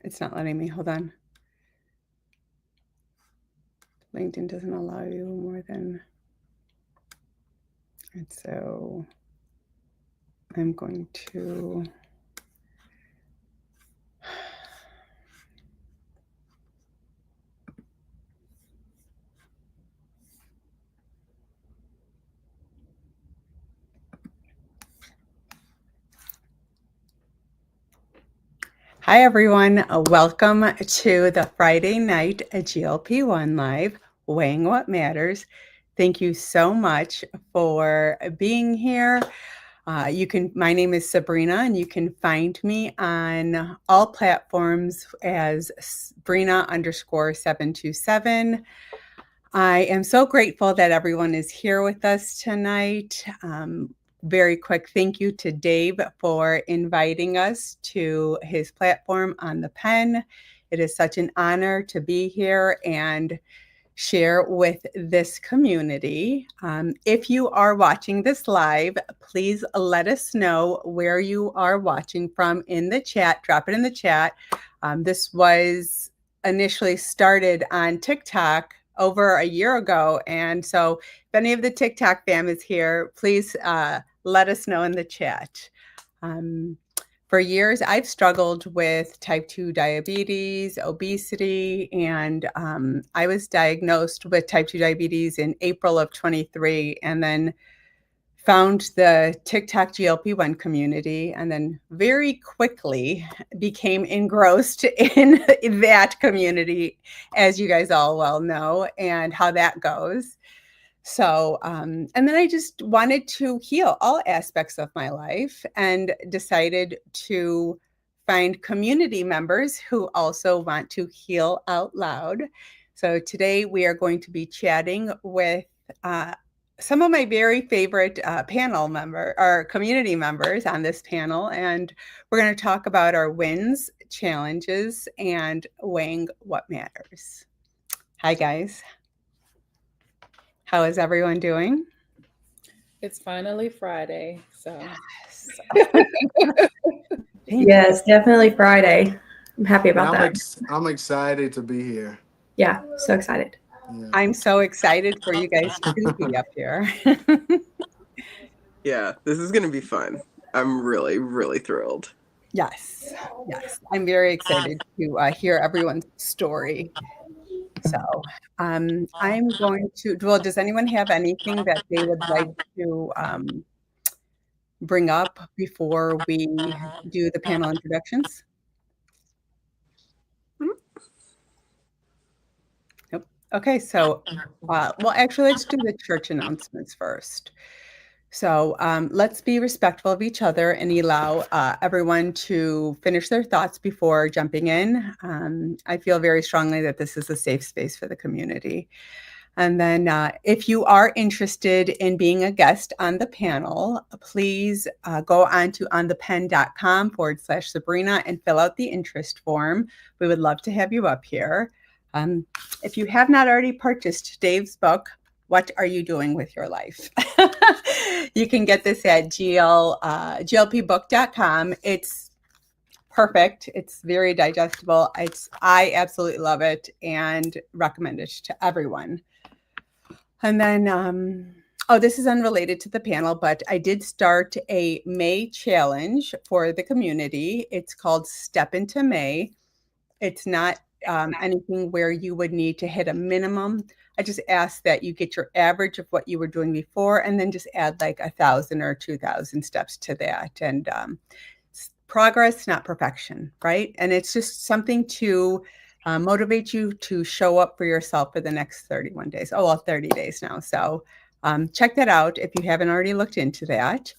It's not letting me. Hold on. LinkedIn doesn't allow you more than. And so I'm going to. Hi, everyone. Welcome to the Friday night GLP-1 Live, Weighing What Matters. Thank you so much for being here. My name is Sabrina, and you can find me on all platforms as Sabrina_727. I am so grateful that everyone is here with us tonight. Very quick thank you to Dave for inviting us to his platform on the Pen. It is such an honor to be here and share with this community. If you are watching this live, please let us know where you are watching from in the chat. Drop it in the chat. This was initially started on TikTok over a year ago. And so if any of the TikTok fam is here, please let us know in the chat. For years, I've struggled with type 2 diabetes, obesity, and I was diagnosed with type 2 diabetes in April of 23, and then found the TikTok GLP-1 community, and then very quickly became engrossed in that community, as you guys all well know, and how that goes. So, and then I just wanted to heal all aspects of my life and decided to find community members who also want to heal out loud. So today we are going to be chatting with some of my very favorite community members on this panel, and we're going to talk about our wins, challenges, and weighing what matters. Hi, guys. How is everyone doing? It's finally Friday, so. Yes, definitely Friday. I'm happy about that. I'm excited to be here. Yeah, so excited. Yeah. I'm so excited for you guys to be up here. Yeah, this is going to be fun. I'm really, really thrilled. Yes. I'm very excited to hear everyone's story. So I'm going to, well, does anyone have anything that they would like to bring up before we do the panel introductions? Nope. Okay, so, well, actually, let's do the church announcements first. So let's be respectful of each other and allow everyone to finish their thoughts before jumping in. I feel very strongly that this is a safe space for the community. And then if you are interested in being a guest on the panel, please go on to onthepen.com/Sabrina and fill out the interest form. We would love to have you up here. If you have not already purchased Dave's book, What Are You Doing with Your Life? You can get this at glpbook.com. It's perfect. It's very digestible. I absolutely love it and recommend it to everyone. And then, this is unrelated to the panel, but I did start a May challenge for the community. It's called Step Into May. It's not anything where you would need to hit a minimum. I just ask that you get your average of what you were doing before and then just add like 1,000 or 2,000 steps to that. And progress, not perfection, right? And it's just something to motivate you to show up for yourself for the next 31 days. 30 days now. So check that out if you haven't already looked into that.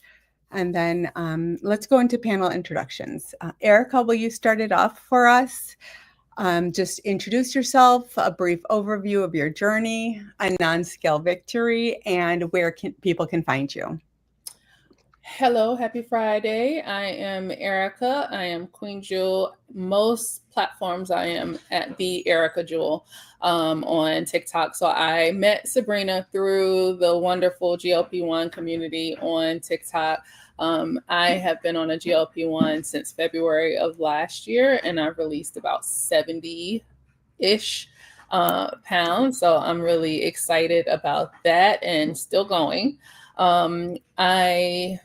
And then let's go into panel introductions. Erica, will you start it off for us? Just introduce yourself, a brief overview of your journey, a non-scale victory, and where people can find you. Hello, happy Friday. I am Erica. I am Queen Jewel. Most platforms I am at the Erica Jewel on TikTok. So I met Sabrina through the wonderful GLP-1 community on TikTok. I have been on a GLP-1 since February of last year, and I've released about 70-ish pounds. So I'm really excited about that and still going. I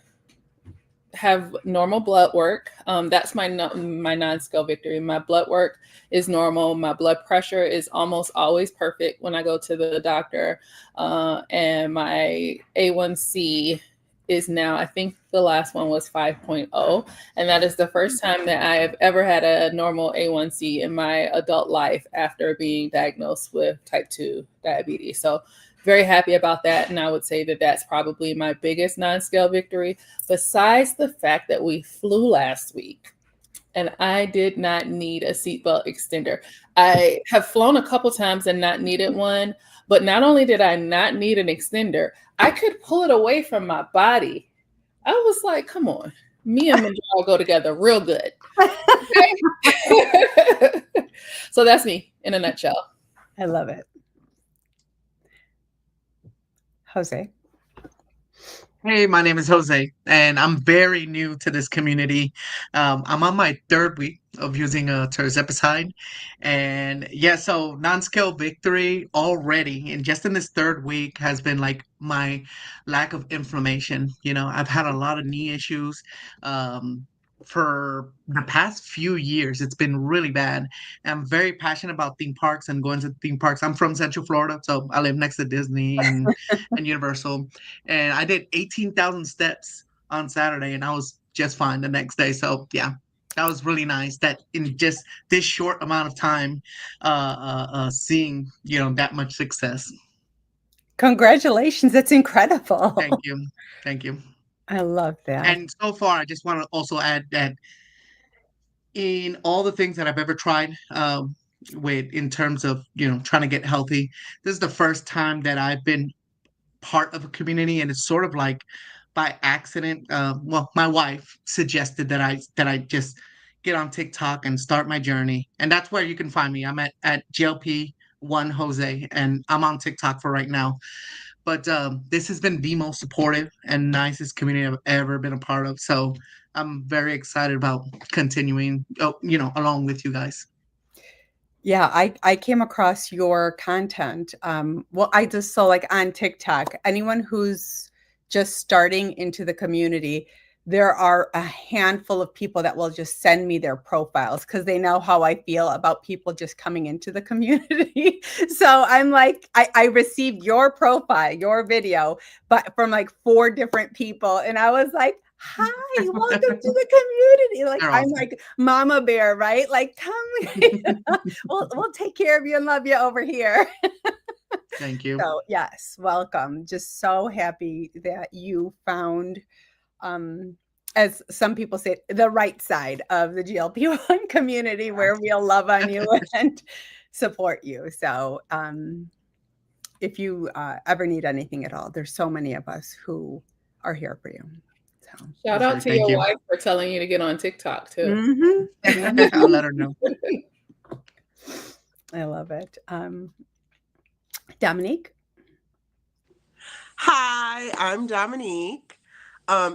have normal blood work. That's my non-scale victory. My blood work is normal. My blood pressure is almost always perfect when I go to the doctor. And my A1C is now, I think the last one was 5.0. And that is the first time that I have ever had a normal A1C in my adult life after being diagnosed with type 2 diabetes. So very happy about that. And I would say that that's probably my biggest non-scale victory, besides the fact that we flew last week and I did not need a seatbelt extender. I have flown a couple times and not needed one, but not only did I not need an extender, I could pull it away from my body. I was like, come on, me and Manjaro go together real good. So that's me in a nutshell. I love it. Jose. Hey, my name is Jose, and I'm very new to this community. I'm on my third week of using tirzepatide, and yeah, so non-scale victory already, and just in this third week has been like my lack of inflammation. I've had a lot of knee issues, for the past few years. It's been really bad. I'm very passionate about theme parks and going to theme parks. I'm from Central Florida, so I live next to Disney and Universal. And I did 18,000 steps on Saturday, and I was just fine the next day. So yeah, that was really nice. That in just this short amount of time, seeing that much success. Congratulations. That's incredible. Thank you, thank you. I love that. And so far, I just want to also add that in all the things that I've ever tried, with in terms of trying to get healthy, this is the first time that I've been part of a community, and it's sort of like by accident. Well, my wife suggested that I just get on TikTok and start my journey, and that's where you can find me. I'm at GLP-1 Jose, and I'm on TikTok for right now. But this has been the most supportive and nicest community I've ever been a part of. So I'm very excited about continuing, along with you guys. Yeah, I came across your content. Well, I just saw like on TikTok, anyone who's just starting into the community, there are a handful of people that will just send me their profiles because they know how I feel about people just coming into the community. So I'm like, I received your profile, your video, but from like 4 different people. And I was like, hi, welcome to the community. Like, They're I'm awesome. like mama bear, right? Like, come, we'll take care of you and love you over here. Thank you. So yes, welcome. Just so happy that you found, as some people say, the right side of the GLP-1 community where we'll love on you and support you. So if you ever need anything at all, there's so many of us who are here for you. So Shout out to Thank your you. wife for telling you to get on TikTok too. I'll let her know. I love it. Dominique? Hi, I'm Dominique.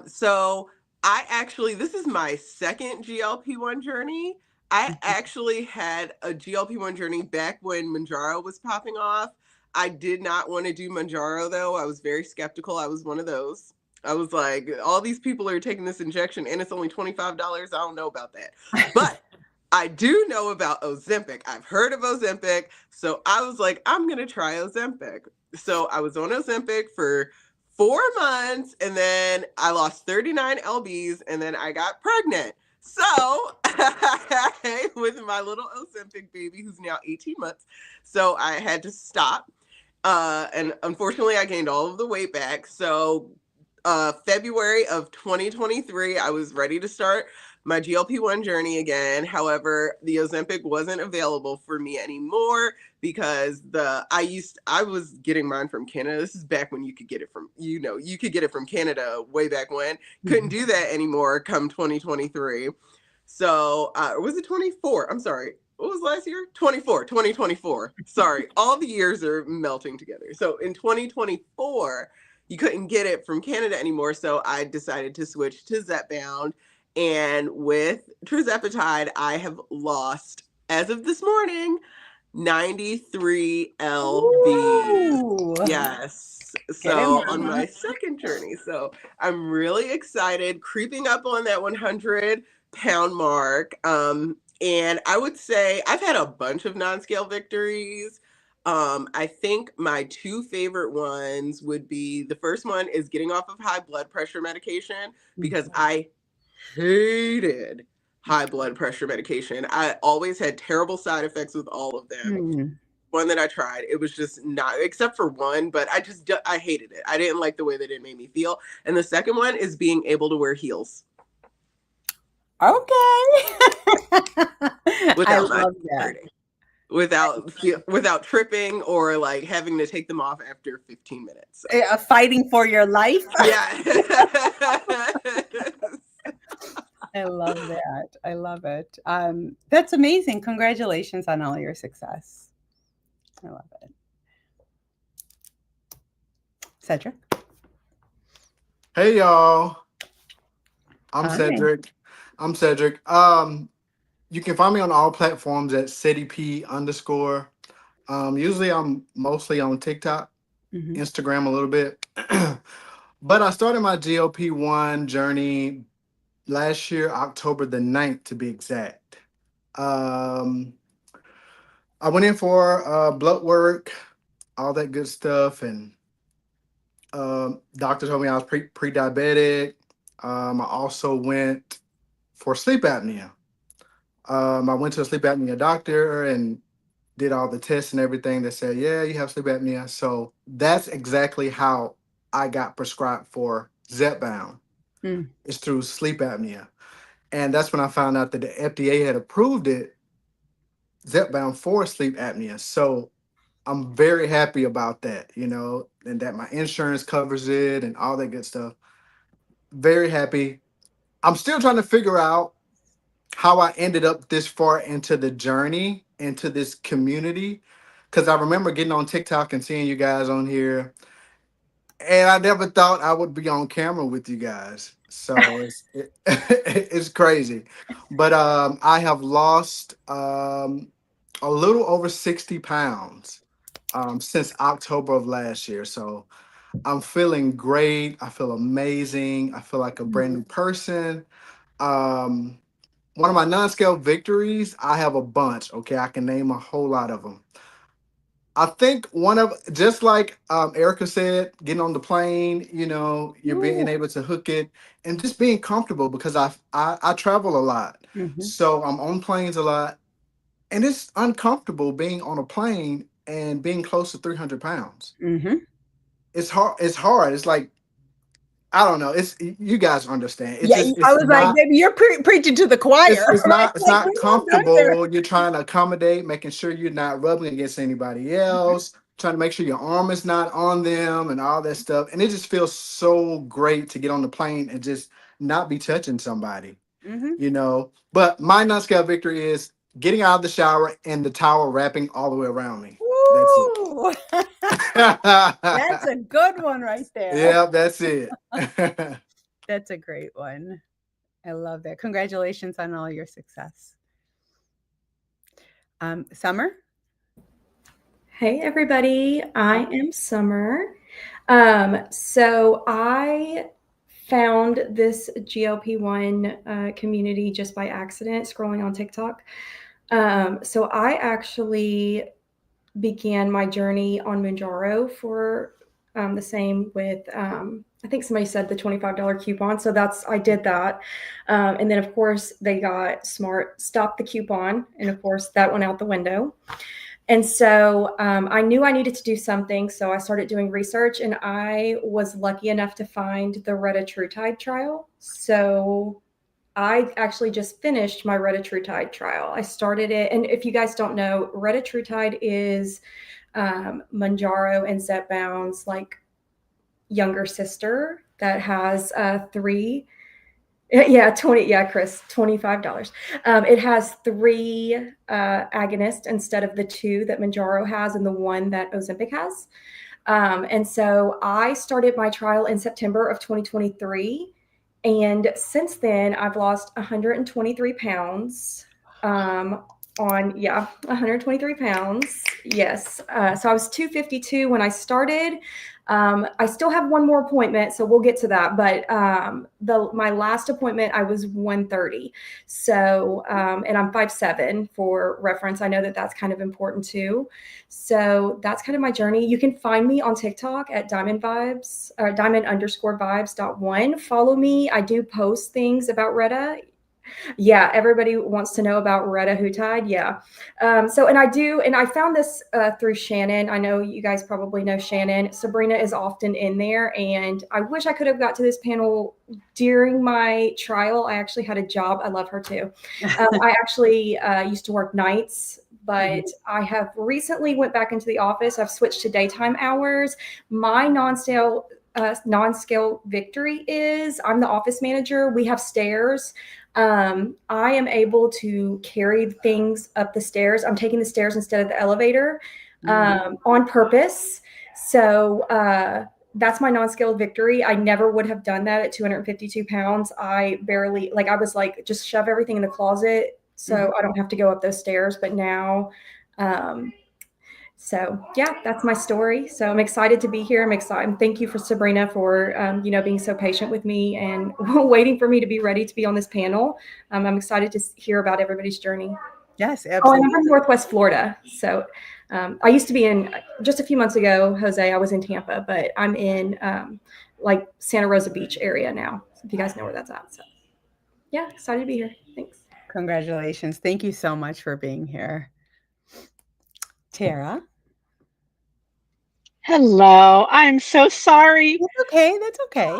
So this is my second GLP-1 journey. I actually had a GLP-1 journey back when Manjaro was popping off. I did not want to do Manjaro though. I was very skeptical. I was one of those. I was like, all these people are taking this injection and it's only $25. I don't know about that. But I do know about Ozempic. I've heard of Ozempic. So I was like, I'm going to try Ozempic. So I was on Ozempic for 4 months, and then I lost 39 lbs, and then I got pregnant. So with my little Ozempic baby, who's now 18 months, so I had to stop. And unfortunately, I gained all of the weight back. So February of 2023, I was ready to start my GLP-1 journey again. However, the Ozempic wasn't available for me anymore because I was getting mine from Canada. This is back when you could get it from, you could get it from Canada way back when. Couldn't do that anymore come 2023. So, was it 24? I'm sorry. What was last year? 2024. Sorry. All the years are melting together. So in 2024, you couldn't get it from Canada anymore. So I decided to switch to Zepbound. And with tirzepatide, I have lost, as of this morning, 93 lbs. Ooh. Yes. So on my second journey. So I'm really excited, creeping up on that 100-pound mark. And I would say I've had a bunch of non-scale victories. I think my two favorite ones would be, the first one is getting off of high blood pressure medication, because I hated high blood pressure medication. I always had terrible side effects with all of them. One that I tried, it was just not, except for one, but I hated it. I didn't like the way that it made me feel. And the second one is being able to wear heels. Okay. Without I love that. Without tripping or like having to take them off after 15 minutes. So. Fighting for your life. Yeah. I love that. I love it. That's amazing. Congratulations on all your success. I love it. Cedric. Hey y'all. I'm Hi. Cedric. You can find me on all platforms at CityP_. Usually I'm mostly on TikTok, Instagram a little bit. But I started my GLP-1 journey last year, October the 9th to be exact. I went in for blood work, all that good stuff, and doctor told me I was pre-diabetic. I also went for sleep apnea. I went to a sleep apnea doctor and did all the tests and everything. They said, yeah, you have sleep apnea. So that's exactly how I got prescribed for Zepbound. It's through sleep apnea. And that's when I found out that the FDA had approved it, Zepbound, for sleep apnea. So I'm very happy about that, and that my insurance covers it and all that good stuff. Very happy. I'm still trying to figure out how I ended up this far into the journey, into this community, because I remember getting on TikTok and seeing you guys on here, and I never thought I would be on camera with you guys. So it's crazy. But I have lost a little over 60 pounds since October of last year. So I'm feeling great. I feel amazing. I feel like a brand new person. One of my non-scale victories, I have a bunch. Okay, I can name a whole lot of them. I think just like Erica said, getting on the plane, you're being able to hook it and just being comfortable, because I travel a lot. So I'm on planes a lot, and it's uncomfortable being on a plane and being close to 300 pounds. It's hard. It's like, I don't know. It's, you guys understand. It's just, I was like, maybe you're preaching to the choir. It's not comfortable. You're trying to accommodate, making sure you're not rubbing against anybody else, trying to make sure your arm is not on them and all that stuff. And it just feels so great to get on the plane and just not be touching somebody, But my non-scale victory is getting out of the shower and the towel wrapping all the way around me. Ooh. That's a good one right there. Yeah, that's it. That's a great one. I love that. Congratulations on all your success. Summer? Hey, everybody. I am Summer. So I found this GLP-1 community just by accident, scrolling on TikTok. So I actually began my journey on Mounjaro for the same with, I think somebody said the $25 coupon. So I did that. And then of course they got smart, stopped the coupon. And of course that went out the window. And so I knew I needed to do something. So I started doing research, and I was lucky enough to find the retatrutide trial. So I actually just finished my retatrutide trial. I started it. And if you guys don't know, retatrutide is Mounjaro and Zepbound's like younger sister that has 3. Yeah, 20. Yeah, Chris, $25. It has 3 agonists instead of the 2 that Mounjaro has and the 1 that Ozempic has. And so I started my trial in September of 2023. And since then, I've lost 123 pounds. 123 pounds. Yes. So I was 252 when I started. I still have one more appointment, so we'll get to that. But my last appointment, I was 130. So, and I'm 5'7" for reference. I know that that's kind of important too. So that's kind of my journey. You can find me on TikTok at diamond_vibes.1. Follow me. I do post things about Retta. Yeah, everybody wants to know about retatrutide. Yeah. And I found this through Shannon. I know you guys probably know Shannon. Sabrina is often in there, and I wish I could have got to this panel during my trial. I actually had a job. I love her too. I actually used to work nights, but I have recently went back into the office. I've switched to daytime hours. My non-scale victory is I'm the office manager. We have stairs. I am able to carry things up the stairs. I'm taking the stairs instead of the elevator on purpose. So that's my non-scale victory. I never would have done that at 252 pounds. I was like, just shove everything in the closet so I don't have to go up those stairs. But now, so yeah, that's my story. So I'm excited to be here. I'm excited. Thank you for Sabrina for, being so patient with me and waiting for me to be ready to be on this panel. I'm excited to hear about everybody's journey. Yes, absolutely. Oh, and I'm from Northwest Florida. So I used to be in, just a few months ago, Jose, I was in Tampa, but I'm in like Santa Rosa Beach area now. If you guys know where that's at. So yeah, excited to be here. Thanks. Congratulations. Thank you so much for being here. Tara? Hello. I'm so sorry. That's okay. That's okay.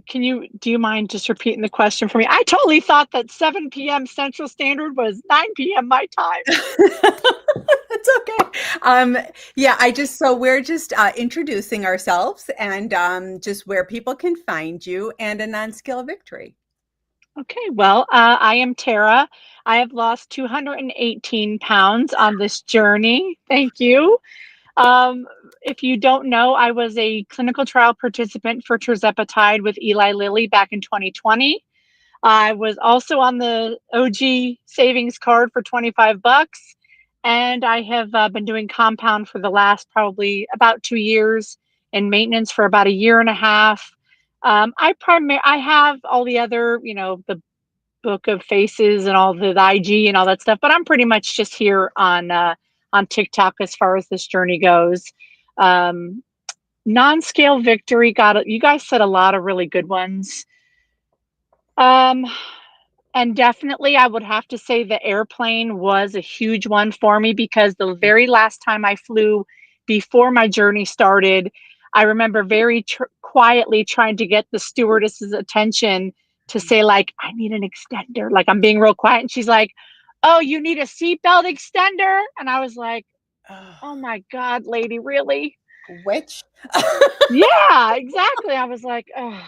Do you mind just repeating the question for me? I totally thought that 7 p.m. Central Standard was 9 p.m. my time. That's okay. We're just introducing ourselves and just where people can find you and a non-scale victory. Okay, well, I am Tara. I have lost 218 pounds on this journey. Thank you. If you don't know, I was a clinical trial participant for tirzepatide with Eli Lilly back in 2020. I was also on the OG savings card for $25, and I have been doing compound for the last probably about 2 years and maintenance for about a year and a half. I have all the other, the book of faces and all the IG and all that stuff, but I'm pretty much just here on TikTok as far as this journey goes. Non-scale victory you guys said a lot of really good ones. And definitely I would have to say the airplane was a huge one for me, because the very last time I flew before my journey started, I remember very quietly trying to get the stewardess's attention to say, like, I need an extender. Like, I'm being real quiet. And she's like, oh, you need a seatbelt extender? And I was like, oh my God, lady, really? Which? Yeah, exactly. I was like, oh,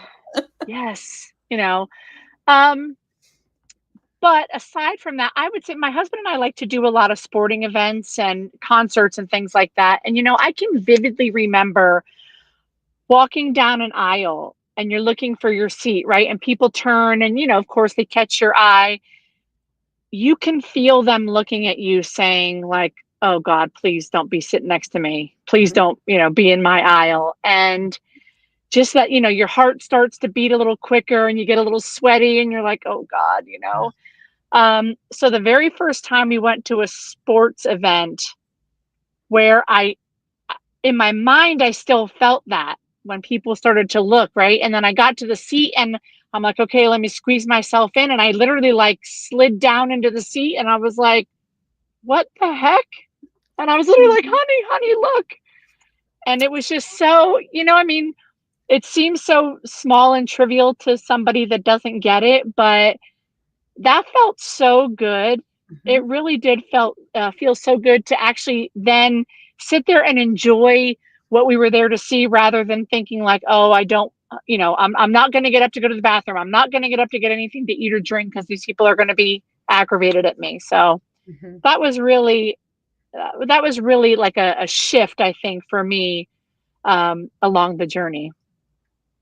yes, But aside from that, I would say my husband and I like to do a lot of sporting events and concerts and things like that. And, I can vividly remember walking down an aisle and you're looking for your seat, right? And people turn and, of course, they catch your eye. You can feel them looking at you saying, like, oh God, please don't be sitting next to me. Please don't, be in my aisle. And just that, your heart starts to beat a little quicker and you get a little sweaty and you're like, oh God, So the very first time we went to a sports event where in my mind, I still felt that when people started to look, right? And then I got to the seat and I'm like, okay, let me squeeze myself in. And I literally like slid down into the seat and I was like, what the heck? And I was literally like, honey, look. And it was just so, I mean, it seems so small and trivial to somebody that doesn't get it, but that felt so good. It really did feel so good to actually then sit there and enjoy what we were there to see, rather than thinking like, oh, I don't, I'm not going to get up to go to the bathroom. I'm not going to get up to get anything to eat or drink because these people are going to be aggravated at me. So that was really like a shift, I think, for me along the journey.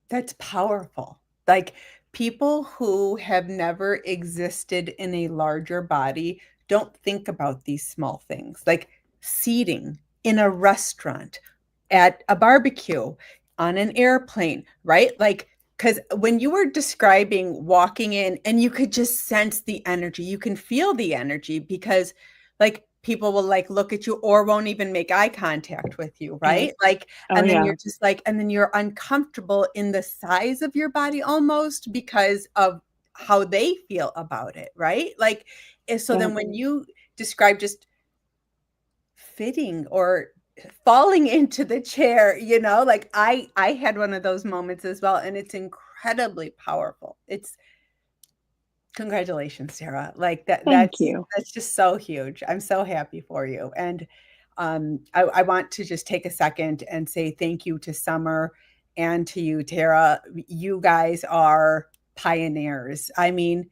That's powerful. Like, people who have never existed in a larger body don't think about these small things, like seating in a restaurant, at a barbecue, on an airplane, right? Like, because when you were describing walking in and you could just sense the energy, you can feel the energy, because like people will like look at you or won't even make eye contact with you, right? Like, and then you're just like, and then you're uncomfortable in the size of your body almost because of how they feel about it, right? Like, so then when you describe just fitting or falling into the chair, like I had one of those moments as well, and it's incredibly powerful. It's Congratulations, Sarah. Like Thank you. that's just so huge. I'm so happy for you. And I want to just take a second and say thank you to Summer and to you, Tara. You guys are pioneers. I mean,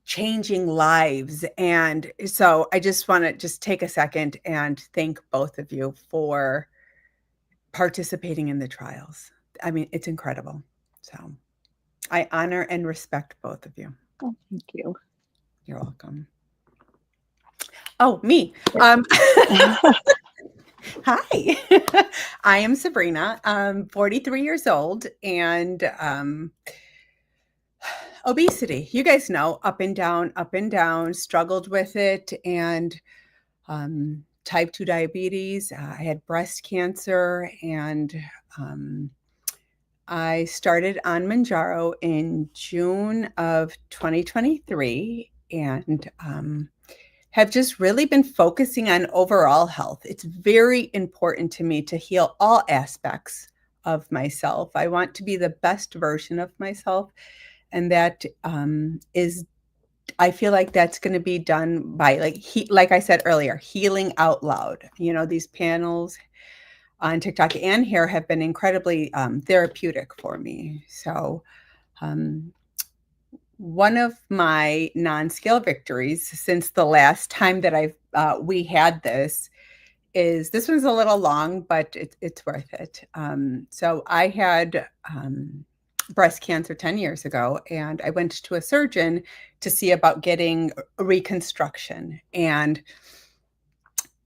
changing lives. And so I just want to just take a second and thank both of you for participating in the trials. I mean, it's incredible. So I honor and respect both of you. Oh, thank you. You're welcome. Oh, me. Hi, I am Sabrina. I'm 43 years old, and obesity. You guys know, up and down, struggled with it, and type 2 diabetes. I had breast cancer, and I started on Manjaro in June of 2023, and have just really been focusing on overall health. It's very important to me to heal all aspects of myself. I want to be the best version of myself. And that is, I feel like that's going to be done by like I said earlier, healing out loud. These panels on TikTok and here have been incredibly therapeutic for me. So one of my non-scale victories since the last time that we had this one's a little long, but it's worth it. So I had breast cancer 10 years ago, and I went to a surgeon to see about getting a reconstruction. And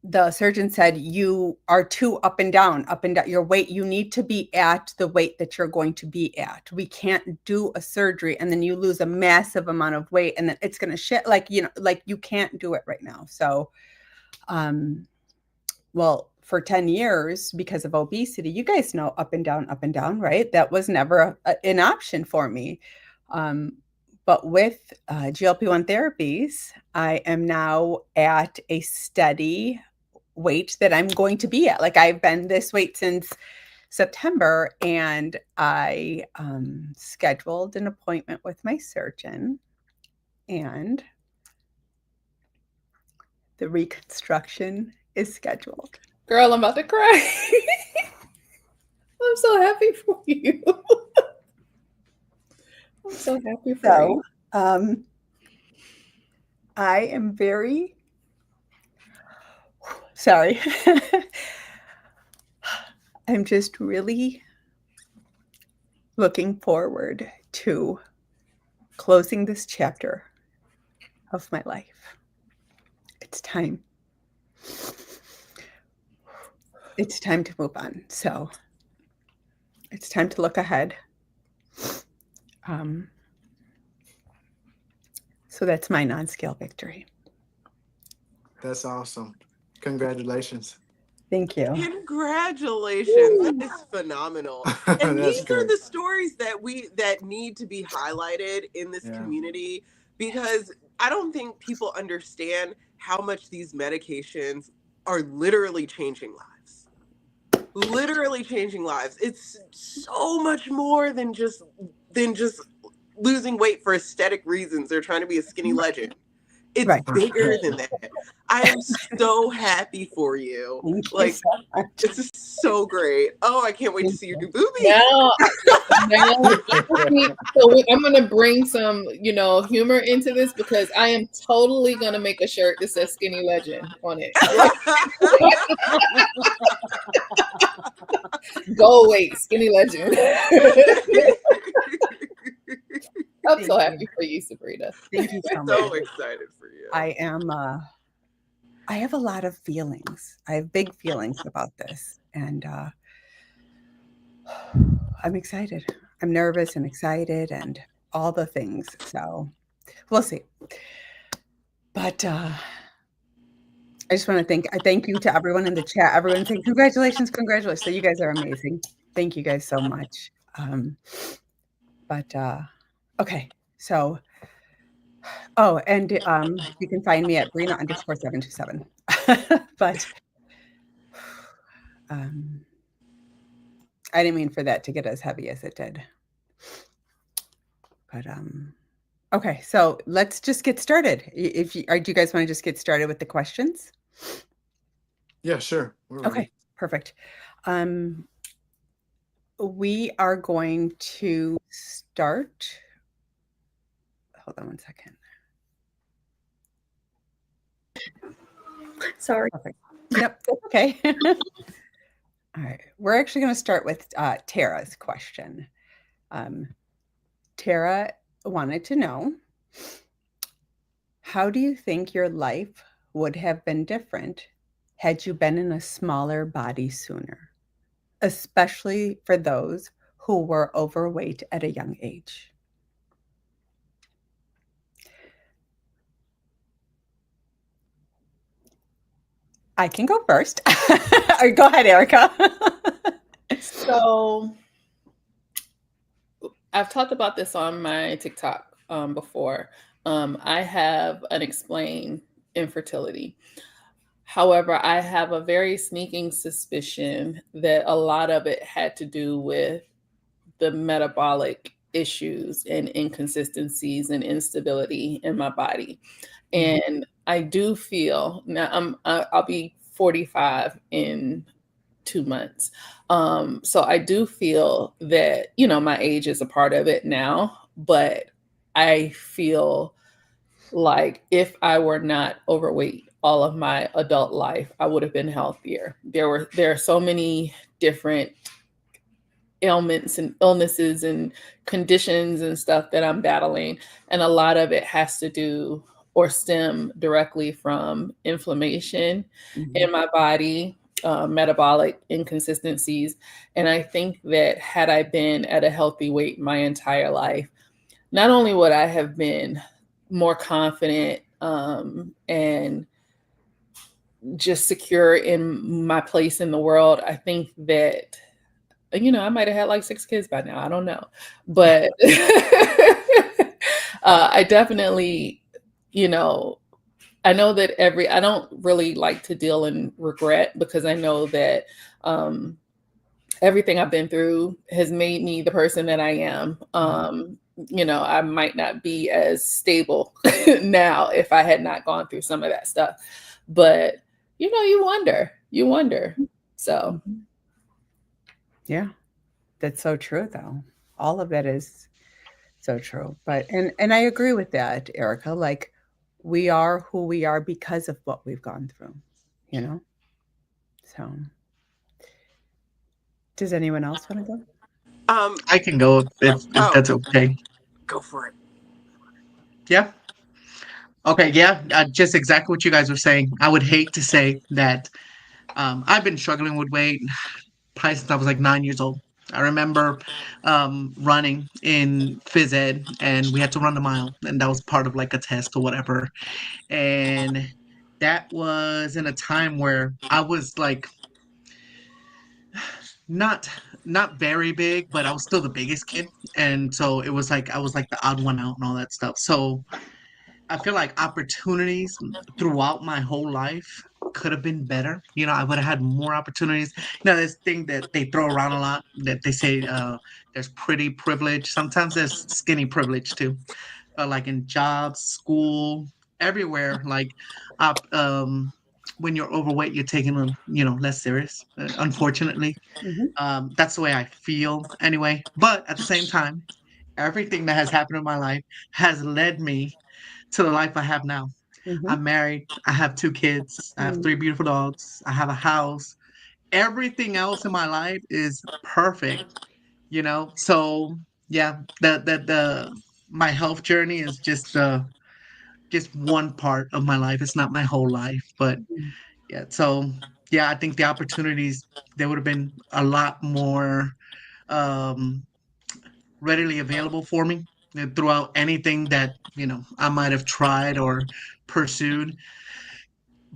the surgeon said, you are too up and down your weight. You need to be at the weight that you're going to be at. We can't do a surgery and then you lose a massive amount of weight and then it's going to shit. Like you can't do it right now. So, well, for 10 years, because of obesity, you guys know, up and down, right? That was never an option for me. But with GLP-1 therapies, I am now at a steady weight that I'm going to be at. Like, I've been this weight since September, and I scheduled an appointment with my surgeon, and the reconstruction is scheduled. Girl, I'm about to cry. I'm so happy for you. I'm so happy for you. I am very sorry. I'm just really looking forward to closing this chapter of my life. It's time. It's time to move on. So it's time to look ahead. So that's my non-scale victory. That's awesome. Congratulations. Thank you. Congratulations. That is phenomenal. And That's these are great. the stories that need to be highlighted in this Yeah. community, because I don't think people understand how much these medications are literally changing lives. Literally changing lives. It's so much more than just losing weight for aesthetic reasons. They're trying to be a skinny legend. It's Right. bigger than that. I am so happy for you. Thank you Like, so much. this is so great. Oh, I can't wait to see your new boobies. Now, I'm gonna bring some, humor into this, because I am totally gonna make a shirt that says "Skinny Legend" on it. Go away, Skinny Legend. I'm so happy for you, Sabrina. Thank you so I'm much. so excited for you. I have a lot of feelings. I have big feelings about this, and I'm excited. I'm nervous and excited and all the things. So we'll see. But I just want to thank you to everyone in the chat. Everyone saying congratulations. So you guys are amazing. Thank you guys so much. Okay. So, and you can find me at Brina_727. But I didn't mean for that to get as heavy as it did. But okay, so let's just get started. Do you guys want to just get started with the questions? Yeah, sure. We're ready. Okay, perfect. We are going to start. Hold on one second. Sorry. Perfect. Yep, that's okay. All right, we're actually going to start with Tara's question. Tara wanted to know, how do you think your life would have been different had you been in a smaller body sooner, especially for those who were overweight at a young age? I can go first. Or go ahead, Erica. So I've talked about this on my TikTok before. I have unexplained infertility. However, I have a very sneaking suspicion that a lot of it had to do with the metabolic issues and inconsistencies and instability in my body. And I do feel now I'll be 45 in 2 months. So I do feel that, my age is a part of it now, but I feel like if I were not overweight all of my adult life, I would have been healthier. There are so many different ailments and illnesses and conditions and stuff that I'm battling. And a lot of it has to do or stem directly from inflammation in my body, metabolic inconsistencies. And I think that had I been at a healthy weight my entire life, not only would I have been more confident and just secure in my place in the world, I think that, I might have had like 6 kids by now. I don't know. But I definitely, I know that I don't really like to deal in regret, because I know that everything I've been through has made me the person that I am. I might not be as stable now if I had not gone through some of that stuff. But, you wonder. So. Yeah, that's so true, though. All of that is so true. But, and I agree with that, Erica. Like, we are who we are because of what we've gone through, So, does anyone else want to go? I can go if that's okay. Go for it. Yeah. Okay. Yeah. Just exactly what you guys were saying. I would hate to say that I've been struggling with weight probably since I was like 9 years old. I remember running in phys ed, and we had to run a mile, and that was part of like a test or whatever. And that was in a time where I was like not not very big, but I was still the biggest kid, and so it was like I was like the odd one out and all that stuff. So I feel like opportunities throughout my whole life could have been better. You know, I would have had more opportunities. You know, this thing that they throw around a lot that they say there's pretty privilege. Sometimes there's skinny privilege too. Like in jobs, school, everywhere. Like, up when you're overweight, you're taken, less serious. Unfortunately, Mhm, that's the way I feel anyway. But at the same time, everything that has happened in my life has led me to the life I have now. mhm, I'm married. I have 2 kids. I have mm. 3 beautiful dogs. I have a house. Everything else in my life is perfect, So yeah, the my health journey is just one part of my life. It's not my whole life, but Mhm. yeah. So yeah, I think the opportunities there would have been a lot more um, readily available for me throughout anything that I might have tried or pursued.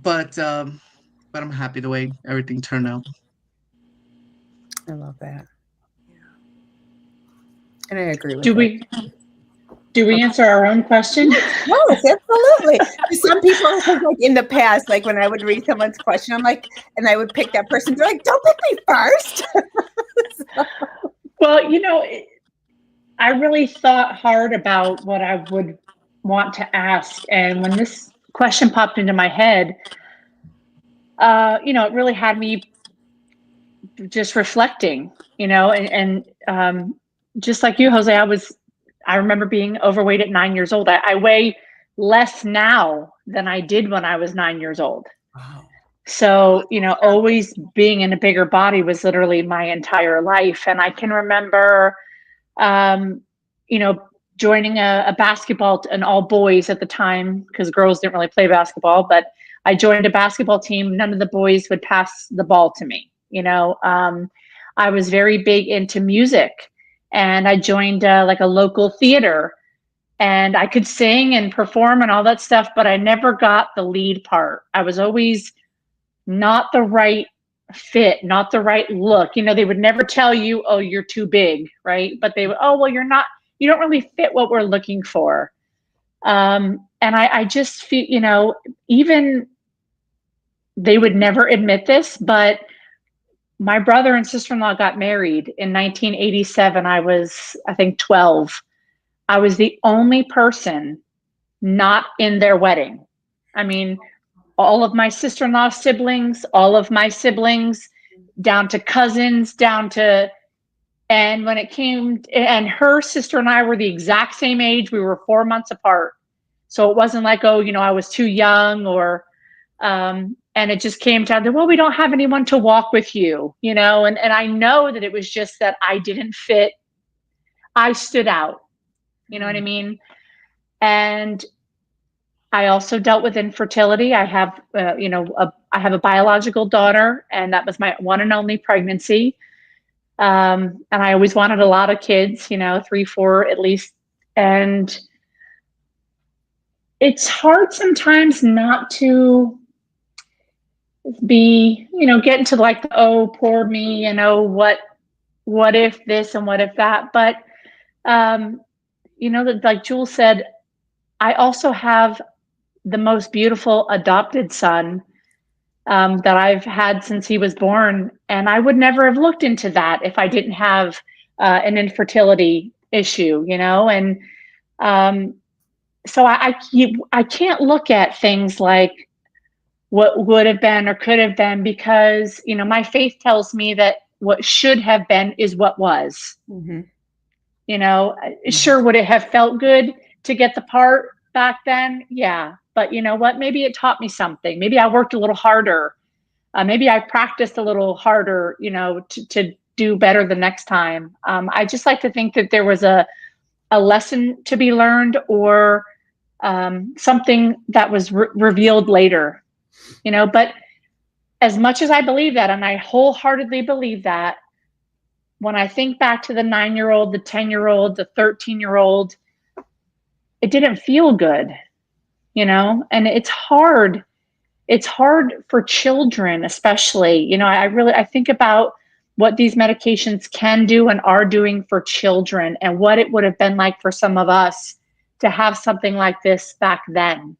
But I'm happy the way everything turned out. I love that. And I agree with Do that. we do we answer our own question? Yes, absolutely. To some people, because like in the past, like when I would read someone's question, I'm like, and I would pick that person, they're like, don't pick me first. Well, I really thought hard about what I would want to ask. And when this question popped into my head, it really had me just reflecting, and just like you, Jose, I remember being overweight at 9 years old. I weigh less now than I did when I was 9 years old. Wow. So, always being in a bigger body was literally my entire life. And I can remember, um, you know, joining a basketball, an all boys at the time, because girls didn't really play basketball, but I joined a basketball team. None of the boys would pass the ball to me. I was very big into music, and I joined like a local theater, and I could sing and perform and all that stuff, but I never got the lead part. I was always not the right fit, not the right look. They would never tell you, oh, you're too big, right? But they would, oh, well, you don't really fit what we're looking for. And I just feel, even they would never admit this, but my brother and sister-in-law got married in 1987. I was, I think, 12. I was the only person not in their wedding. I mean, all of my sister-in-law siblings, all of my siblings, down to cousins, and when it came, and her sister and I were the exact same age. We were 4 months apart. So it wasn't like, oh, I was too young, and it just came down to, well, we don't have anyone to walk with you, and I know that it was just that I didn't fit. I stood out, you know what I mean? And I also dealt with infertility. I have, I have a biological daughter, and that was my one and only pregnancy. And I always wanted a lot of kids, 3, 4 at least. And it's hard sometimes not to be, get into like, oh, poor me, what if this and what if that? But, like Jules said, I also have the most beautiful adopted son that I've had since he was born. And I would never have looked into that if I didn't have an infertility issue, And so I can't look at things like what would have been or could have been, because, my faith tells me that what should have been is what was. Mm-hmm. Sure, would it have felt good to get the part back then? Yeah. But you know what? Maybe it taught me something. Maybe I worked a little harder. Maybe I practiced a little harder, to do better the next time. I just like to think that there was a lesson to be learned, or something that was revealed later, But as much as I believe that, and I wholeheartedly believe that, when I think back to the 9-year-old, the 10-year-old, the 13-year-old, it didn't feel good, and it's hard. It's hard for children, especially, I think about what these medications can do and are doing for children, and what it would have been like for some of us to have something like this back then.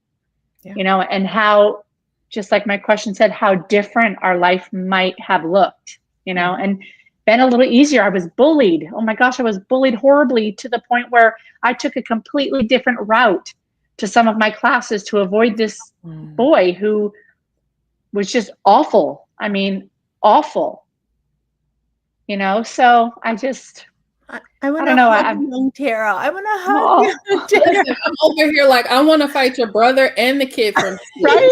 Yeah. And how, just like my question said, how different our life might have looked, and been a little easier. I was bullied. Oh my gosh, I was bullied horribly, to the point where I took a completely different route to some of my classes to avoid this boy who was just awful. I mean, awful. So I just, I want don't to know. hug young Tara. I want to hug Oh. young Tara. Listen, I'm over here like, I want to fight your brother and the kid from school. Right?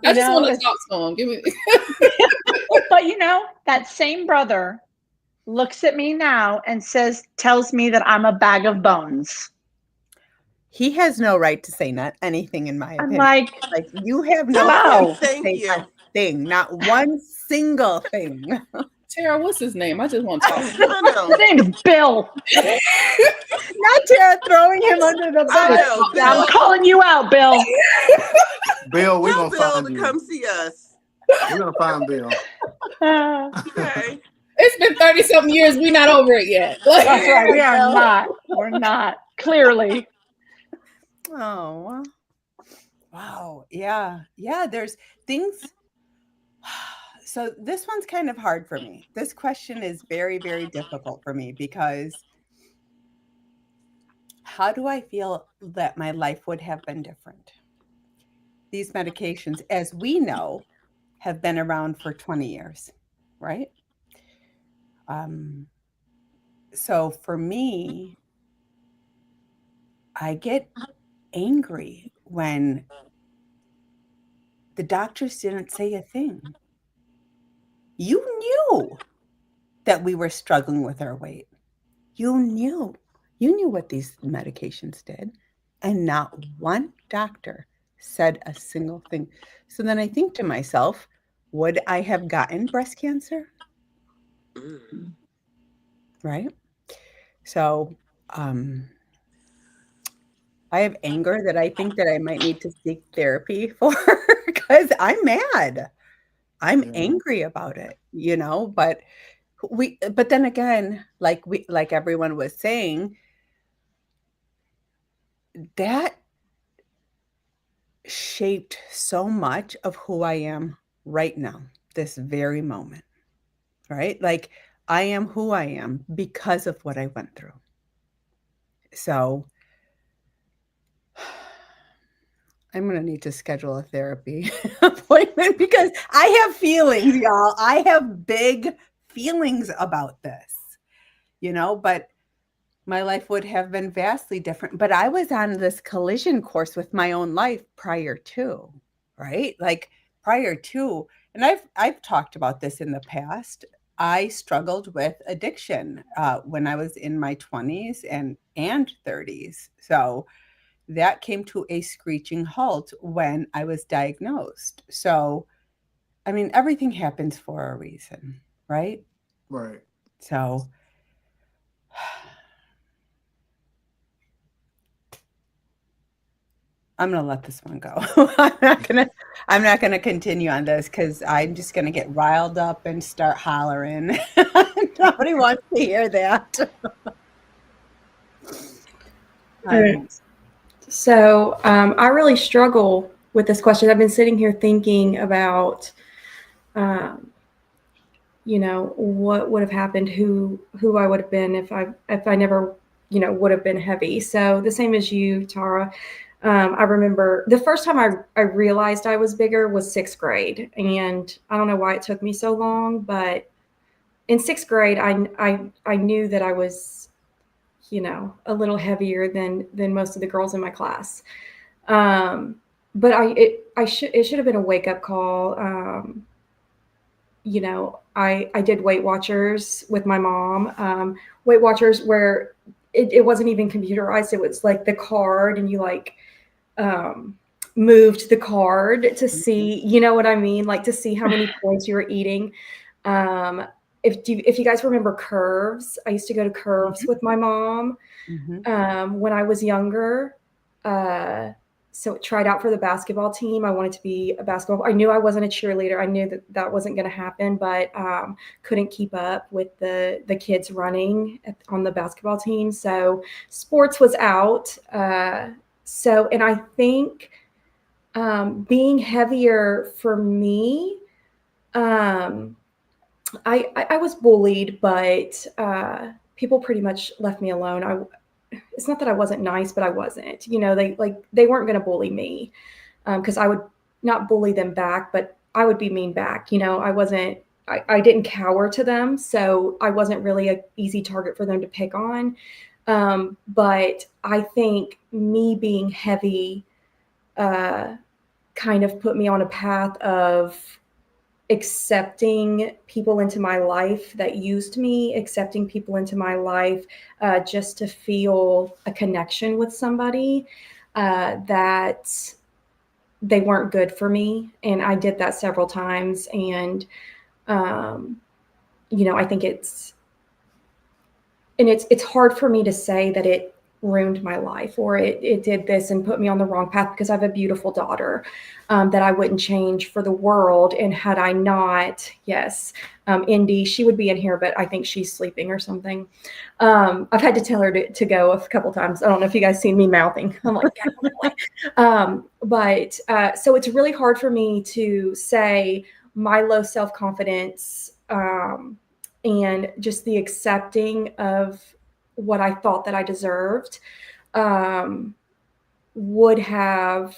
I just want to talk to him. Give me. But that same brother looks at me now and tells me that I'm a bag of bones. He has no right to say not anything, in my I'm opinion. like, you have no wow. right to say a thing, not one single thing. Tara, what's his name? I just want to talk to him. I know. His name is Bill. Not Tara throwing him under the I bus. know, Bill. I'm calling you out, Bill. Bill, we're Tell gonna Bill find to you. come see us. We're gonna find Bill. Okay. It's been 30-something years. We're not over it yet. That's right. We are not. We're not. Clearly. Oh, wow. Yeah. There's things. So this one's kind of hard for me. This question is very, very difficult for me, because how do I feel that my life would have been different? These medications, as we know, have been around for 20 years, right? So for me, I get angry when the doctors didn't say a thing. You knew that we were struggling with our weight. You knew what these medications did, and not one doctor said a single thing. So then I think to myself, would I have gotten breast cancer? Right? So I have anger that I think that I might need to seek therapy for, because I'm mad. I'm angry about it, but then again, like everyone was saying, that shaped so much of who I am right now, this very moment, right? Like, I am who I am because of what I went through. So I'm going to need to schedule a therapy appointment, because I have feelings, y'all. I have big feelings about this, but my life would have been vastly different. But I was on this collision course with my own life prior to, right? Like prior to, and I've talked about this in the past. I struggled with addiction when I was in my 20s and 30s. So that came to a screeching halt when I was diagnosed. So, I mean, everything happens for a reason, right? Right. So I'm gonna let this one go. I'm not gonna continue on this, because I'm just gonna get riled up and start hollering. Nobody wants to hear that. So I really struggle with this question. I've been sitting here thinking about, what would have happened, who I would have been if I never, would have been heavy. So the same as you, Tara. I remember the first time I realized I was bigger was 6th grade, and I don't know why it took me so long, but in 6th grade, I knew that I was, a little heavier than most of the girls in my class. But it should have been a wake up call. I did Weight Watchers with my mom. Weight Watchers where it wasn't even computerized. It was like the card, and you moved the card to see, you know what I mean? Like to see how many points you were eating. If you guys remember Curves, I used to go to Curves with my mom when I was younger. so tried out for the basketball team. I wanted to be a basketball. I knew I wasn't a cheerleader. I knew that that wasn't going to happen, but couldn't keep up with the kids running on the basketball team. So sports was out. And I think being heavier for me, um, I was bullied, but people pretty much left me alone. It's not that I wasn't nice, but I wasn't. They weren't going to bully me because I would not bully them back, but I would be mean back. I wasn't. I didn't cower to them, so I wasn't really an easy target for them to pick on. But I think me being heavy kind of put me on a path of accepting people into my life that used me, accepting people into my life just to feel a connection with somebody that they weren't good for me. And I did that several times. And, I think it's hard for me to say that it ruined my life or it did this and put me on the wrong path because I have a beautiful daughter that I wouldn't change for the world. And had I not, yes, Indy, she would be in here, but I think she's sleeping or something. I've had to tell her to go a couple times. I don't know if you guys seen me mouthing. I'm like, so it's really hard for me to say my low self-confidence and just the accepting of what I thought that I deserved would have,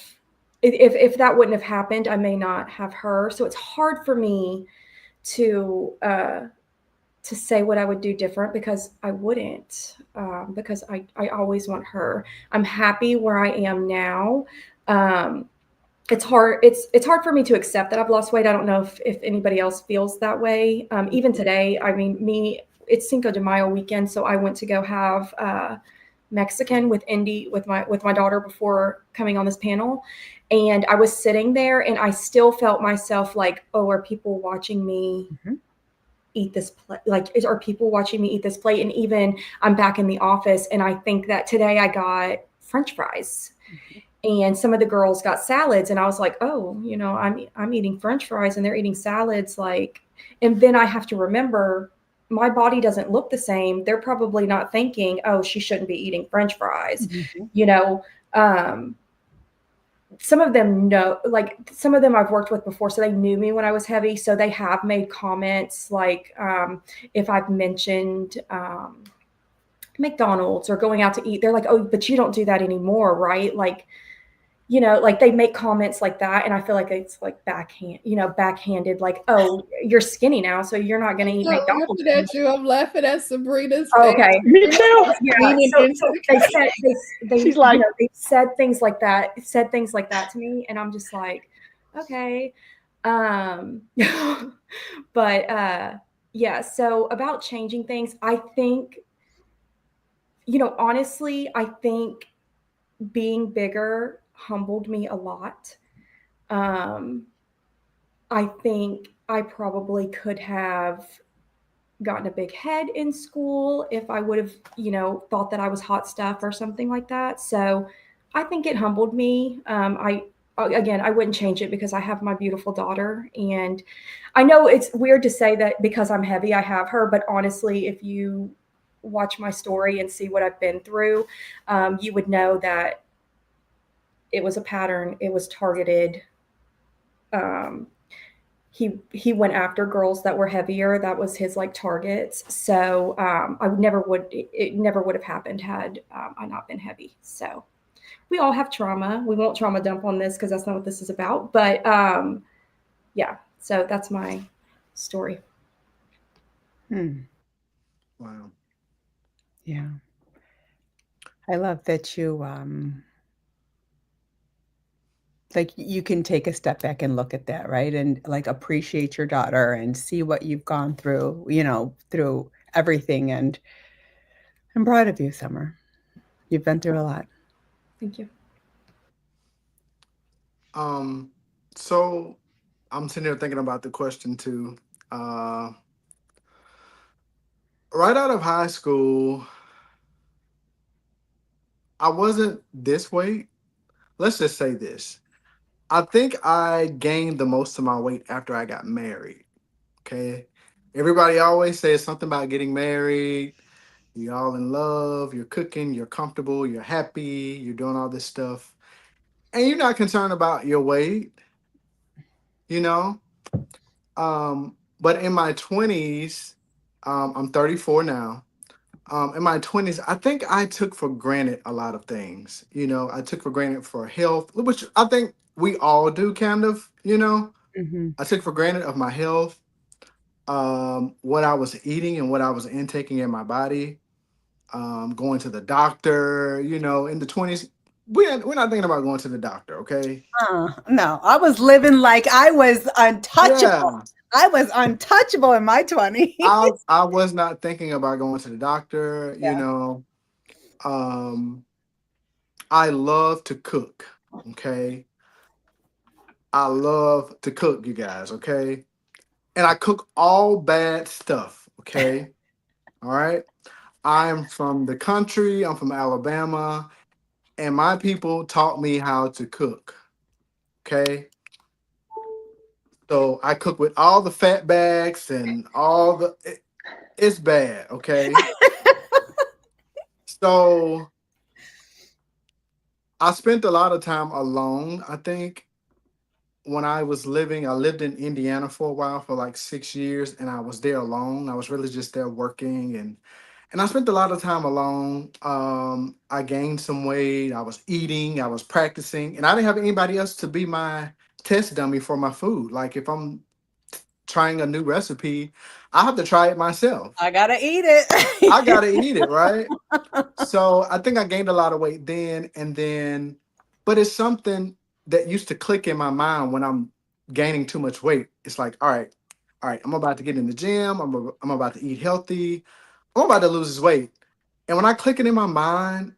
if that wouldn't have happened, I may not have her. So it's hard for me to say what I would do different because I wouldn't, because I always want her. I'm happy where I am now. It's hard. It's hard for me to accept that I've lost weight. I don't know if anybody else feels that way. Even today, I mean, it's Cinco de Mayo weekend, so I went to go have Mexican with Indy with my daughter before coming on this panel, and I was sitting there, and I still felt myself like, oh, are people watching me? Eat this plate? Like, are people watching me eat this plate? And even I'm back in the office, and I think that today I got French fries. And some of the girls got salads, and I was like, oh, I'm eating French fries and they're eating salads. And then I have to remember my body doesn't look the same. They're probably not thinking, oh, she shouldn't be eating French fries. Some of them know, like some of them I've worked with before, so they knew me when I was heavy. So they have made comments like if I've mentioned McDonald's or going out to eat, they're like, oh, but you don't do that anymore, right? Like they make comments like that. And I feel like it's like backhanded, like, oh, you're skinny now, so you're not going to eat I'm McDonald's. laughing at you. I'm laughing at Sabrina's face. Oh, okay. Me too. Yeah. So they said things like that, to me. And I'm just like, okay. But yeah, so about changing things, I think, honestly, I think being bigger humbled me a lot. I think I probably could have gotten a big head in school if I would have, thought that I was hot stuff or something like that. So I think it humbled me. I wouldn't change it because I have my beautiful daughter. And I know it's weird to say that because I'm heavy, I have her. But honestly, if you watch my story and see what I've been through, you would know that it was a pattern. It was targeted. He went after girls that were heavier. That was his targets. So it never would have happened had I not been heavy. So we all have trauma. We won't trauma dump on this because that's not what this is about. But yeah, so that's my story. Wow. Yeah. I love that you you can take a step back and look at that, right? And appreciate your daughter and see what you've gone through, through everything. And I'm proud of you, Summer. You've been through a lot. Thank you. So I'm sitting here thinking about the question too. Right out of high school, I wasn't this weight. let's just say this. I think I gained the most of my weight after I got married. Okay. Everybody always says something about getting married. You're all in love, you're cooking, you're comfortable, you're happy, you're doing all this stuff. And you're not concerned about your weight, you know? But in my 20s, I'm 34 now. In my 20s, I think I took for granted a lot of things. I took for granted for health, which I think we all do kind of. Mhm. I took for granted of my health, what I was eating and what I was intaking in my body, going to the doctor, in the 20s. We're not thinking about going to the doctor, okay? No, I was living like I was untouchable. Yeah. I was untouchable in my 20s. I was not thinking about going to the doctor, Yeah. Um, I love to cook, okay? I love to cook, you guys, okay? And I cook all bad stuff, okay? All right? I'm from the country, I'm from Alabama, and my people taught me how to cook, okay? So I cook with all the fat bags and it's bad, okay? So I spent a lot of time alone. I think I lived in Indiana for a while for like 6 years, and I was there alone. I was really just there working, and I spent a lot of time alone. I gained some weight. I was eating. I was practicing, and I didn't have anybody else to be my test dummy for my food. Like if I'm trying a new recipe, I have to try it myself. I gotta eat I it. gotta eat it, right? So I think I gained a lot of weight then, and then, but it's something that used to click in my mind when I'm gaining too much weight. It's like, all right, I'm about to get in the gym. I'm about to eat healthy. I'm about to lose this weight. And when I click it in my mind,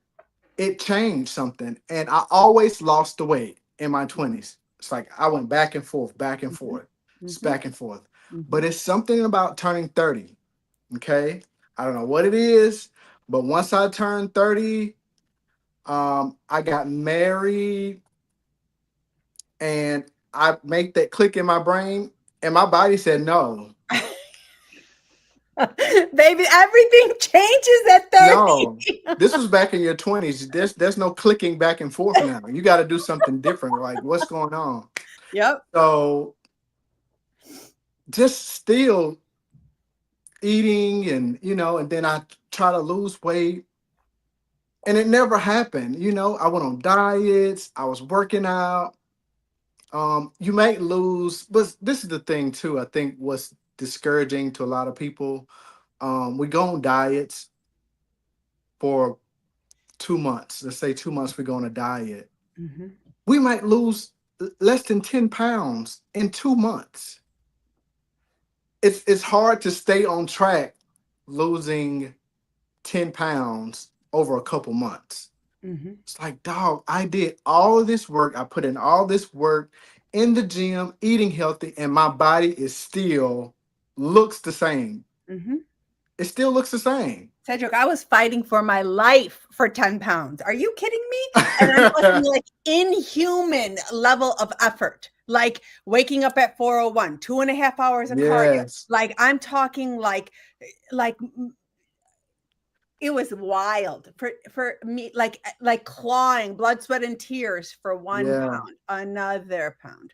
it changed something. And I always lost the weight in my 20s. It's like I went back and Mhm, forth, just mhm, back and forth. But mhm. it's something about turning 30. Okay. I don't know what it is, but once I turned 30, I got married and I make that click in my brain, and my body said no. Baby, everything changes at 30. No. This was back in your 20s. There's no clicking back and forth now. You got to do something different. Like, what's going on? Yep. So just still eating and then I try to lose weight and it never happened. I went on diets, I was working out. You might lose, but this is the thing too. I think what's discouraging to a lot of people. We go on diets for 2 months. Let's say 2 months we go on a diet. Mhm. We might lose less than 10 pounds in 2 months. It's hard to stay on track losing 10 pounds over a couple months. Mhm. It's like, dog, I did all of this work. I put in all this work in the gym, eating healthy, and my body is still looks the same. Mhm. It still looks the same. Cedric, I was fighting for my life for 10 pounds. Are you kidding me? And I'm talking like inhuman level of effort, like waking up at 4:01, 2.5 hours of cardio. Yes. Like I'm talking like it was wild for me, like clawing blood, sweat, and tears for one Yeah. pound, another pound.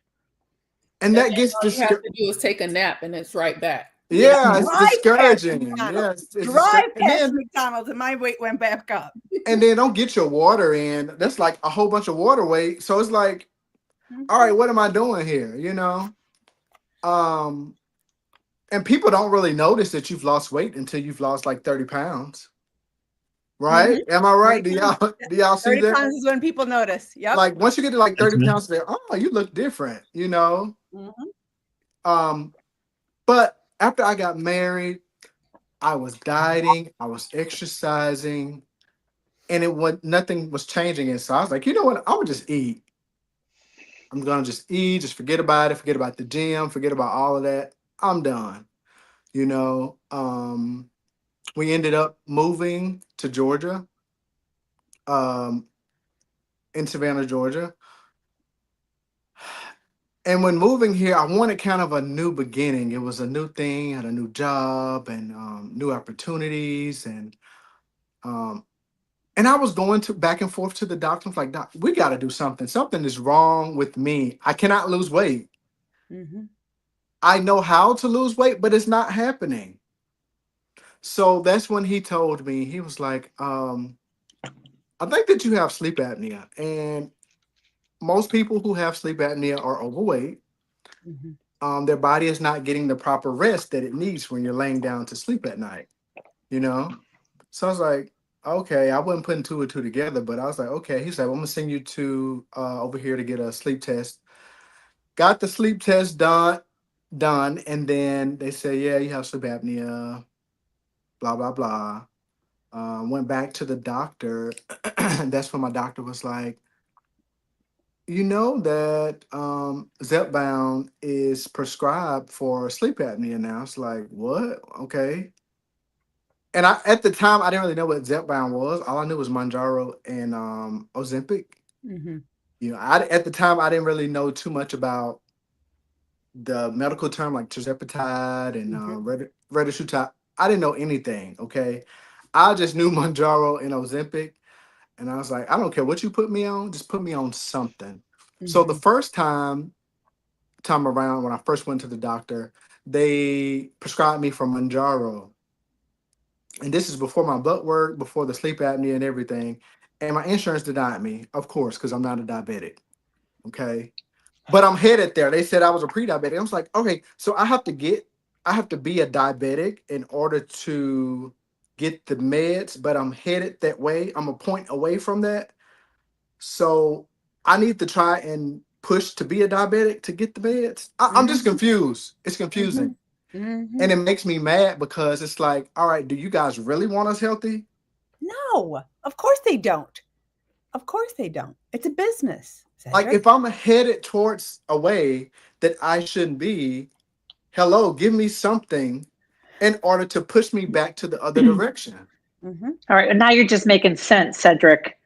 And And that then gets all you have to do is take a nap and it's right back. Yeah, yeah, it's drive past discouraging. McDonald's. Yes, it's Drive and past then McDonald's, and my weight went back up. don't get your water in. That's like a whole bunch of water weight. So it's like, all right, Mhm. what am I doing here? Um, and people don't really notice that you've lost weight until you've lost like 30 pounds. Right? Mhm. Am I 30 right? pounds. Do y'all see 30 that? pounds is when people notice. Yep. Like once you get to like 30 Mhm. pounds, they're oh, you look different. Mhm. Um, but after I got married, I was dieting, I was exercising, and nothing was changing. And so I was like, you know what? I'm gonna just eat. I'm gonna just eat, just forget about it, forget about the gym, forget about all of that. I'm done. You know. We ended up moving to Georgia, um, in Savannah, Georgia. And when moving here, I wanted kind of a new beginning. It was a new thing, had a new job and new opportunities, um, and I was going to back and forth to the doctor. I was like, Doc, we got to do something. Something is wrong with me. I cannot lose weight. Mm-hmm. I know how to lose weight, but it's not happening. So that's when he told me, he was like, I think that you have sleep apnea. And most people who have sleep apnea are overweight. Mm-hmm. Their body is not getting the proper rest that it needs when you're laying down to sleep at night, you know? So I was like, okay, I wasn't putting two and two together, but I was like, okay. He's like, well, I'm gonna send you to over here to get a sleep test. Got the sleep test done, and then they say, yeah, you have sleep apnea, blah, blah, blah. Went back to the doctor. That's when my doctor was like, you know that Zepbound is prescribed for sleep apnea now. It's like, what? Okay. And I at the time I didn't really know what Zepbound was. All I knew was Manjaro and Ozempic. Mm-hmm. You know, at the time I didn't really know too much about the medical term like tirzepatide and Mm-hmm. retatrutide. I didn't know anything. Okay, I just knew Manjaro and Ozempic, and I was like, I don't care what you put me on, just put me on something. So the Mm-hmm. first time around when I first went to the doctor, they prescribed me for Manjaro. And this is before my blood work, before the sleep apnea and everything. And my insurance denied me, of course, because I'm not a diabetic. Okay. But I'm headed there. They said I was a pre-diabetic. I was like, okay, so I have to be a diabetic in order to get the meds, but I'm headed that way. I'm a point away from that. So I need to try and push to be a diabetic to get the meds. I'm just Mm-hmm. confused. It's Mm-hmm. confusing. Mm-hmm. And it makes me mad because it's like, all right, do you guys really want us healthy? No, of course they don't. Of course they don't. It's a business, Like Cedric. if I'm headed towards a way that I shouldn't be, hello, give me something in order to push me back to the other direction. Mm-hmm. All right, and now you're just making sense, Cedric.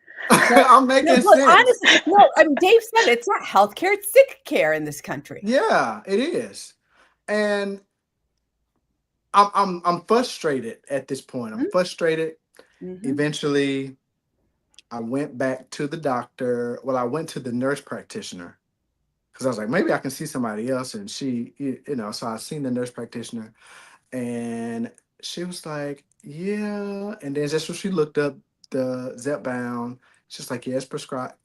No, I'm no, making but sense. honestly, no. I mean, Dave said it's not healthcare; it's sick care in this country. Yeah, it is. And I'm frustrated at this point. I'm frustrated. Mm-hmm. Eventually, I went back to the doctor. Well, I went to the nurse practitioner because I was like, maybe I can see somebody else. And she, so I seen the nurse practitioner and she was like, yeah. And then just when she looked up the Zepbound, she's like, yeah, it's prescribed.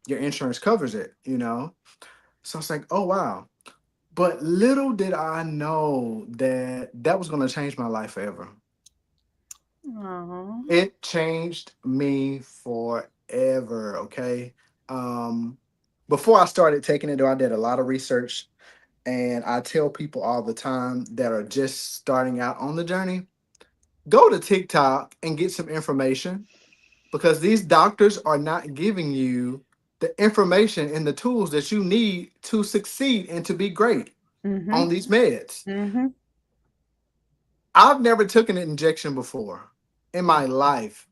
Your insurance covers it. So I was like, oh, wow. But little did I know that that was going to change my life forever. Aww. It changed me forever. Okay. Um, Before I started taking it, though, I did a lot of research, and I tell people all the time that are just starting out on the journey, go to TikTok and get some information because these doctors are not giving you the information and the tools that you need to succeed and to be great Mm-hmm. on these meds. Mm-hmm. I've never taken an injection before in my life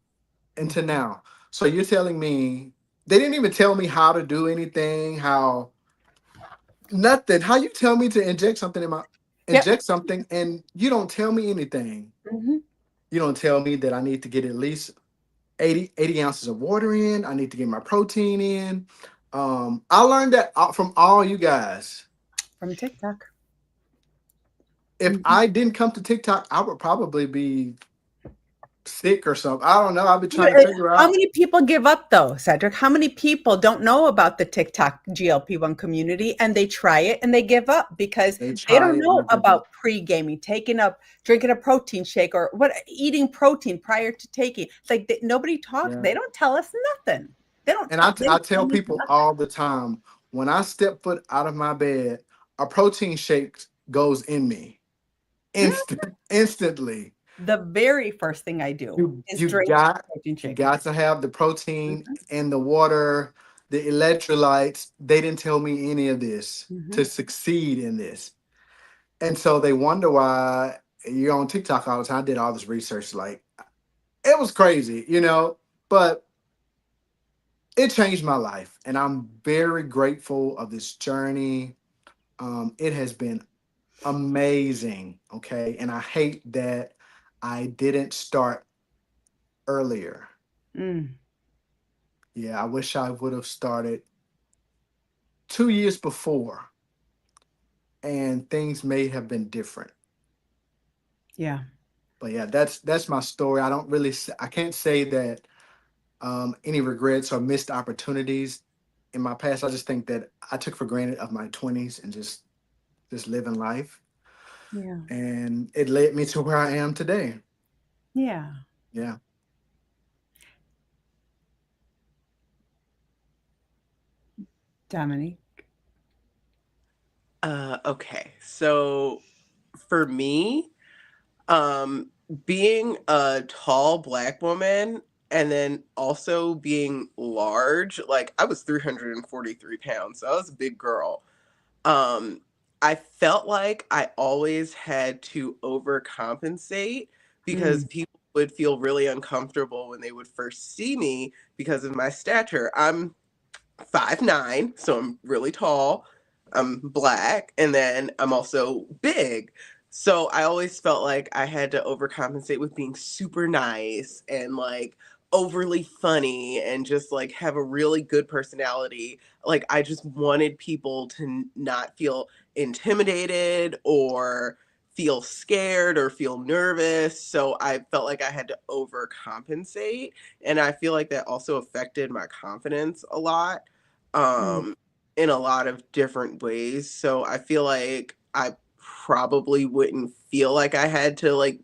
until now. So you're telling me they didn't even tell me how to do anything, how nothing. How you tell me to Yep. inject something and you don't tell me anything. Mm-hmm. You don't tell me that I need to get at least 80 ounces of water in. I need to get my protein in. I learned that from all you guys. From TikTok. If Mm-hmm. I didn't come to TikTok, I would probably be sick or something. I don't know. I've been trying to figure How out. many people give up though, Cedric? How many people don't know about the TikTok GLP-1 community and they try it and they give up because They they try don't it and know they give up. about pre-gaming, drinking a protein shake or eating protein prior to taking. It's like nobody talks. Yeah. They don't tell us nothing. They don't And tell. They I don't tell tell me people nothing. all the time when I step foot out of my bed, a protein shake goes in me instantly. The very first thing I do You is you drink got a protein you shake. got to have the protein Mhm, and the water, the electrolytes. They didn't tell me any of this mhm. to succeed in this. And so they wonder why you're on TikTok all the time. I did all this research, like it was crazy. But it changed my life. And I'm very grateful of this journey. It has been amazing. Okay. And I hate that I didn't start earlier. Mm. Yeah, I wish I would have started 2 years before, and things may have been different. Yeah. But yeah, that's my story. I can't say that any regrets or missed opportunities in my past. I just think that I took for granted of my 20s and just living life, Yeah. and it led me to where I am today. Yeah. Yeah. Dominique. Okay. So for me, um, being a tall Black woman and then also being large, like I was 343 pounds, so I was a big girl. Um, I felt like I always had to overcompensate because Mm. people would feel really uncomfortable when they would first see me because of my stature. I'm 5'9", so I'm really tall. I'm Black, and then I'm also big. So I always felt like I had to overcompensate with being super nice and like overly funny and just like have a really good personality. Like I just wanted people to not feel intimidated or feel scared or feel nervous. So I felt like I had to overcompensate. And I feel like that also affected my confidence a lot, Mm. um, in a lot of different ways. So I feel like I probably wouldn't feel like I had to like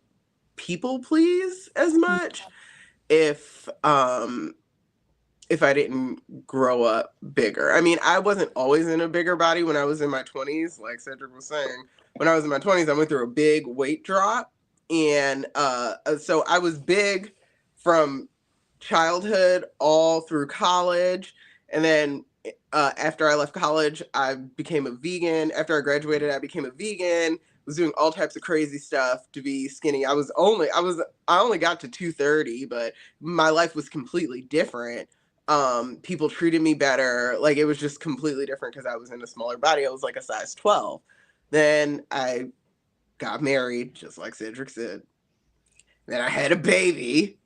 people please as much if if I didn't grow up bigger. I mean, I wasn't always in a bigger body when I was in my 20s, like Cedric was saying. When I was in my 20s, I went through a big weight drop. And so I was big from childhood all through college. And then after I left college, I became a vegan. After I graduated, I became a vegan. Was doing all types of crazy stuff to be skinny. I only got to 230, but my life was completely different. People treated me better. Like it was just completely different because I was in a smaller body. I was like a size 12. Then I got married, just like Cedric said. Then I had a baby.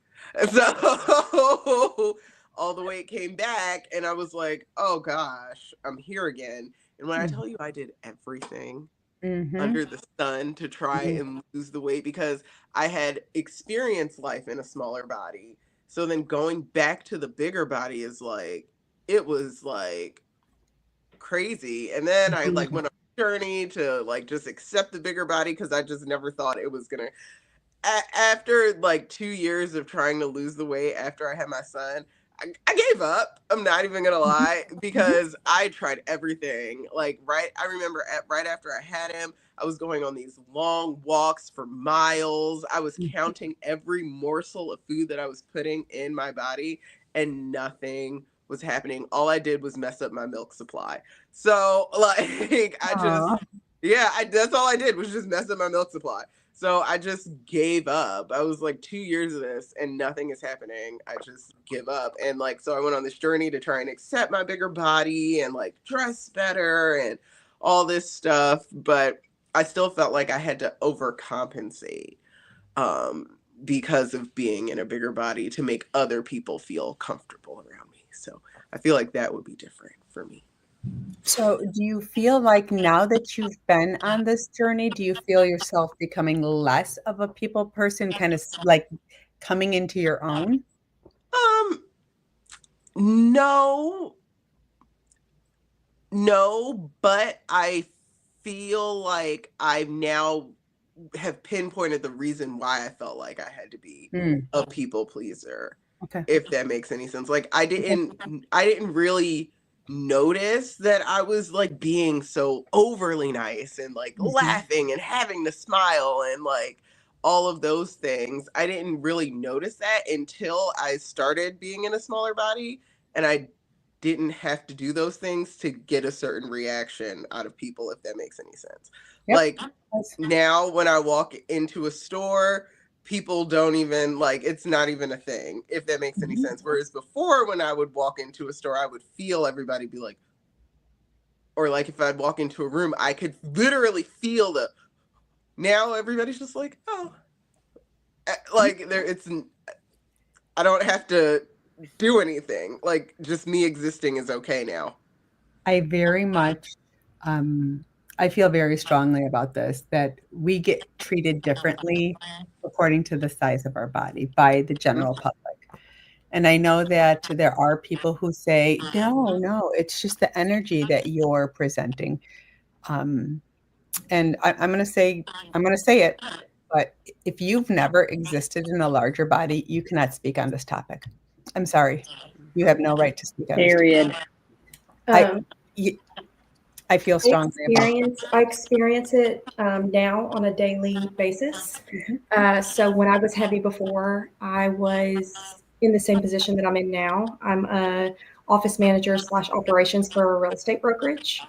So all the weight came back and I was like, oh gosh, I'm here again. And when I Mm. tell you I did everything Mm-hmm. under the sun to try Mm. and lose the weight because I had experienced life in a smaller body. So then going back to the bigger body is like, it was like crazy. And then I like went on a journey to like just accept the bigger body because I just never thought it was gonna after like 2 years of trying to lose the weight after I had my son, I gave up. I'm not even gonna lie because I tried everything. Like I remember right after I had him, I was going on these long walks for miles. I was counting every morsel of food that I was putting in my body, and nothing was happening. All I did was mess up my milk supply. So like I just Aw. yeah, that's all I did was just mess up my milk supply. So I just gave up. I was like 2 years of this and nothing is happening. I just give up. And like, so I went on this journey to try and accept my bigger body and like dress better and all this stuff. But I still felt like I had to overcompensate because of being in a bigger body to make other people feel comfortable around me. So I feel like that would be different for me. So, do you feel like now that you've been on this journey, do you feel yourself becoming less of a people person, kind of like coming into your own? Um, no, no, but I feel like I now have pinpointed the reason why I felt like I had to be Mm. a people pleaser, Okay. if that makes any sense. Like I didn't really notice that I was like being so overly nice and like Mhm. laughing and having to smile and like all of those things. I didn't really notice that until I started being in a smaller body and I didn't have to do those things to get a certain reaction out of people, if that makes any sense. Yep. Like now when I walk into a store, people don't even like it's not even a thing, if that makes any Mhm. sense. Whereas before when I would walk into a store, I would feel everybody be like, or like if I'd walk into a room, I could literally feel now everybody's just like, oh, like I don't have to do anything. Like just me existing is okay now. I very much, I feel very strongly about this, that we get treated differently according to the size of our body by the general public. And I know that there are people who say, no, it's just the energy that you're presenting. And I'm going to say it, but if you've never existed in a larger body, you cannot speak on this topic. I'm sorry. You have no right to speak on this topic. Period. I feel strongly about it. I experience it now on a daily basis. So when I was heavy before, I was in the same position that I'm in now. I'm a office manager / operations for a real estate brokerage.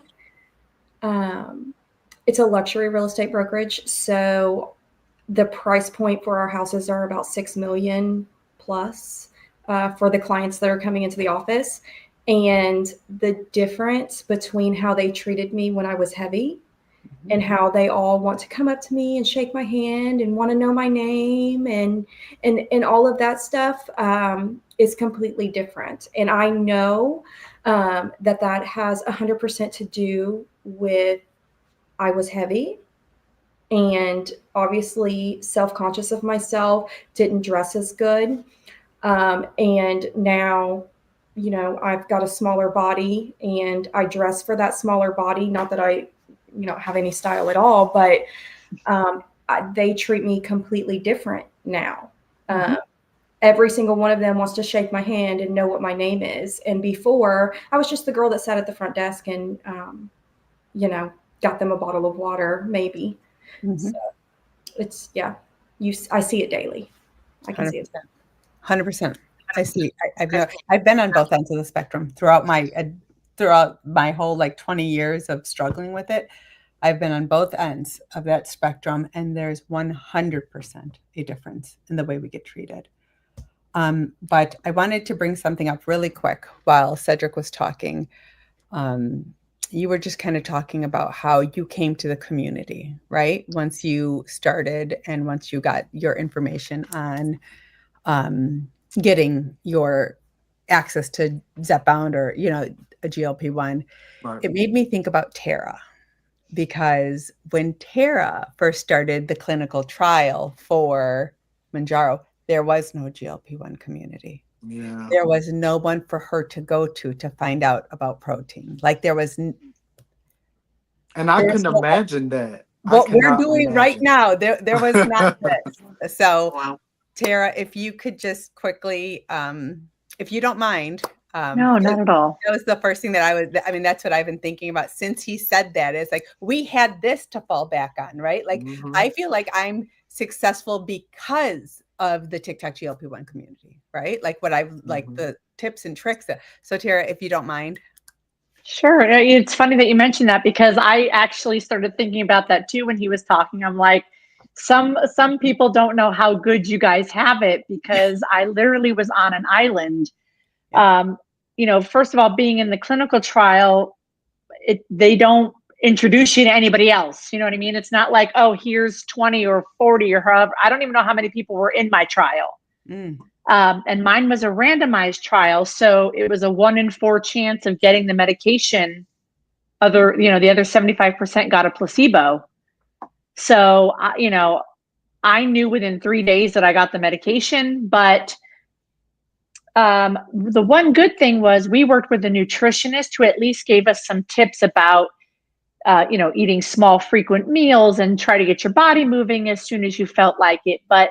It's a luxury real estate brokerage. So the price point for our houses are about 6 million plus for the clients that are coming into the office. And the difference between how they treated me when I was heavy and how they all want to come up to me and shake my hand and want to know my name and all of that stuff is completely different. And I know that has 100% to do with I was heavy and obviously self-conscious of myself, didn't dress as good. And now, I've got a smaller body and I dress for that smaller body. Not that I, have any style at all, but they treat me completely different now. Every single one of them wants to shake my hand and know what my name is. And before, I was just the girl that sat at the front desk and, got them a bottle of water, maybe. So it's, I see it daily. I can 100%. See it. 100%. I see. I've been on both ends of the spectrum throughout my whole 20 years of struggling with it. I've been on both ends of that spectrum, and there's 100% a difference in the way we get treated. But I wanted to bring something up really quick while Cedric was talking. You were just kind of talking about how you came to the community, right? Once you started and once you got your information on getting your access to Zepbound or, a GLP-1, right. It made me think about Tara, because when Tara first started the clinical trial for Mounjaro, there was no GLP-1 community. Yeah. There was no one for her to go to find out about protein. There was. And I couldn't imagine that. What we're doing right now, there was not this. So, wow. Tara, if you could just quickly, if you don't mind. No, not at all. That was the first thing that that's what I've been thinking about since he said that. Is we had this to fall back on, right? I feel like I'm successful because of the TikTok GLP-1 community, right? What I've the tips and tricks. So Tara, if you don't mind. Sure. It's funny that you mentioned that, because I actually started thinking about that too when he was talking. I'm like, some people don't know how good you guys have it, because I literally was on an island. First of all, being in the clinical trial, they don't introduce you to anybody else. You know what I mean? It's not like, oh, here's 20 or 40 or however. I don't even know how many people were in my trial. And mine was a randomized trial. So it was a 1 in 4 chance of getting the medication. The other 75% got a placebo. So, I knew within 3 days that I got the medication, but the one good thing was we worked with a nutritionist who at least gave us some tips about, eating small, frequent meals and try to get your body moving as soon as you felt like it. But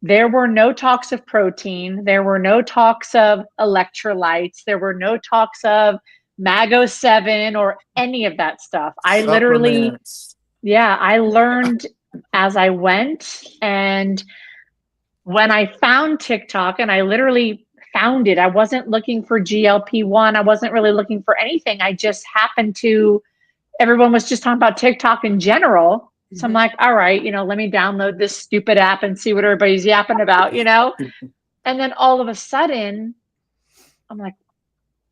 there were no talks of protein. There were no talks of electrolytes. There were no talks of Mago 7 or any of that stuff. I literally, I learned as I went. And when I found TikTok, and I literally found it, I wasn't looking for GLP-1. I wasn't really looking for anything. I just happened to, everyone was just talking about TikTok in general. So I'm like, all right, let me download this stupid app and see what everybody's yapping about, And then all of a sudden, I'm like,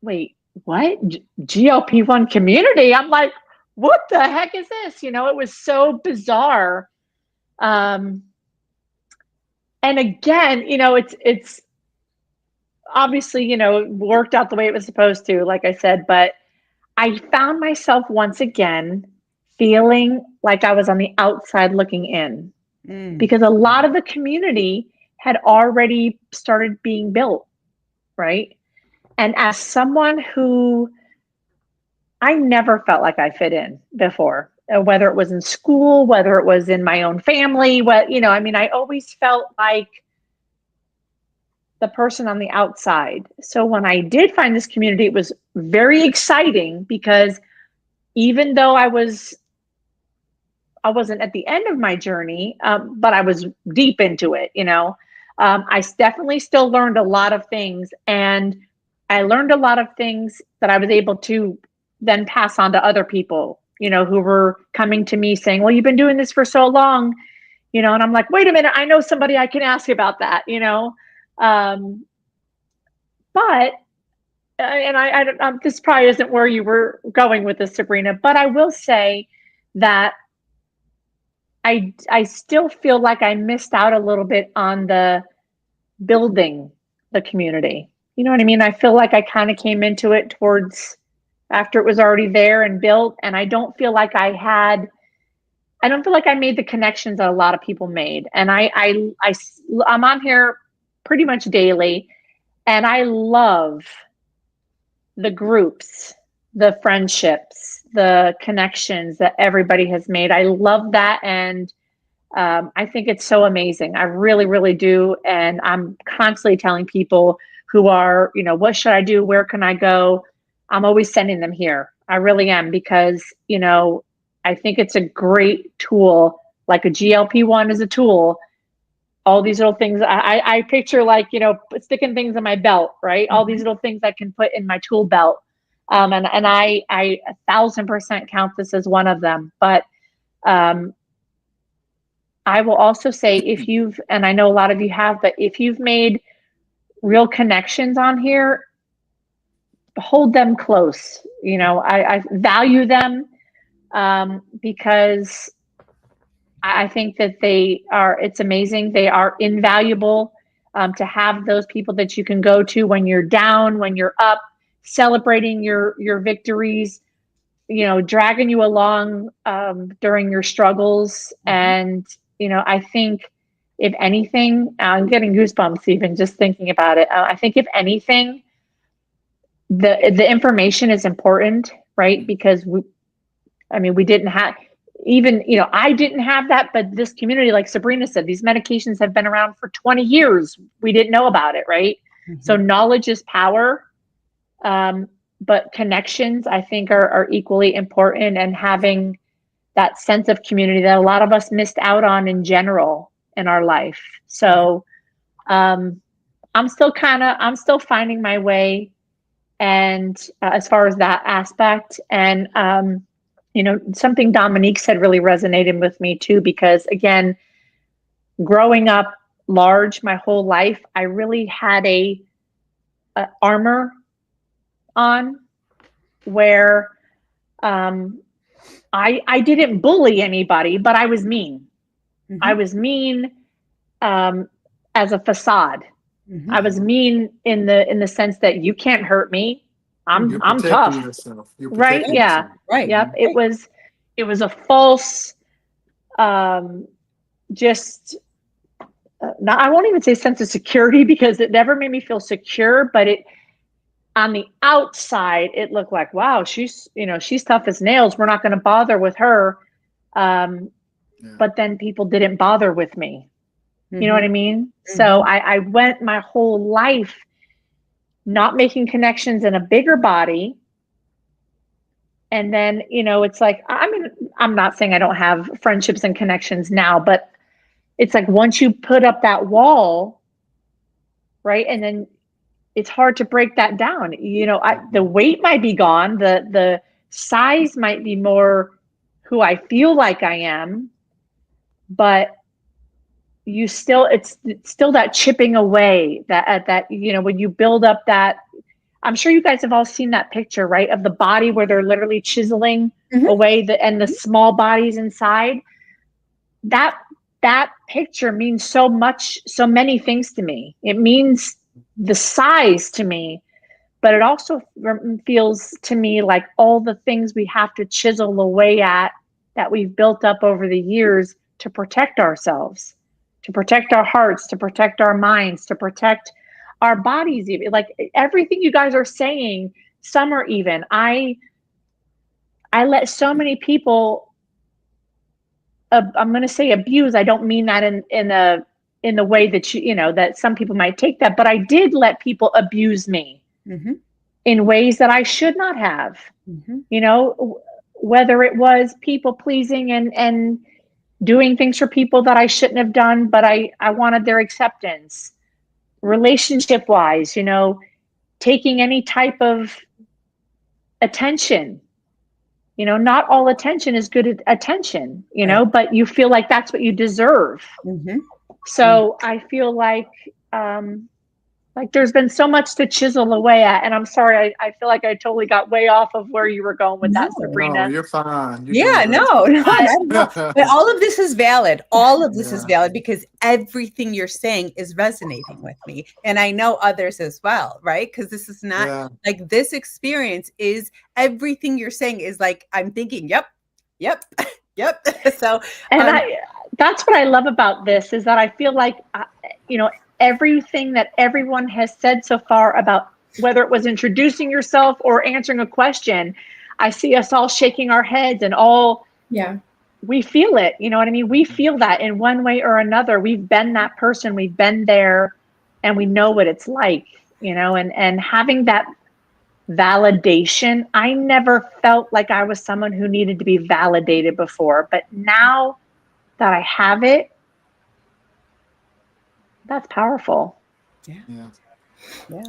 wait, what? GLP-1 community? I'm like, what the heck is this? You know, it was so bizarre. And again, you know, it's obviously, you know, it worked out the way it was supposed to, like I said, but I found myself once again feeling like I was on the outside looking in, because a lot of the community had already started being built, right? And as someone who I never felt like I fit in before, whether it was in school, whether it was in my own family, what, you know, I mean, I always felt like the person on the outside. So when I did find this community, it was very exciting because even though I wasn't at the end of my journey, but I was deep into it, you know. I definitely still learned a lot of things, and I learned a lot of things that I was able to then pass on to other people, you know, who were coming to me saying, well, you've been doing this for so long, you know, and I'm like, wait a minute, I know somebody I can ask about that, you know. But and this probably isn't where you were going with this, Sabrina, but I will say that I still feel like I missed out a little bit on the building the community. You know what I mean? I feel like I kind of came into it towards after it was already there and built, and I don't feel like I made the connections that a lot of people made. And I'm on here pretty much daily, and I love the groups, the friendships, the connections that everybody has made. I love that. And I think it's so amazing. I really, really do. And I'm constantly telling people who are, you know, what should I do? Where can I go? I'm always sending them here. I really am, because, you know, I think it's a great tool, like a GLP-1 is a tool. All these little things, I picture like, you know, sticking things in my belt, right? All these little things I can put in my tool belt. And I 1,000% count this as one of them. But I will also say, if you've, and I know a lot of you have, but if you've made real connections on here, hold them close. You know, I value them, because I think that it's amazing. They are invaluable, to have those people that you can go to when you're down, when you're up, celebrating your victories, you know, dragging you along during your struggles. And, you know, I think if anything, I'm getting goosebumps even just thinking about it. I think if anything, the information is important, right? Because we didn't have, even, you know, I didn't have that, but this community, like Sabrina said, these medications have been around for 20 years. We didn't know about it, right? So knowledge is power. But connections, I think, are equally important, and having that sense of community that a lot of us missed out on in general in our life. So I'm still finding my way, and as far as that aspect. And you know, something Dominique said really resonated with me too, because again, growing up large my whole life, I really had a armor on, where I didn't bully anybody, but I was mean. I was mean as a facade. I was mean in the sense that you can't hurt me. I'm tough. Yourself. You're Right? protecting Yeah. yourself. Right. Yep. It was a false, just not, I won't even say sense of security, because it never made me feel secure, but it, on the outside, it looked like, wow, she's tough as nails. We're not going to bother with her. But then people didn't bother with me. You know what I mean? So I went my whole life not making connections in a bigger body. And then, you know, it's like, I mean, I'm not saying I don't have friendships and connections now, but it's like once you put up that wall, right? And then it's hard to break that down. You know, the weight might be gone, the size might be more who I feel like I am, but it's still that chipping away, that you know, when you build up that, I'm sure you guys have all seen that picture, right? Of the body where they're literally chiseling away and the small bodies inside. That picture means so much, so many things to me. It means the size to me, but it also feels to me like all the things we have to chisel away at that we've built up over the years to protect ourselves, to protect our hearts, to protect our minds, to protect our bodies. Even like everything you guys are saying, Summer, even I let so many people, I'm going to say abuse. I don't mean that in the way that that some people might take that, but I did let people abuse me in ways that I should not have. Whether it was people pleasing and doing things for people that I shouldn't have done, but I wanted their acceptance. Relationship wise, taking any type of attention. Not all attention is good attention, but you feel like that's what you deserve. So I feel like there's been so much to chisel away at, and I'm sorry, I feel like I totally got way off of where you were going with that, Sabrina. No, you're fine. Yeah, no, but all of this is valid. All of this is valid because everything you're saying is resonating with me, and I know others as well, right? Because this is not like this experience is everything you're saying is like I'm thinking, yep. So, and that's what I love about this is that I feel like everything that everyone has said so far about whether it was introducing yourself or answering a question, I see us all shaking our heads and we feel it. You know what I mean? We feel that in one way or another. We've been that person, we've been there, and we know what it's like, and having that validation. I never felt like I was someone who needed to be validated before, but now that I have it, that's powerful. Yeah.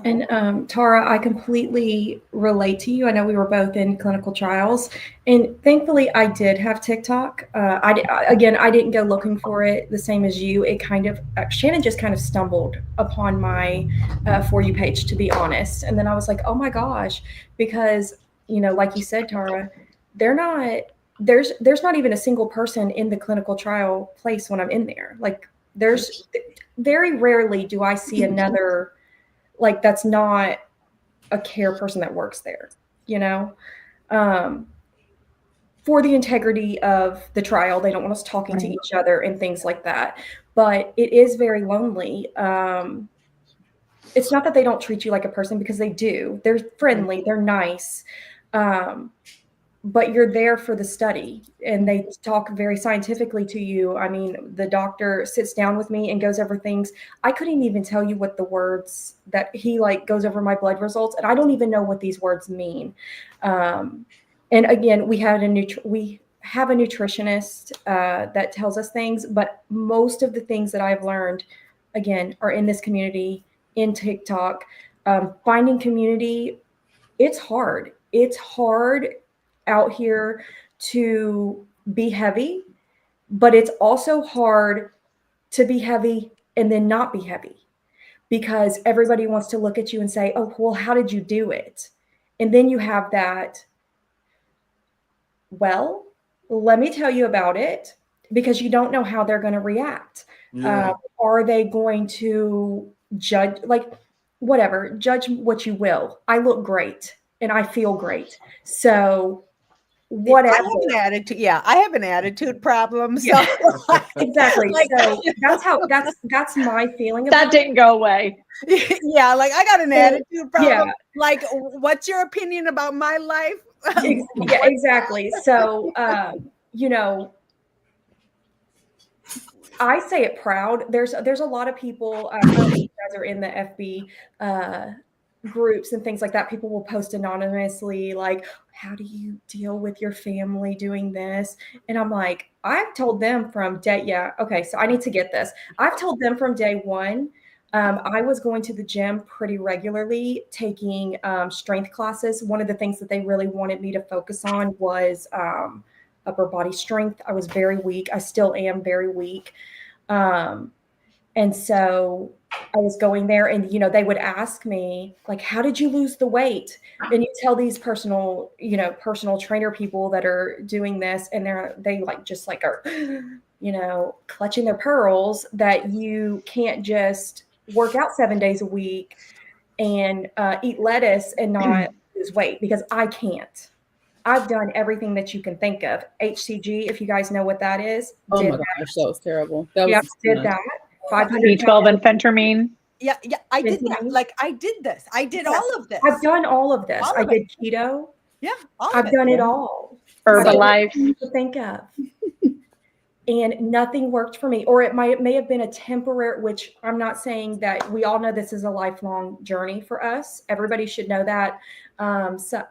And Tara, I completely relate to you. I know we were both in clinical trials, and thankfully I did have TikTok. I didn't go looking for it the same as you. It kind of Shannon just kind of stumbled upon my For You page, to be honest, and then I was like, oh my gosh, because like you said, Tara, there's not even a single person in the clinical trial place when I'm in there. Like there's very rarely do I see another. Like that's not a care person that works there, for the integrity of the trial. They don't want us talking to each other and things like that. But it is very lonely. It's not that they don't treat you like a person, because they do. They're friendly, they're nice. But you're there for the study, and they talk very scientifically to you. I mean, the doctor sits down with me and goes over things. I couldn't even tell you what the words that he goes over my blood results, and I don't even know what these words mean. And again, we have a nutritionist that tells us things, but most of the things that I've learned, again, are in this community, in TikTok. Finding community, it's hard. It's hard out here to be heavy, but it's also hard to be heavy and then not be heavy, because everybody wants to look at you and say, oh, well, how did you do it? And then you have that, well, let me tell you about it, because you don't know how they're going to react. Are they going to judge, whatever, judge what you will. I look great and I feel great. So whatever. I have an attitude. Yeah, I have an attitude problem. So exactly. So that's my feeling about that didn't go away. Yeah, I got an attitude problem. Yeah. What's your opinion about my life? Yeah, exactly. So I say it proud. There's a lot of people. I don't know if you guys are in the FB groups and things like that. People will post anonymously, like, how do you deal with your family doing this? And I'm like, I've told them from day. Yeah, okay. So I need to get this. I've told them from day one. I was going to the gym pretty regularly, taking strength classes. One of the things that they really wanted me to focus on was upper body strength. I was very weak. I still am very weak. And so I was going there and, they would ask me like, how did you lose the weight? And you tell these personal trainer people that are doing this and they like, just like are, clutching their pearls that you can't just work out 7 days a week and eat lettuce and not lose weight, because I can't. I've done everything that you can think of. HCG, if you guys know what that is, Oh did my that. gosh, that was terrible. That Yep, was did that. 500 B12 and phentermine. Yeah, I did that. Fentanyl. Like I did this. I did Yeah. all of this. I've done all of this. All I of did keto. Yeah, all of I've it. done it all. Herbalife. I've done everything you can think of. And nothing worked for me. Or it may have been a temporary, which I'm not saying that we all know this is a lifelong journey for us. Everybody should know that. So,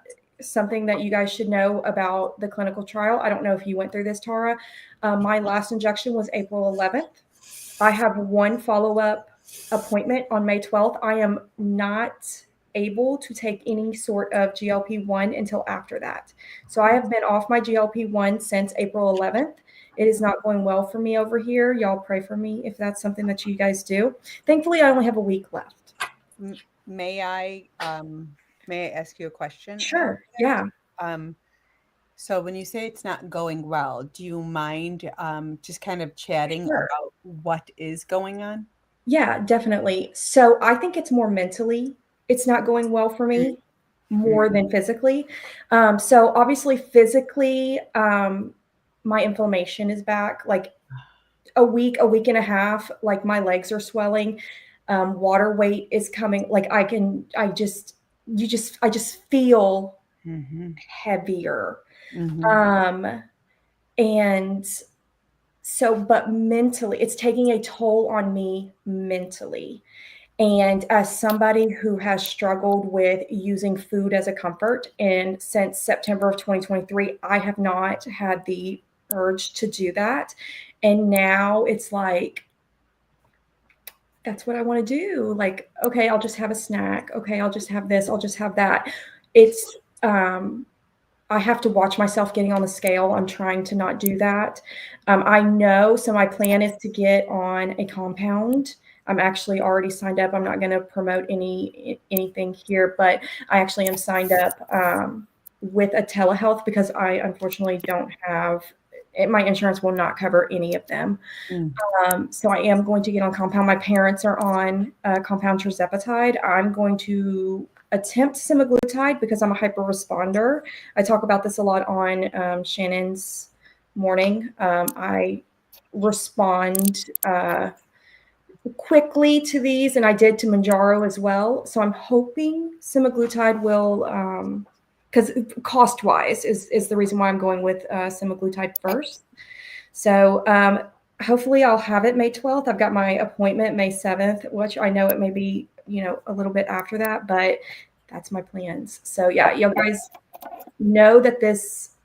something that you guys should know about the clinical trial. I don't know if you went through this, Tara. My last injection was April 11th. I have one follow-up appointment on May 12th. I am not able to take any sort of GLP-1 until after that. So I have been off my GLP-1 since April 11th. It is not going well for me over here. Y'all pray for me if that's something that you guys do. Thankfully, I only have a week left. May I ask you a question? Sure. Yeah. So when you say it's not going well, do you mind just kind of chatting about what is going on? Yeah, definitely. So I think it's more mentally, it's not going well for me more than physically. So obviously physically, my inflammation is back. Like a week and a half, like my legs are swelling. Water weight is coming. Like I just feel heavier. And so, but mentally, it's taking a toll on me mentally. And as somebody who has struggled with using food as a comfort, and since September of 2023, I have not had the urge to do that. And now it's like, that's what I want to do. Like, okay, I'll just have a snack. Okay, I'll just have this. I'll just have that. It's, I have to watch myself getting on the scale. I'm trying to not do that. I know, so my plan is to get on a compound. I'm actually already signed up. I'm not going to promote anything here, but I actually am signed up with a telehealth because I unfortunately don't have, my insurance will not cover any of them. So I am going to get on compound. My parents are on compound tirzepatide. I'm going to attempt semaglutide because I'm a hyper responder. I talk about this a lot on Shannon's morning. I respond quickly to these, and I did to Manjaro as well. So I'm hoping semaglutide will, because cost wise is the reason why I'm going with semaglutide first. So hopefully I'll have it May 12th. I've got my appointment May 7th, which I know it may be, a little bit after that, but that's my plans. So yeah, you guys know that this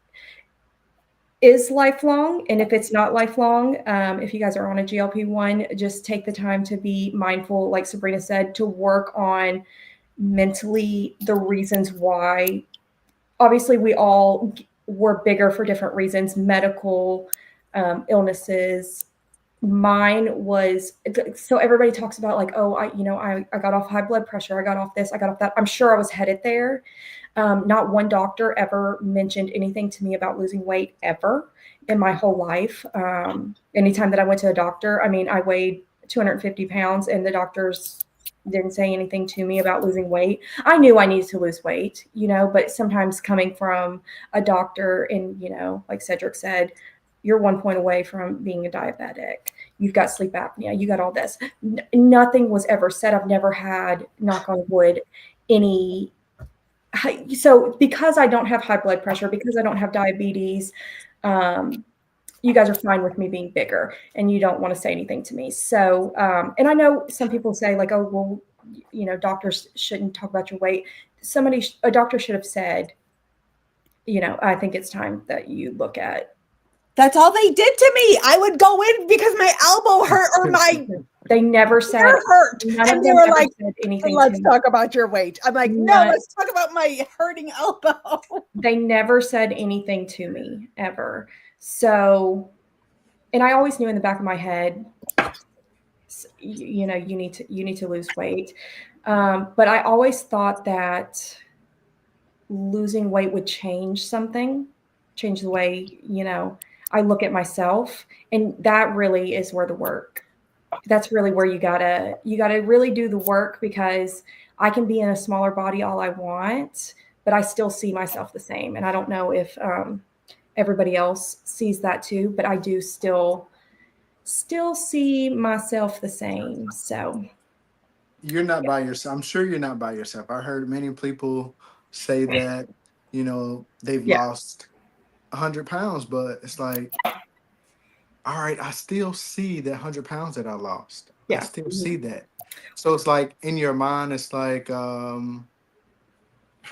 is lifelong. And if it's not lifelong, if you guys are on a GLP-1, just take the time to be mindful, like Sabrina said, to work on mentally the reasons why. Obviously, we all were bigger for different reasons, medical illnesses. Mine was, so everybody talks about like, oh, I got off high blood pressure. I got off this, I got off that. I'm sure I was headed there. Not one doctor ever mentioned anything to me about losing weight ever in my whole life. Anytime that I went to a doctor, I mean, I weighed 250 pounds and the doctors didn't say anything to me about losing weight. I knew I needed to lose weight, but sometimes coming from a doctor and, like Cedric said, you're 1 point away from being a diabetic. You've got sleep apnea. You got all this. Nothing was ever said. I've never had, knock on wood, any. So because I don't have high blood pressure, because I don't have diabetes, you guys are fine with me being bigger and you don't want to say anything to me. So, and I know some people say like, oh, well, doctors shouldn't talk about your weight. A doctor should have said, I think it's time that you look at. That's all they did to me. I would go in because my elbow hurt or my they never said hurt. And they were like, let's talk about your weight. I'm like, no, let's talk about my hurting elbow. They never said anything to me ever. So, and I always knew in the back of my head, you know, you need to lose weight. But I always thought that losing weight would change something, change the way, you know, I look at myself. And that really is where the work, that's really where you gotta really do the work, because I can be in a smaller body all I want, but I still see myself the same. And I don't know if everybody else sees that too, but I do still see myself the same. So You're not by yourself. I'm sure you're not by yourself. I heard many people say that, you know, they've yeah, lost 100 pounds, but it's like, all right, I still see that 100 pounds that I lost. I yeah. still see that. So it's like in your mind, it's like, all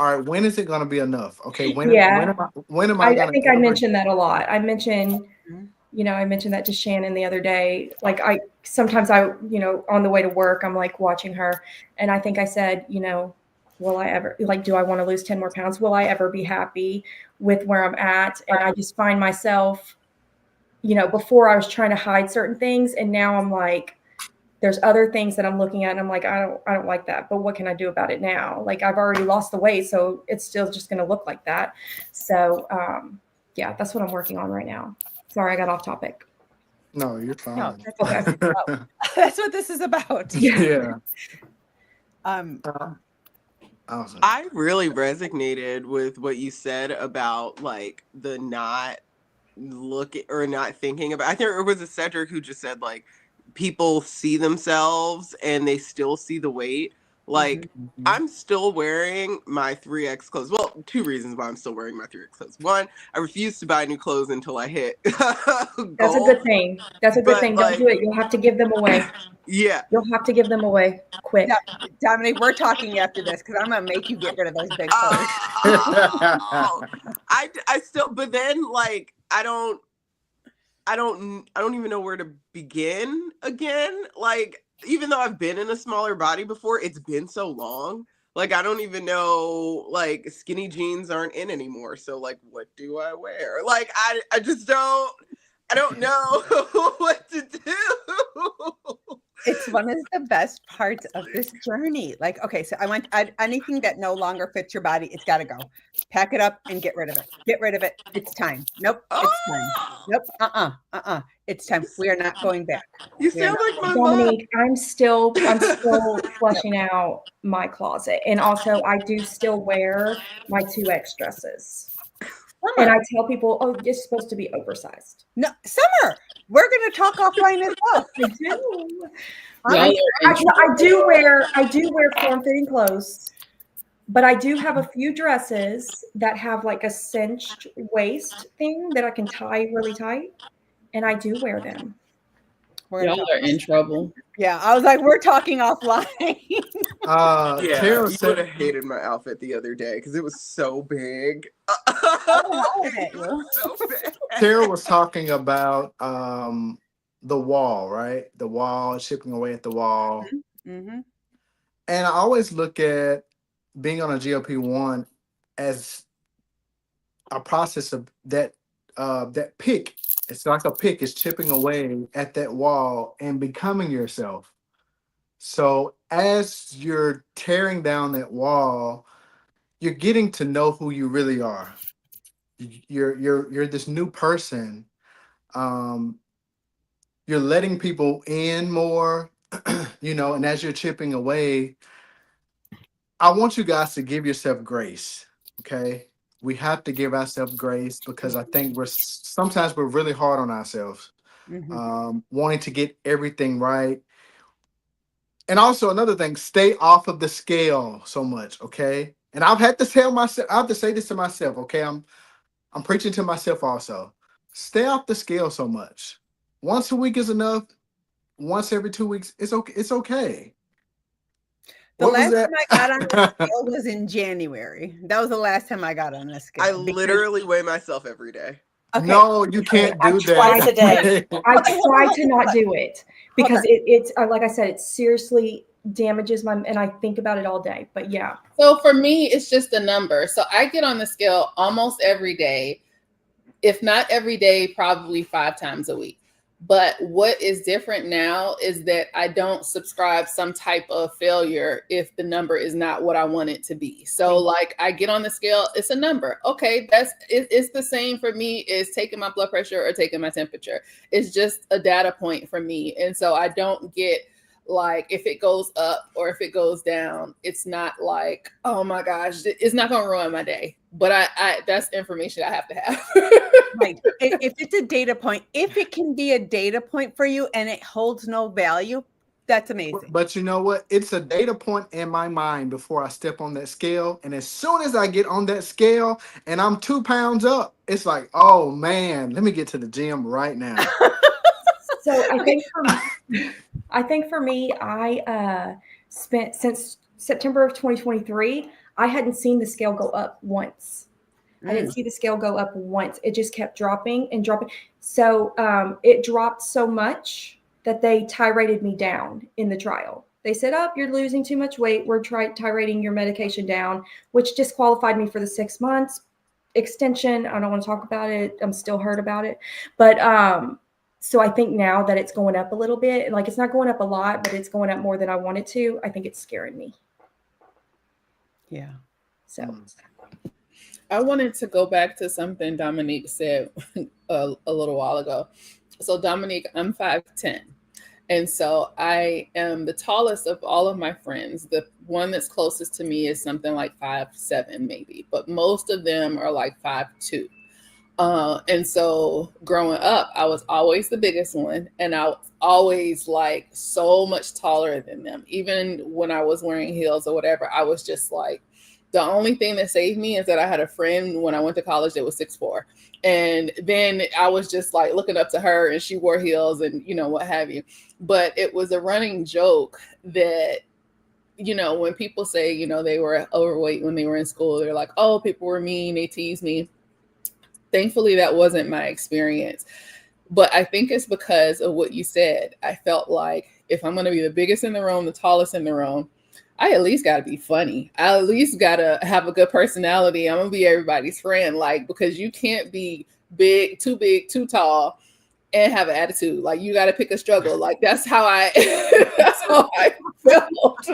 right, when is it gonna be enough? Okay, Yeah. when am I I gonna think I ever? mentioned that a lot. I mentioned, you know, I mentioned that to Shannon the other day. Like sometimes you know, on the way to work, I'm like watching her, and I think I said, you know, will I ever, like, do I want to lose 10 more pounds? Will I ever be happy with where I'm at? And I just find myself, you know, before I was trying to hide certain things, and now I'm like, there's other things that I'm looking at, and I'm like, I don't like that, but what can I do about it now? Like, I've already lost the weight, so it's still just going to look like that. So, yeah, that's what I'm working on right now. Sorry, I got off topic. No, you're No, fine. that's what this is about. That's what this is about. Yeah. Um, Awesome. I really resonated with what you said about like the not looking or not thinking about. I think it was a Cedric who just said like people see themselves and they still see the weight. Like I'm still wearing my 3X clothes. Well, two reasons why I'm still wearing my 3X clothes. One, I refuse to buy new clothes until I hit That's a goals. good thing. That's a good But, thing. like, Don't do it. You'll have to give them away. Yeah. You'll have to give them away quick. Dominique, we're talking after this because I'm gonna make you get rid of those big clothes. I still, but then like I don't even know where to begin again. Like, even though I've been in a smaller body before, it's been so long. Like, I don't even know, like, skinny jeans aren't in anymore. So, like, what do I wear? Like, I just I don't know what to do. It's one of the best parts of this journey. Like, okay, so anything that no longer fits your body, it's got to go. Pack it up and get rid of it. Get rid of it. It's time. Nope, it's time. Nope, it's time. We are not going back. You sound like my Dominique, I'm still flushing out my closet. And also I do still wear my 2X dresses. And I tell people, oh, it's supposed to be oversized. No, Summer, we're going to talk offline as well. I do wear form-fitting clothes, but I do have a few dresses that have like a cinched waist thing that I can tie really tight, and I do wear them. Y'all are in trouble. Yeah, I was like, we're talking offline. Yeah, Tara you would have hated my outfit the other day because it was so big. So bad. Tara was talking about the wall, right? The wall, chipping away at the wall. Mm-hmm. And I always look at being on a GLP-1 as a process of that pick. It's like a pick is chipping away at that wall and becoming yourself. So as you're tearing down that wall, you're getting to know who you really are. You're this new person. You're letting people in more, you know, and as you're chipping away, I want you guys to give yourself grace. Okay. We have to give ourselves grace because I think sometimes we're really hard on ourselves, wanting to get everything right. And also another thing, stay off of the scale so much. Okay. And I've had to tell myself, I have to say this to myself. Okay. I'm preaching to myself also. Stay off the scale so much. Once a week is enough. Once every 2 weeks, it's okay. It's okay. The last time I got on the scale was in January. That was the last time I got on the scale. I literally weigh myself every day. Okay. No, you can't do that. Twice a day. I try to not do it because it's like I said, it seriously damages and I think about it all day. But yeah. So for me, it's just a number. So I get on the scale almost every day. If not every day, probably 5 times a week. But what is different now is that I don't subscribe some type of failure if the number is not what I want it to be. So like I get on the scale, it's a number. Okay, it's the same for me as taking my blood pressure or taking my temperature. It's just a data point for me. And so I don't get like if it goes up or if it goes down, it's not like, oh my gosh, it's not gonna ruin my day. But I that's information I have to have. Right. If it's a data point, if it can be a data point for you and it holds no value, that's amazing. But you know what? It's a data point in my mind before I step on that scale. And as soon as I get on that scale and I'm 2 pounds up, it's like, oh man, let me get to the gym right now. So I think for me, I spent since September of 2023, I hadn't seen the scale go up once. I didn't see the scale go up once. It just kept dropping and dropping. So it dropped so much that they titrated me down in the trial. They said, oh, you're losing too much weight. We're titrating your medication down, which disqualified me for the 6 months extension. I don't want to talk about it. I'm still hurt about it. But so I think now that it's going up a little bit, like it's not going up a lot, but it's going up more than I want it to. I think it's scaring me. Yeah. So I wanted to go back to something Dominique said a little while ago. So Dominique, I'm 5'10". And so I am the tallest of all of my friends. The one that's closest to me is something like 5'7" maybe, but most of them are like 5'2". And so growing up, I was always the biggest one, and I was always like so much taller than them. Even when I was wearing heels or whatever, I was just like, the only thing that saved me is that I had a friend when I went to college that was 6'4". And then I was just like looking up to her, and she wore heels and, you know, what have you. But it was a running joke that, you know, when people say, you know, they were overweight when they were in school, they're like, oh, people were mean, they teased me. Thankfully, that wasn't my experience. But I think it's because of what you said. I felt like if I'm going to be the biggest in the room, the tallest in the room, I at least got to be funny. I at least got to have a good personality. I'm going to be everybody's friend. Like, because you can't be big, too tall, and have an attitude. Like, you got to pick a struggle. Like, that's how I felt.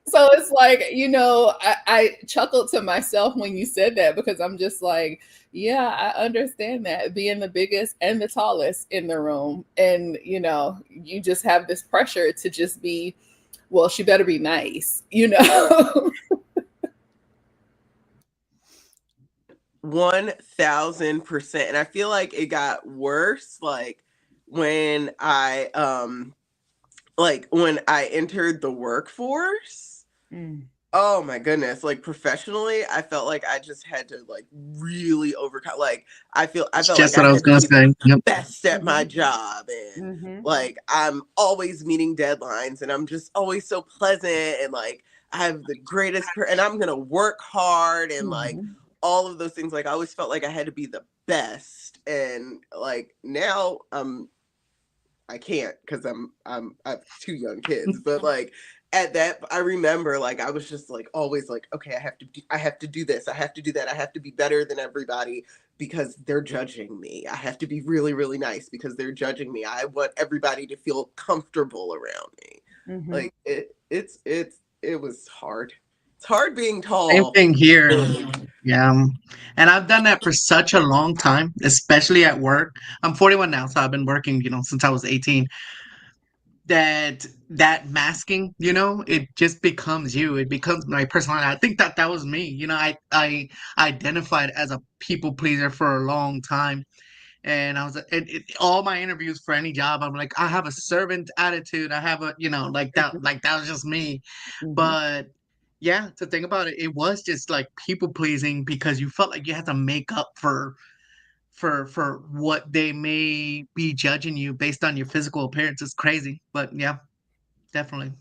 So it's like, you know, I chuckled to myself when you said that, because I'm just like, yeah, I understand that, being the biggest and the tallest in the room. And, you know, you just have this pressure to just be, well, she better be nice, you know? 1000%. And I feel like it got worse when I entered the workforce. Oh my goodness, like professionally, I felt like I just had to like really overcome. Like I felt Just like what I I was had to gonna be say. the Yep. best at my job, and like I'm always meeting deadlines, and I'm just always so pleasant, and like I have the greatest and I'm gonna work hard, and like all of those things. Like I always felt like I had to be the best, and like now I can't, because I have 2 young kids, but like at that, I remember like I was just like always like, okay, I have to do this, I have to do that, I have to be better than everybody because they're judging me. I have to be really, really nice because they're judging me. I want everybody to feel comfortable around me. Like it was hard. It's hard being Same tall. thing here. Yeah. And I've done that for such a long time, especially at work. I'm 41 now, so I've been working, since I was 18. That masking, it just becomes you. It becomes my personality. I think that was me. I identified as a people pleaser for a long time. And I was all my interviews for any job, I'm like, I have a servant attitude. I have a, like that was just me. But yeah, to think about it, it was just like people pleasing because you felt like you had to make up for what they may be judging you based on your physical appearance. It's crazy, but yeah, definitely.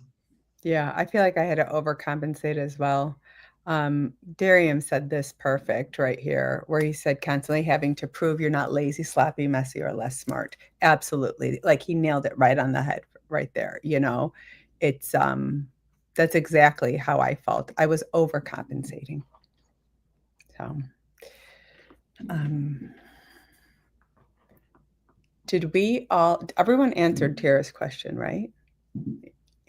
Yeah, I feel like I had to overcompensate as well. Darium said this perfect right here, where he said constantly having to prove you're not lazy, sloppy, messy, or less smart. Absolutely. Like he nailed it right on the head right there. It's that's exactly how I felt. I was overcompensating. So everyone answered Tara's question, right?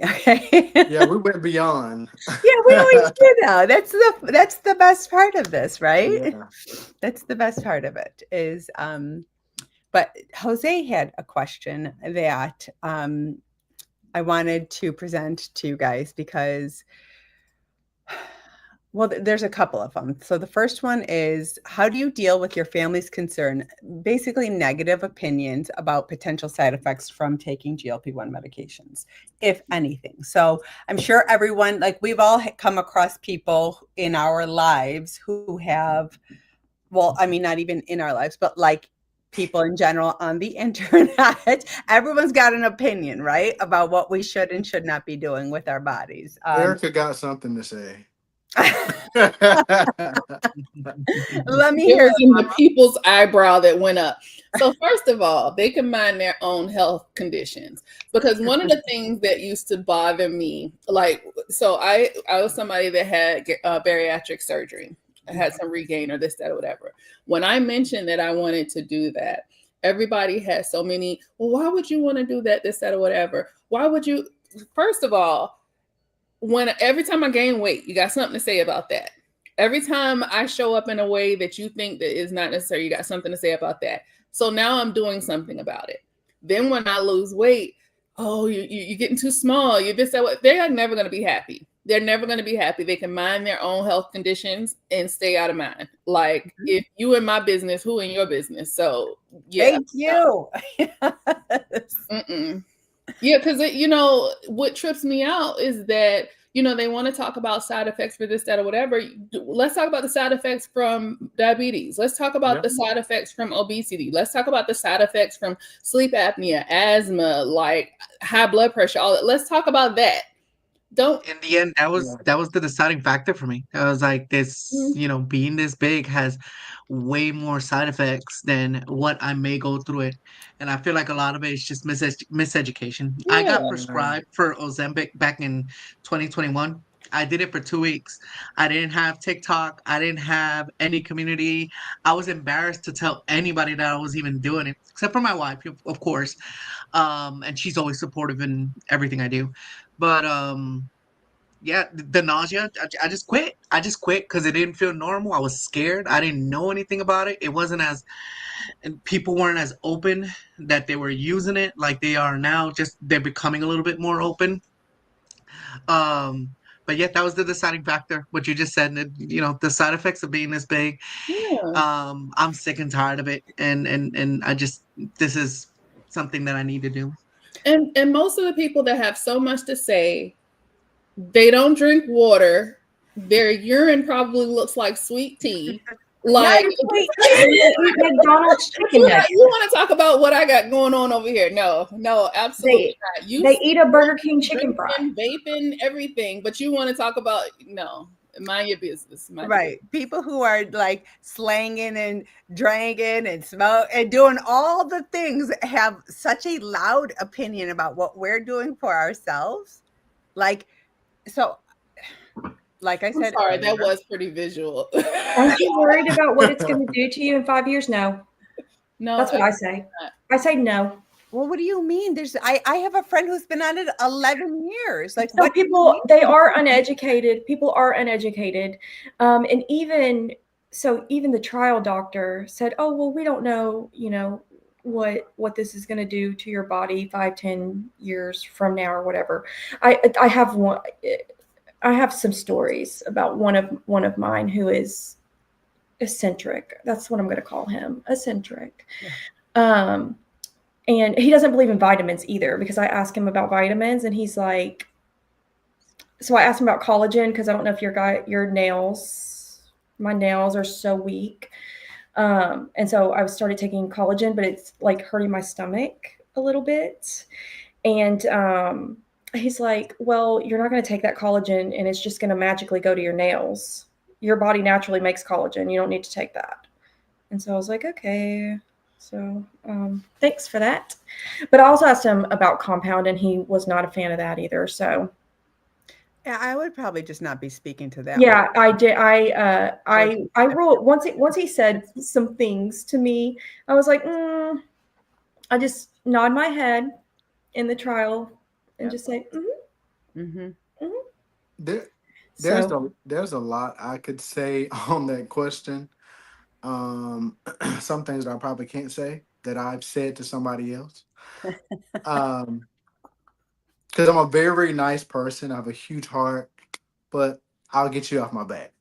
Okay. Yeah, we went beyond. Yeah, we always do though. That's the best part of this, right? Yeah. That's the best part of it is but Jose had a question that I wanted to present to you guys because well, there's a couple of them. So the first one is, how do you deal with your family's concern, basically negative opinions about potential side effects from taking GLP-1 medications, if anything? So I'm sure everyone, like we've all come across people in our lives who have, well, I mean, not even in our lives, but like people in general on the internet, everyone's got an opinion, right? About what we should and should not be doing with our bodies. Erica got something to say. Let me It hear was in the people's eyebrow that went up. So first of all, they can mind their own health conditions, because one of the things that used to bother me, like, so I was somebody that had bariatric surgery. I had some regain or this, that, or whatever. When I mentioned that I wanted to do that, everybody had so many, well, why would you want to do that, this, that, or whatever? Why would you? First of all, every time I gain weight, you got something to say about that. Every time I show up in a way that you think that is not necessary, you got something to say about that. So now I'm doing something about it. Then when I lose weight, oh, you're getting too small. You're this, that. They are never going to be happy. They're never going to be happy. They can mind their own health conditions and stay out of mine. Like, if you in my business, who in your business? So yeah. Thank you. Yeah, because what trips me out is that they want to talk about side effects for this, that, or whatever. Let's talk about the side effects from diabetes. Let's talk about the side effects from obesity. Let's talk about the side effects from sleep apnea, asthma, like high blood pressure. All that. Let's talk about that. In the end, that was the deciding factor for me. I was like, this, being this big has way more side effects than what I may go through it. And I feel like a lot of it is just miseducation. I got prescribed for Ozempic back in 2021. I did it for 2 weeks. I didn't have TikTok. I didn't have any community. I was embarrassed to tell anybody that I was even doing it, except for my wife, of course. And she's always supportive in everything I do. But yeah, the nausea, I just quit. I just quit because it didn't feel normal. I was scared. I didn't know anything about it. It wasn't and people weren't as open that they were using it like they are now. Just they're becoming a little bit more open. But yeah, that was the deciding factor. What you just said, the side effects of being this big. Yeah. I'm sick and tired of it, and I just, this is something that I need to do. And most of the people that have so much to say, they don't drink water. Their urine probably looks like sweet tea. Like, McDonald's chicken nuggets. You want to talk about what I got going on over here? No, absolutely not. They eat a Burger King chicken fry, vaping, everything, but you want to talk about mind your business. Right. People who are like slanging and drinking and smoke and doing all the things have such a loud opinion about what we're doing for ourselves. Like, so, like I said, sorry, that was pretty visual. Aren't you worried about what it's going to do to you in 5 years? No. That's what I say. I say no. Well, what do you mean? I have a friend who's been on it 11 years. Like, so what people, they are uneducated. People are uneducated. And even the trial doctor said, oh, well, we don't know, what this is going to do to your body 5-10 years from now or whatever. I have some stories about one of mine who is eccentric. That's what I'm going to call him, eccentric. Yeah. And he doesn't believe in vitamins either, because I asked him about vitamins and he's like, so I asked him about collagen, because I don't know if my nails are so weak. And so I started taking collagen, but it's like hurting my stomach a little bit. And he's like, well, you're not going to take that collagen and it's just going to magically go to your nails. Your body naturally makes collagen. You don't need to take that. And so I was like, okay. So thanks for that. But I also asked him about compound and he was not a fan of that either. So yeah, I would probably just not be speaking to that. Yeah, I did. I wrote once he said some things to me. I was like, I just nod my head in the trial and Yep. just say, Mm-hmm. There, So there's a lot I could say on that question. Some things that I probably can't say that I've said to somebody else. Um, because I'm a very, very nice person. I have a huge heart, but I'll get you off my back.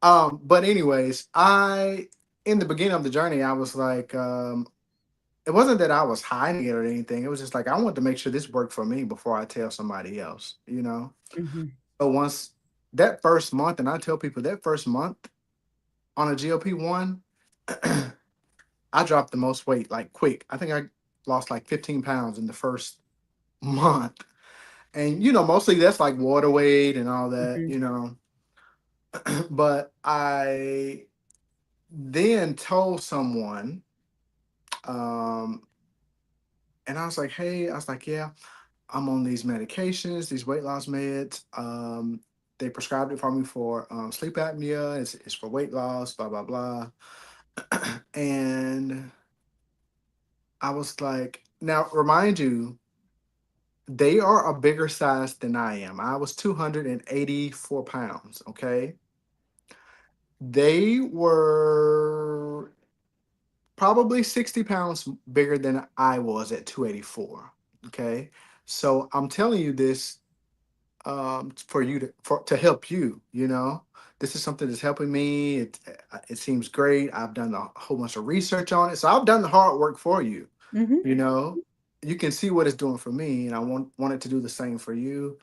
But anyways, in the beginning of the journey, I was like, it wasn't that I was hiding it or anything. It was just like I wanted to make sure this worked for me before I tell somebody else, you know. Mm-hmm. So once that first month, and I tell people that first month on a GLP-1, I dropped the most weight like quick. I think I lost like 15 pounds in the first month. And mostly that's like water weight and all that, Mm-hmm. But I then told someone, um, and I was like, hey, I was like, yeah, I'm on these medications, these weight loss meds. They prescribed it for me for sleep apnea. It's for weight loss, blah, blah, blah. And I was like, now remind you, they are a bigger size than I am. I was 284 pounds. Okay. They were probably 60 pounds bigger than I was at 284. Okay. So I'm telling you this for you to help you, this is something that's helping me. It seems great. I've done a whole bunch of research on it. So I've done the hard work for you. Mm-hmm. You know, you can see what it's doing for me, and I want it to do the same for you.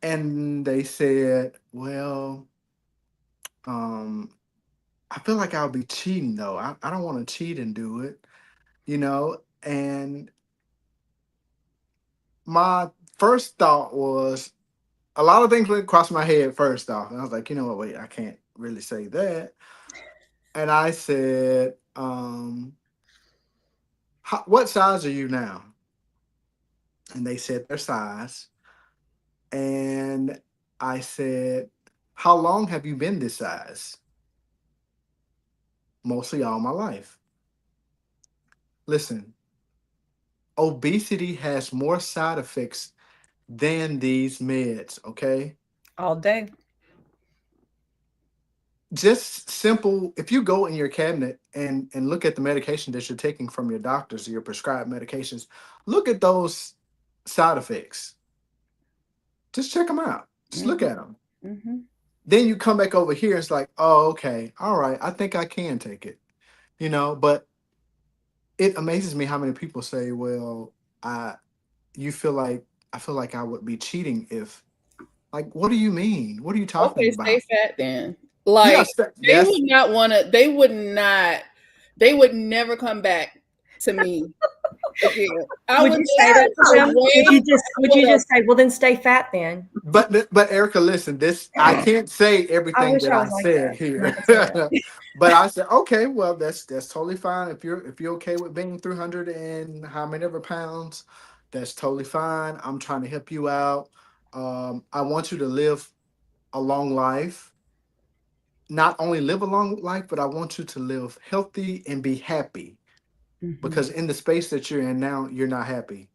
And they said, well, um, I feel like I'll be cheating though. I don't want to cheat and do it, and my first thought was a lot of things went across my head first off. And I was like, you know what, wait, I can't really say that. And I said, what size are you now? And they said their size. And I said, how long have you been this size? Mostly all my life. Listen, obesity has more side effects than these meds, okay? All day. Just simple, if you go in your cabinet and look at the medication that you're taking from your doctors or your prescribed medications, look at those side effects. Just check them out. Just look Mm-hmm. at them. Mm-hmm. Then you come back over here, it's like, oh, okay, all right, I think I can take it. But it amazes me how many people say, well, I you feel like I feel like I would be cheating if, like, what do you mean? What are you talking Okay, stay about? fat then. Like Yes, they that's would not want to. They would not. They would never come back to me again. I would would you say that just to them? wait. Would you just say, well, then stay fat then? but Erica, listen, this I can't say I everything wish that I I was like said that. And I here. could say that. But I said, okay, well, that's totally fine. If you're okay with being 300 and how many ever pounds, that's totally fine. I'm trying to help you out. I want you to live a long life. Not only live a long life, but I want you to live healthy and be happy. Mm-hmm. Because in the space that you're in now, you're not happy.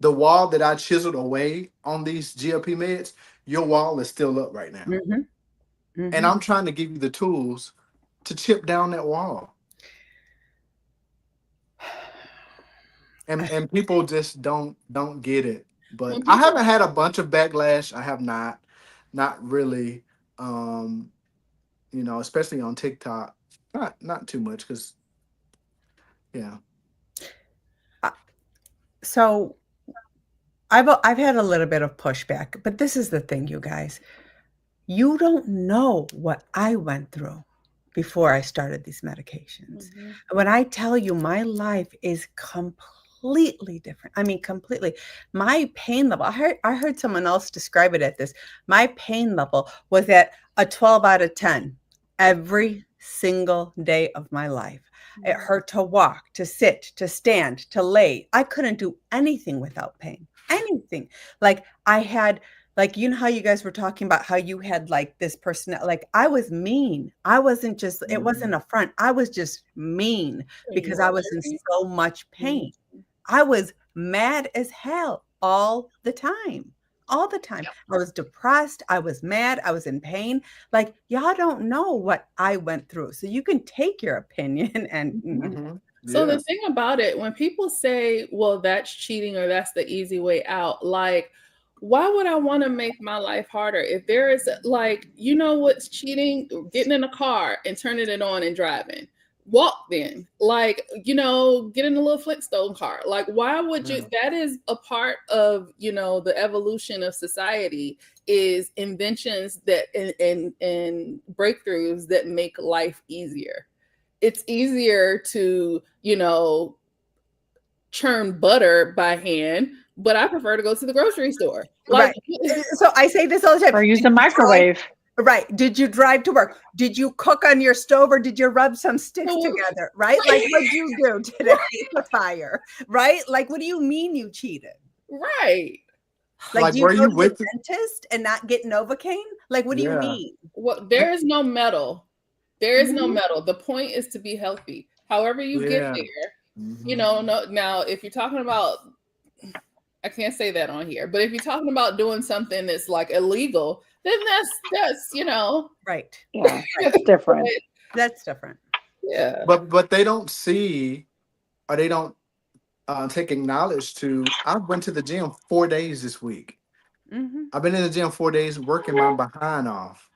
The wall that I chiseled away on these GLP meds, your wall is still up right now. Mm-hmm. And Mm-hmm. I'm trying to give you the tools to chip down that wall. And people just don't get it. But When I people, haven't had a bunch of backlash. I have not really. Um, especially on TikTok. Not too much because yeah. So I've had a little bit of pushback, but this is the thing, you guys. You don't know what I went through before I started these medications. Mhm. When I tell you my life is completely different. I mean, completely. My pain level, I heard someone else describe it at this. My pain level was at a 12 out of 10 every single day of my life. It hurt to walk, to sit, to stand, to lay. I couldn't do anything without pain. Anything. Like I had Like, you know how you guys were talking about how you had like this person, like I was mean. I wasn't just, it wasn't a front. I was just mean because I was in so much pain. I was mad as hell all the time. All the time. I was depressed. I was mad. I was in pain. Like, y'all don't know what I went through. So you can take your opinion and So the thing about it, when people say, well, that's cheating or that's the easy way out, like, why would I want to make my life harder? If there is like, you know what's cheating? Getting in a car and turning it on and driving. Walk then. Like, you know, get in a little Flintstone car. Like, why would you? That is a part of, you know, the evolution of society, is inventions that and breakthroughs that make life easier. It's easier to, you know, churn butter by hand, but I prefer to go to the grocery store. Like, so I say this all the time. Or use the microwave. Right. Did you drive to work? Did you cook on your stove, or did you rub some sticks together? Right? Like, what did you do today with the fire? Right? Like, what do you mean you cheated? Right. Like, do you go to the dentist and not get Novocaine? Like, what do you mean? Well, there is no metal. There is no metal. The point is to be healthy. However you get there, you know, now if you're talking about, I can't say that on here, but if you're talking about doing something that's like illegal, then that's you know, right. Yeah, that's different. That's different. Yeah. But they don't see, or they don't take acknowledge to. I went to the gym 4 days this week. I've been in the gym 4 days working my behind off.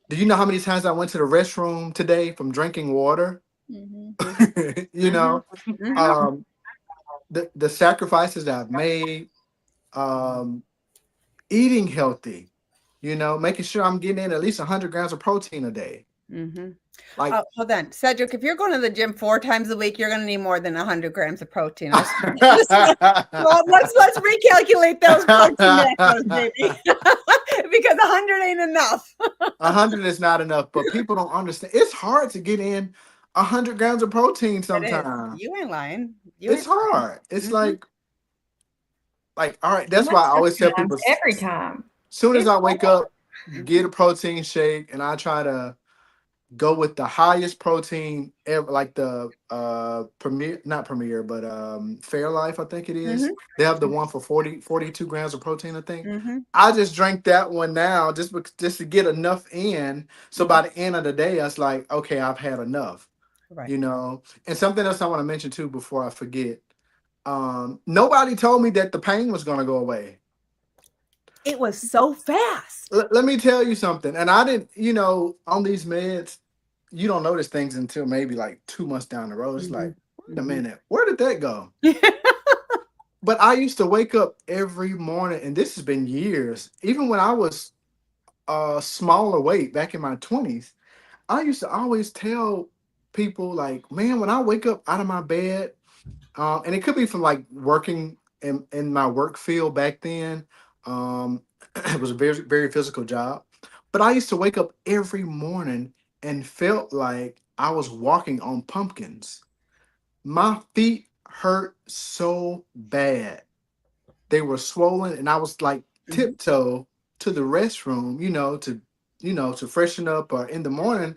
Do you know how many times I went to the restroom today from drinking water? You know, the sacrifices that I've made, eating healthy, you know, making sure I'm getting in at least 100 grams of protein a day. Like, hold on, Cedric, if you're going to the gym 4 times a week, you're going to need more than 100 grams of protein. Well, let's recalculate those protein macros, baby. Because 100 ain't enough. 100 is not enough, but people don't understand. It's hard to get in 100 grams of protein sometimes. You ain't lying. It's hard. It's like, all right, that's why I always tell people every time. Soon as I wake up, get a protein shake, and I try to go with the highest protein ever, like the not Premier, but Fairlife, I think it is. They have the one for 42 grams of protein, I think. I just drank that one now just to get enough in. So by the end of the day, I was like, okay, I've had enough. Right. You know, and something else I want to mention too before I forget. Nobody told me that the pain was going to go away. It was so fast. Let me tell you something. And I didn't, you know, on these meds, you don't notice things until maybe like 2 months down the road. It's like, wait a minute, where did that go? But I used to wake up every morning, and this has been years. Even when I was smaller weight back in my 20s, I used to always tell people like, man, when I wake up out of my bed, and it could be from like working in my work field back then. It was a very, very physical job, but I used to wake up every morning and felt like I was walking on pumpkins. My feet hurt so bad. They were swollen, and I was like tiptoe to the restroom, to freshen up, or in the morning,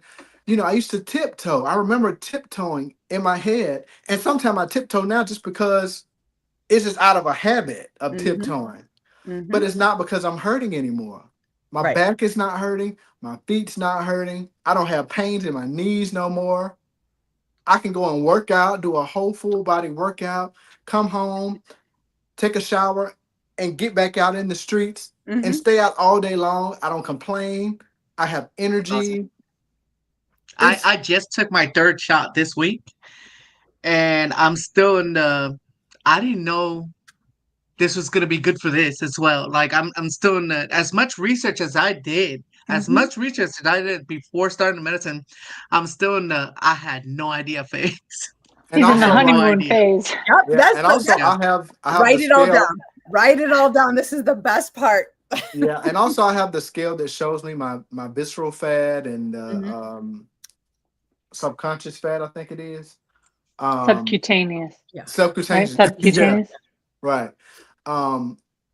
I used to tiptoe. I remember tiptoeing in my head, and sometimes I tiptoe now just because it's just out of a habit of tiptoeing. But it's not because I'm hurting anymore. My back is not hurting. My feet's not hurting. I don't have pains in my knees no more. I can go and work out, do a whole full body workout, come home, take a shower, and get back out in the streets and stay out all day long. I don't complain. I have energy. Awesome. I just took my 3rd shot this week, and I'm still in the. I didn't know this was gonna be good for this as well. Like I'm still in the, as much research as I did, before starting the medicine. I'm still in the I had no idea phase. He's in the honeymoon phase. Yep, that's and also I have write it all down. Write it all down. This is the best part. Yeah, and also I have the scale that shows me my visceral fat and subconscious fat, I think it is. Subcutaneous. Yeah. Subcutaneous. Right? Subcutaneous. Yeah. Right.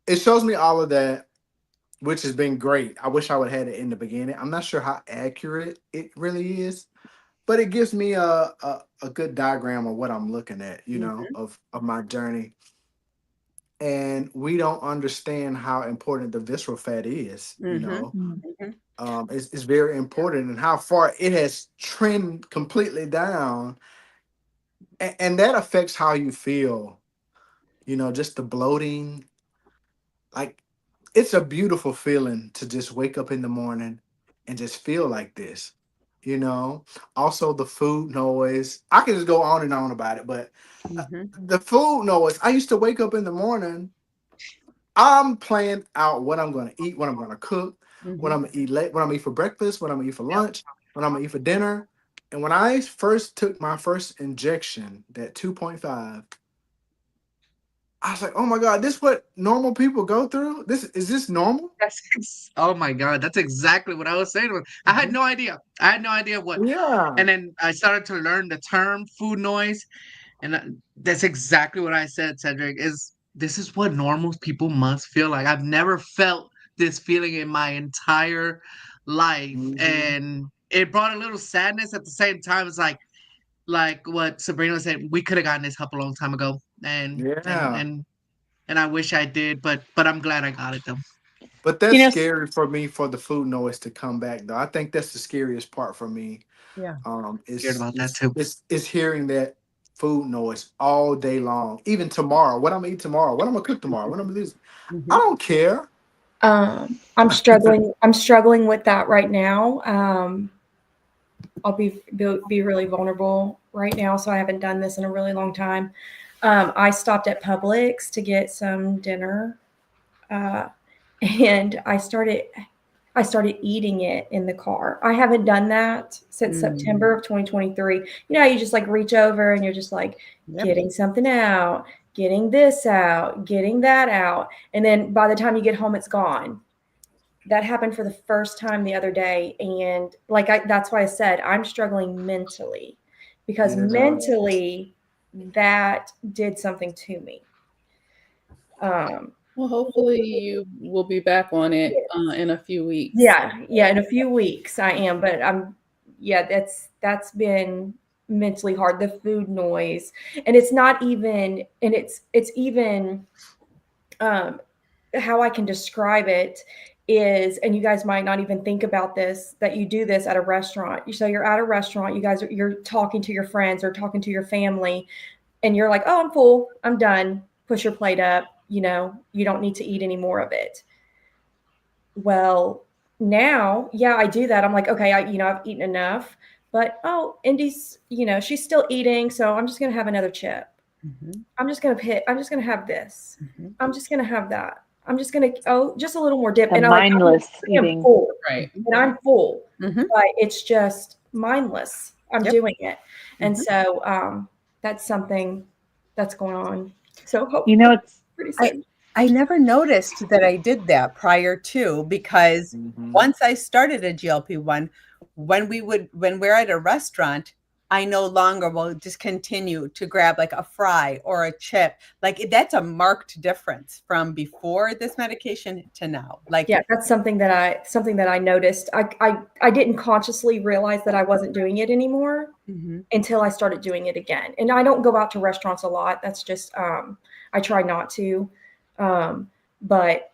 It shows me all of that. which has been great. I wish I would have had it in the beginning. I'm not sure how accurate it really is, but it gives me a good diagram of what I'm looking at, Mhm. of my journey. And we don't understand how important the visceral fat is, Mhm. Mm. Mhm. it's very important, and how far it has trended completely down, and that affects how you feel, just the bloating. Like, it's a beautiful feeling to just wake up in the morning and just feel like this, you know. Also, the food noise. I can just go on and on about it, but Mhm. the food noise. I used to wake up in the morning. I'm planning out what I'm going to eat, what I'm going to cook, what Mhm. I'm going to eat late, what I'm going to eat for breakfast, what I'm going to eat for lunch, what I'm going to eat for dinner. And when I first took my first injection, that 2.5, I was like, oh my God, this what normal people go through? Is this normal? Oh my God, that's exactly what I was saying. I had Mhm. no idea. I had no idea what. Yeah. And then I started to learn the term food noise, and that's exactly what I said, Cedric. This is what normal people must feel like? I've never felt this feeling in my entire life, Hmm. and it brought a little sadness at the same time. It's like what Sabrina said. We could have gotten this help a long time ago, and and Yeah. and and I wish I did, but I'm glad I got it though. But You that's know, scary for me, for the food noise to come back though. I think that's the scariest part for me. Yeah. Scared Is about that is too. is is hearing that food noise all day long. Even tomorrow, what I'm gonna eat tomorrow, what I'm gonna cook tomorrow, what I'm gonna do. I Mhm. don't care. I'm struggling. I'm struggling with that right now. I'll be really vulnerable right now. So I haven't done this in a really long time. I stopped at Publix to get some dinner, uh, and I started eating it in the car. I haven't done that since Mm. September of 2023. You know, you just like reach over and you're just like Yep. getting something out, getting this out, getting that out, and then by the time you get home, it's gone. That happened for the first time the other day, and that's why I said I'm struggling mentally, because Yeah. mentally that did something to me. um Well, hopefully you will be back on it yes. in a few weeks. Yeah, in a few weeks I am, but yeah, that's been mentally hard, the food noise. And it's not even, and it's even, um how I can describe it is, and you guys might not even think about this, that you do this at a restaurant. So you're at a restaurant, you're talking to your friends or talking to your family, and you're like, "Oh, I'm full. I'm done." Push your plate up, you don't need to eat any more of it. Well, now, yeah, I do that. I'm like, "Okay, I've eaten enough." But, oh, Indy's, she's still eating, so I'm just going to have another chip. Mhm. I'm just gonna have this. Mhm. I'm just gonna have that. I'm just gonna, oh, just a little more dip. the And mindless I am eating. full. Right. And I'm full. Mhm. But it's just mindless. I'm Yep. doing it. And Mhm. so that's something that's going on. So You know, hopefully it's pretty I soon. I never noticed that I did that prior to, because Hmm. once I started a GLP-1, when we're at a restaurant, I no longer will just continue to grab like a fry or a chip. Like, that's a marked difference from before this medication to now. Like, Yeah, that's something that I noticed. I didn't consciously realize that I wasn't doing it anymore mhm. until I started doing it again. And I don't go out to restaurants a lot. That's just, I try not to. But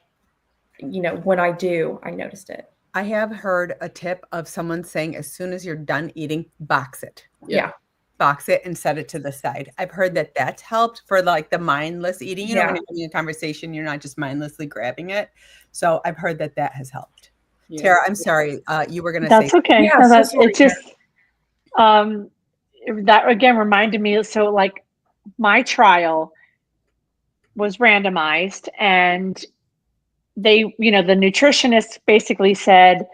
when I do, I noticed it. I have heard a tip of someone saying, as soon as you're done eating, box it. Yeah. Box it and set it to the side. I've heard that that's helped for like the mindless eating. When Yeah. you're having a conversation, you're not just mindlessly grabbing it. So I've heard that that has helped. Yeah. Tara, I'm sorry. You were going to say. that's okay. Yeah, No, so that sorry, it just um that again reminded me. So like my trial was randomized, and they, the nutritionist basically said,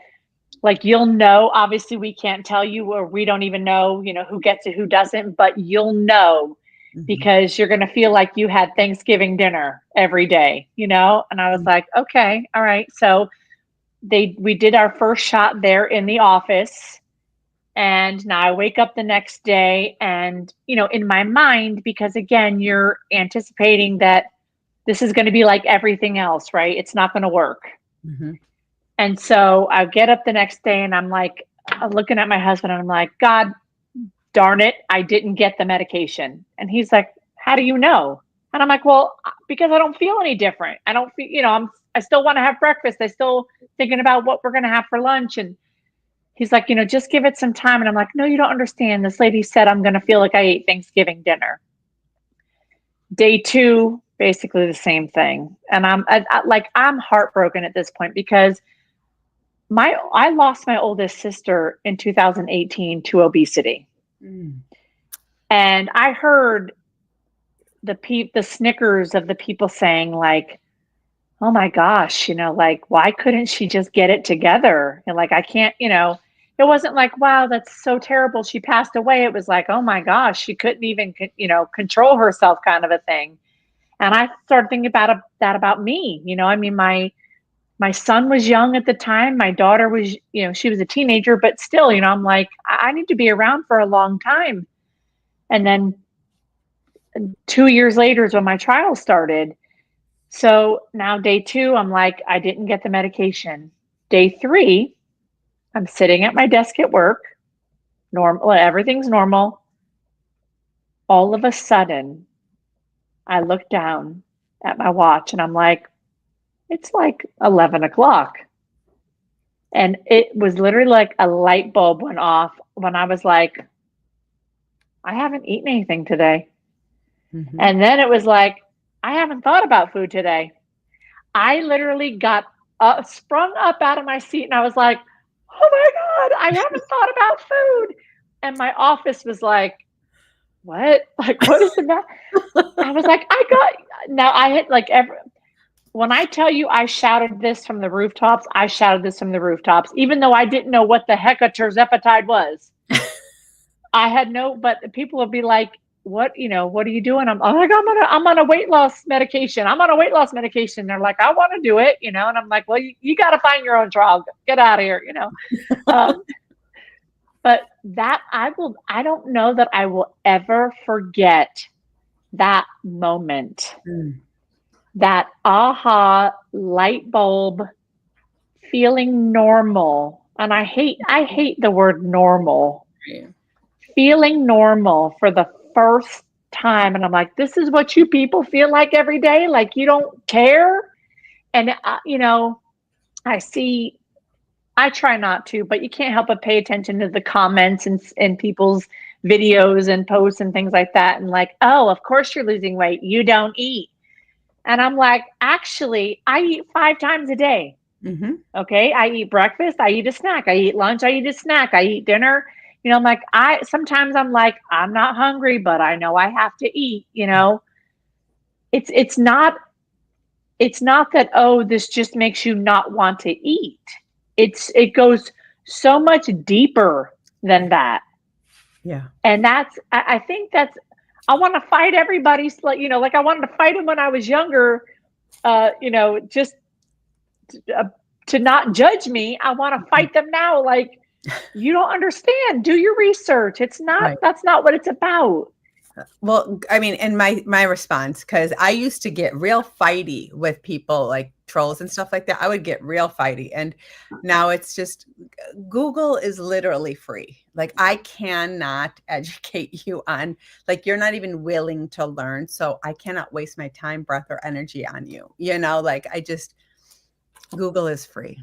like, you'll know, obviously we can't tell you, or we don't even know, who gets it, who doesn't, but you'll know Mhm. because you're going to feel like you had Thanksgiving dinner every day, and I was like, okay, all right. So we did our first shot there in the office, and now I wake up the next day, and in my mind, because again, you're anticipating that this is going to be like everything else, right? It's not going to work. Mhm. And so I get up the next day and I'm like, looking at my husband and I'm like, God darn it, I didn't get the medication. And he's like, how do you know? And I'm like, well, because I don't feel any different. I don't feel, I still want to have breakfast. I still thinking about what we're going to have for lunch. And he's like, just give it some time. And I'm like, no, you don't understand. This lady said I'm going to feel like I ate Thanksgiving dinner. Day 2, basically the same thing. And I'm heartbroken at this point because I lost my oldest sister in 2018 to obesity. Mm. And I heard the snickers of the people saying like, oh my gosh, like, why couldn't she just get it together? And like, I can't, it wasn't like, wow, that's so terrible, she passed away. It was like, oh my gosh, she couldn't even, control herself, kind of a thing. And I started thinking about that about me. I mean, my son was young at the time. My daughter was, she was a teenager, but still, I'm like, I need to be around for a long time. And then 2 years later is when my trial started. So now day 2, I'm like, I didn't get the medication. Day 3, I'm sitting at my desk at work. Normal, everything's normal. All of a sudden, I look down at my watch and I'm like, it's like 11 o'clock. And it was literally like a light bulb went off when I was like, I haven't eaten anything today. Mhm. And then it was like, I haven't thought about food today. I literally got sprung up out of my seat and I was like, oh my God, I haven't thought about food. And my office was like, what? Like, what is the matter? I was like, now I hit like when I tell you I shouted this from the rooftops, I shouted this from the rooftops, even though I didn't know what the heck a terzepatide was. But people would be like, what are you doing? I'm like, I'm on a weight loss medication. I'm on a weight loss medication. They're like, I want to do it, and I'm like, well, you got to find your own trial. Get out of here, But I don't know that I will ever forget that moment, that aha light bulb, feeling normal. And I hate the word normal. Yeah. Feeling normal for the first time. And I'm like, this is what you people feel like every day? Like you don't care? And, I try not to, but you can't help but pay attention to the comments and people's videos and posts and things like that. And like, oh, of course you're losing weight. You don't eat. And I'm like, actually, I eat 5 times a day. Mm-hmm. Okay. I eat breakfast. I eat a snack. I eat lunch. I eat a snack. I eat dinner. I'm like, sometimes I'm like, I'm not hungry, but I know I have to eat, it's not that, oh, this just makes you not want to eat. It goes so much deeper than that. Yeah. And I think I want to fight everybody. Like I wanted to fight him when I was younger, just to not judge me. I want to fight them now. Like, you don't understand. Do your research. That's not what it's about. Well, I mean, and my response, because I used to get real fighty with people like trolls and stuff like that. I would get real fighty. And now it's just Google is literally free. Like I cannot educate you on, like you're not even willing to learn. So I cannot waste my time, breath, or energy on you. Like Google is free.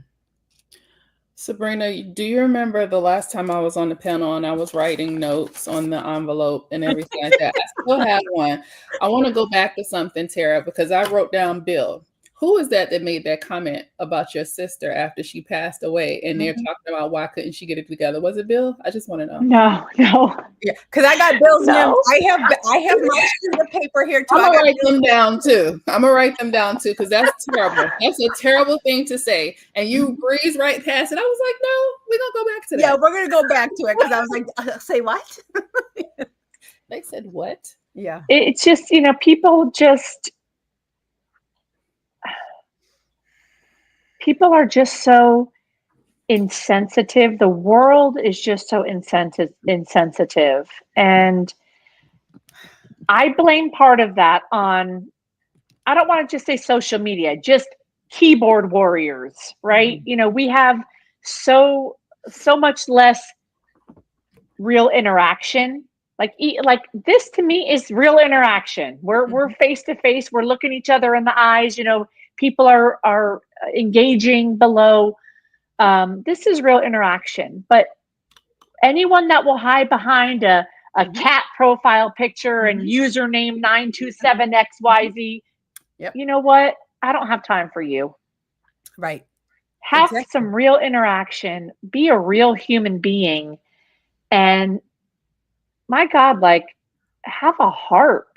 Sabrina, do you remember the last time I was on the panel and I was writing notes on the envelope and everything like that? I still have one. I want to go back to something, Tara, because I wrote down Bill. Who is that made that comment about your sister after she passed away? And they're talking about why couldn't she get it together? Was it Bill? I just want to know. No. Yeah, because I got Bill's No. name. I have my sheet of paper here too. I'm gonna write them down too, because that's terrible. That's a terrible thing to say. And you breezed right past it. I was like, no, we're gonna go back to that. Yeah, we're gonna go back to it because I was like, say what? They said what? Yeah. It's just, people are just so insensitive. The world is just so insensitive. And I blame part of that on, I don't want to just say social media, just keyboard warriors, right? We have so much less real interaction. Like this to me is real interaction. We're face to face. We're looking each other in the eyes. People are engaging below. This is real interaction. But anyone that will hide behind a cat profile picture and username 927XYZ, Yep. you know what? I don't have time for you. Right. Have some real interaction. Be a real human being. And my God, have a heart.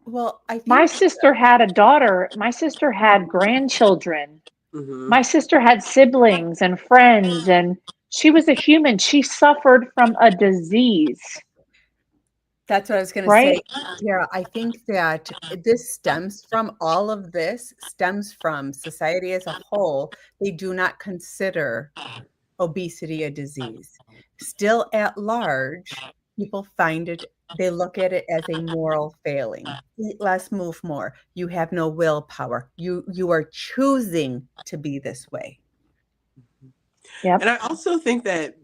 Well, I think my sister had a daughter. My sister had grandchildren. My sister had siblings and friends, and she was a human. She suffered from a disease. That's what I was going to say. Yeah, I think that this stems from all of this, stems from society as a whole. They do not consider obesity a disease. Still at large, people they look at it as a moral failing. Eat less, move more. You have no willpower. You are choosing to be this way. Yep. And I also think that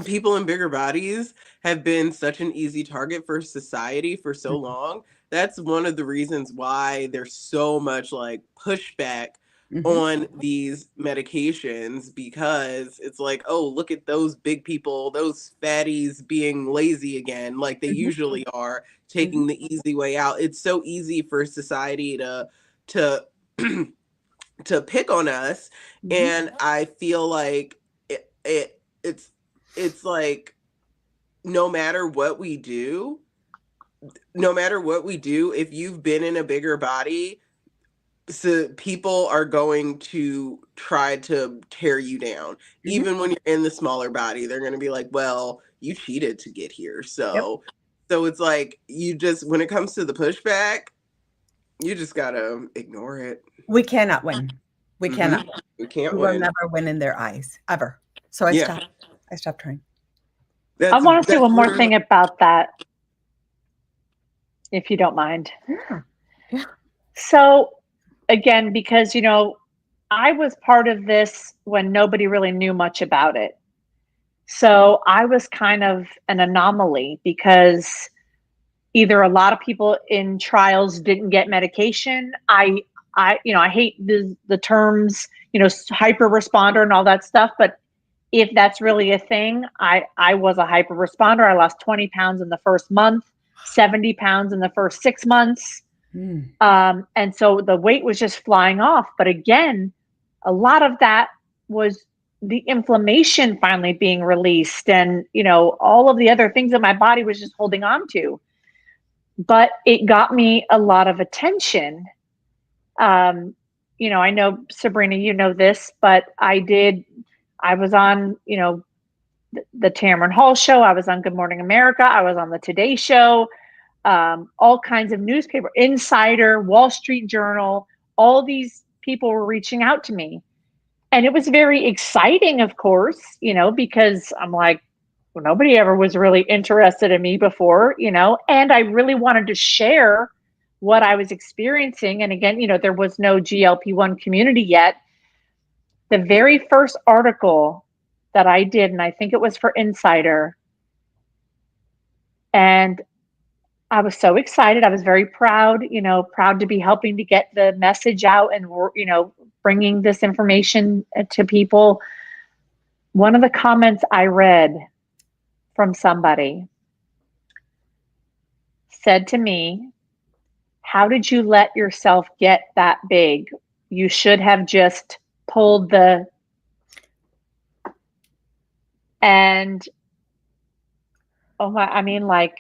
people in bigger bodies have been such an easy target for society for so long. That's one of the reasons why there's so much pushback on these medications, because it's like, oh, look at those big people, those fatties being lazy again, like they usually are, taking the easy way out. It's so easy for society to to pick on us. And I feel like it's like no matter what we do, if you've been in a bigger body, so people are going to try to tear you down. Even when you're in the smaller body, they're going to be like, well, you cheated to get here. So it's like, when it comes to the pushback, you just gotta ignore it. We cannot win. We cannot. We can't We win. will never win in their eyes, ever. So I stopped trying. I want to say one more thing about that, if you don't mind. Yeah. So again, because I was part of this when nobody really knew much about it. So I was kind of an anomaly, because either a lot of people in trials didn't get medication. I hate the terms, hyper responder and all that stuff, but if that's really a thing, I was a hyper responder. I lost 20 pounds in the first month, 70 pounds in the first 6 months. And so the weight was just flying off. But again, a lot of that was the inflammation finally being released, and, all of the other things that my body was just holding on to. But it got me a lot of attention. I know, Sabrina, you know this, but I was on, the Tamron Hall show. I was on Good Morning America. I was on the Today Show. All kinds of newspaper, Insider, Wall Street Journal, all these people were reaching out to me. And it was very exciting, of course, because I'm like, well, nobody ever was really interested in me before, and I really wanted to share what I was experiencing. And again, there was no GLP-1 community yet. The very first article that I did, and I think it was for Insider, and I was so excited. I was very proud, proud to be helping to get the message out and, bringing this information to people. One of the comments I read from somebody said to me, "How did you let yourself get that big? You should have just pulled the..." And oh my,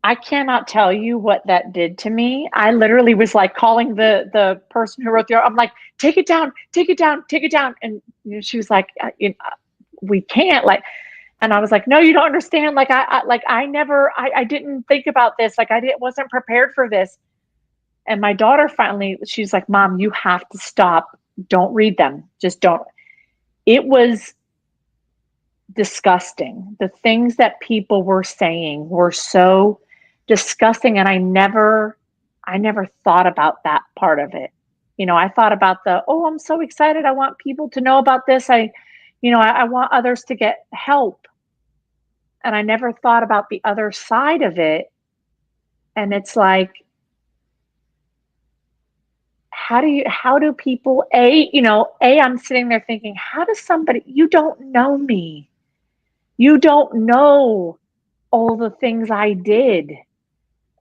I cannot tell you what that did to me. I literally was like calling the person who wrote the article. I'm like, take it down, take it down, take it down. And she was like, we can't, and I was like, no, you don't understand. I didn't think about this. Wasn't prepared for this. And my daughter finally, she's like, Mom, you have to stop. Don't read them. Just don't. It was disgusting. The things that people were saying were so disgusting. And I never I never thought about that part of it. I thought about oh, I'm so excited. I want people to know about this. I want others to get help. And I never thought about the other side of it. And it's like, how do people, I'm sitting there thinking, how does somebody, you don't know me. You don't know all the things I did.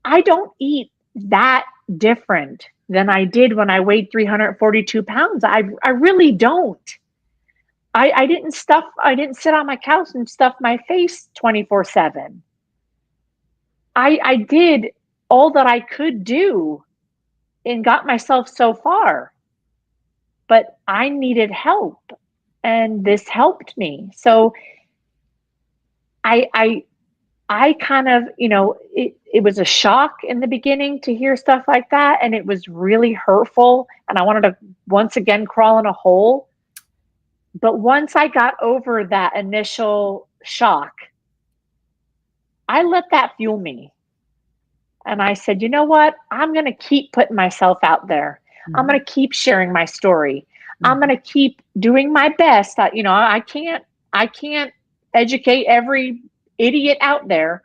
I don't eat that different than I did when I weighed 342 pounds. I really don't. I didn't sit on my couch and stuff my face 24/7. I did all that I could do and got myself so far, but I needed help, and this helped me. So I kind of, it was a shock in the beginning to hear stuff like that, and it was really hurtful, and I wanted to once again crawl in a hole. But once I got over that initial shock, I let that fuel me. And I said, you know what? I'm going to keep putting myself out there. Mm-hmm. I'm going to keep sharing my story. Mm-hmm. I'm going to keep doing my best. I can't educate every idiot out there,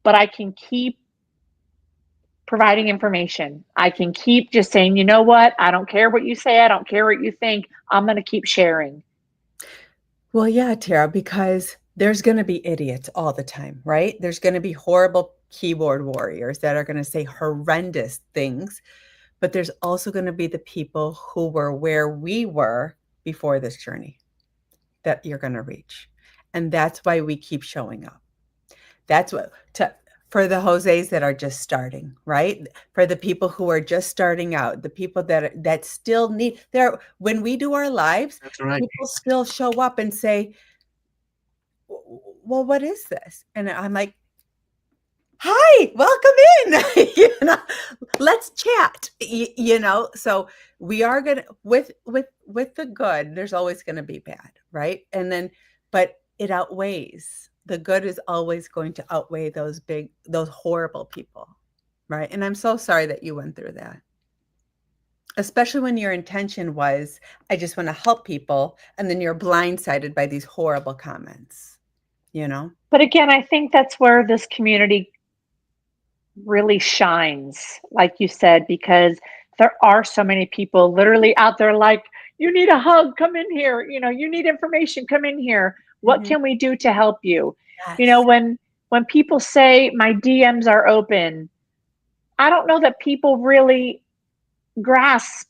but I can keep providing information. I can keep just saying, you know what? I don't care what you say. I don't care what you think. I'm going to keep sharing. Well, yeah, Tara, because there's going to be idiots all the time, right? There's going to be horrible keyboard warriors that are going to say horrendous things, but there's also going to be the people who were where we were before this journey that you're going to reach. And that's why we keep showing up. That's for the Jose's that are just starting, right? For the people who are just starting out, the people that still need when we do our lives, that's right. People still show up and say, well, what is this? And I'm like, hi, welcome in. Let's chat. So we are gonna with the good. There's always going to be bad, right? And then, but it outweighs. The good is always going to outweigh those horrible people, right? And I'm so sorry that you went through that. Especially when your intention was, I just want to help people, and then you're blindsided by these horrible comments, But again, I think that's where this community really shines, like you said, because there are so many people literally out there like, you need a hug, come in here. You need information, come in here. What can we do to help you? Yes. When people say my DMs are open, I don't know that people really grasp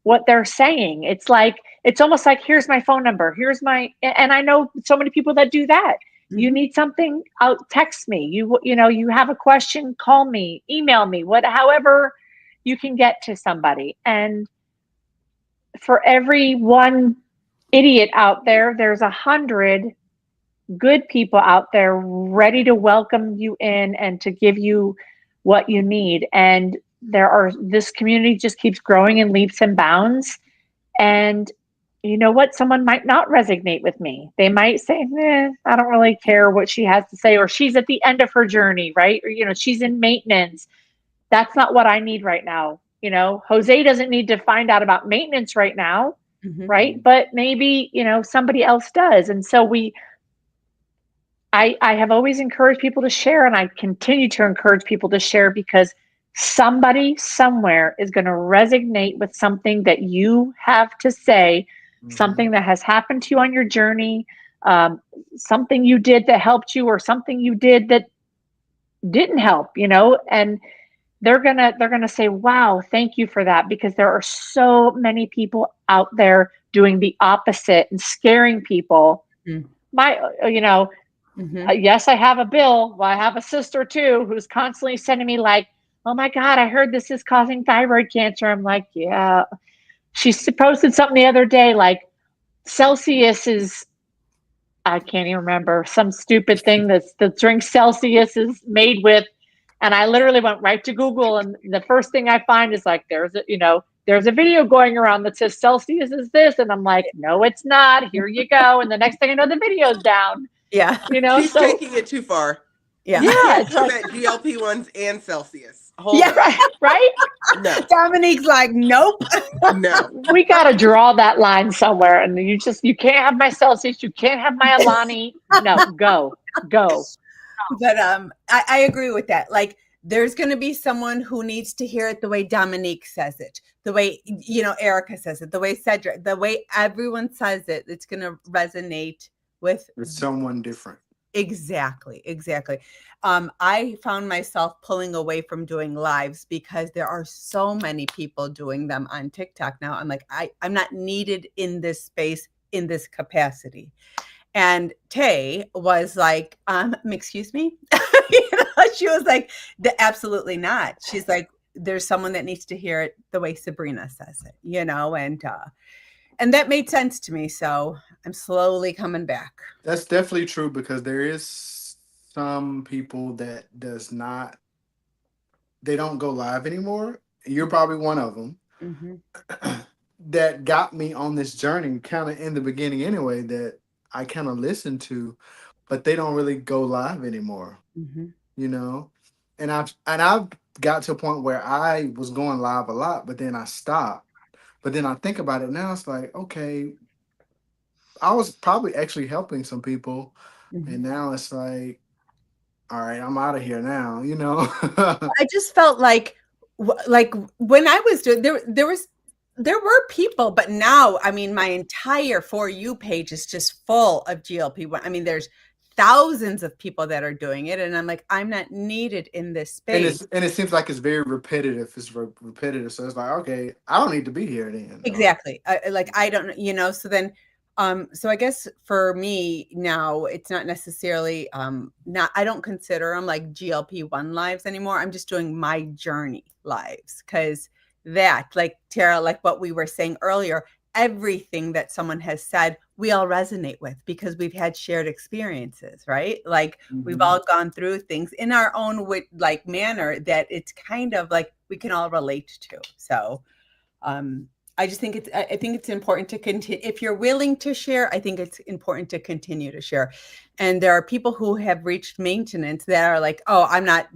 what they're saying. It's almost like, here's my phone number, and I know so many people that do that. Mm-hmm. You need something, text me. You have a question, call me, email me, however you can get to somebody. And for every one idiot out there, there's 100 good people out there ready to welcome you in and to give you what you need. And this community just keeps growing in leaps and bounds. And you know what? Someone might not resonate with me. They might say, I don't really care what she has to say, or she's at the end of her journey, right? Or, she's in maintenance. That's not what I need right now. Jose doesn't need to find out about maintenance right now, mm-hmm. right? But maybe, somebody else does. And so I have always encouraged people to share, and I continue to encourage people to share, because somebody somewhere is going to resonate with something that you have to say, mm-hmm. something that has happened to you on your journey, something you did that helped you, or something you did that didn't help, and they're gonna say, wow, thank you for that, because there are so many people out there doing the opposite and scaring people. Mm-hmm. Yes, I have a bill. Well, I have a sister too, who's constantly sending me like, oh my God, I heard this is causing thyroid cancer. I'm like, yeah. She posted something the other day, like Celsius is, I can't even remember, some stupid thing that's the drink Celsius is made with. And I literally went right to Google, and the first thing I find is like, there's a video going around that says Celsius is this. And I'm like, no, it's not. Here you go. And the next thing I know, the video's down. Yeah. She's taking it too far. Yeah. Yeah. Talk about GLP-1s and Celsius. Hold Yeah. up. Right? No, Dominique's like, nope. no. We got to draw that line somewhere. And you can't have my Celsius. You can't have my Alani. No, go. But I agree with that. Like, there's going to be someone who needs to hear it the way Dominique says it, the way, Erica says it, the way Cedric, the way everyone says it. It's going to resonate with someone different. Exactly. I found myself pulling away from doing lives because there are so many people doing them on TikTok now. I'm like, I'm not needed in this space in this capacity. And Tay was like, excuse me? She was like, absolutely not. She's like, there's someone that needs to hear it the way Sabrina says it, and that made sense to me. So I'm slowly coming back. That's definitely true, because there is some people that they don't go live anymore. You're probably one of them. Mm-hmm. That got me on this journey kind of in the beginning anyway, that I kind of listened to, but they don't really go live anymore. Mm-hmm. And I've got to a point where I was going live a lot, but then I stopped. But then I think about it now, it's like, okay, I was probably actually helping some people, Mm-hmm. and now it's like, all right, I'm out of here now, I just felt like when I was doing there were people, but now, I mean, my entire For You page is just full of GLP-1. I mean, there's thousands of people that are doing it, and I'm like, I'm not needed in this space. And it seems like it's very repetitive. It's repetitive, so it's like, okay, I don't need to be here then. Exactly. I don't, so then, so I guess for me now, it's not necessarily, I don't consider them like GLP-1 lives anymore. I'm just doing my journey lives, because that, like Tara, like what we were saying earlier, everything that someone has said, we all resonate with because we've had shared experiences, right? Like we've all gone through things in our own manner that it's kind of like we can all relate to. So, I just think I think it's important to continue. If you're willing to share, I think it's important to continue to share. And there are people who have reached maintenance that are like, oh, I'm not,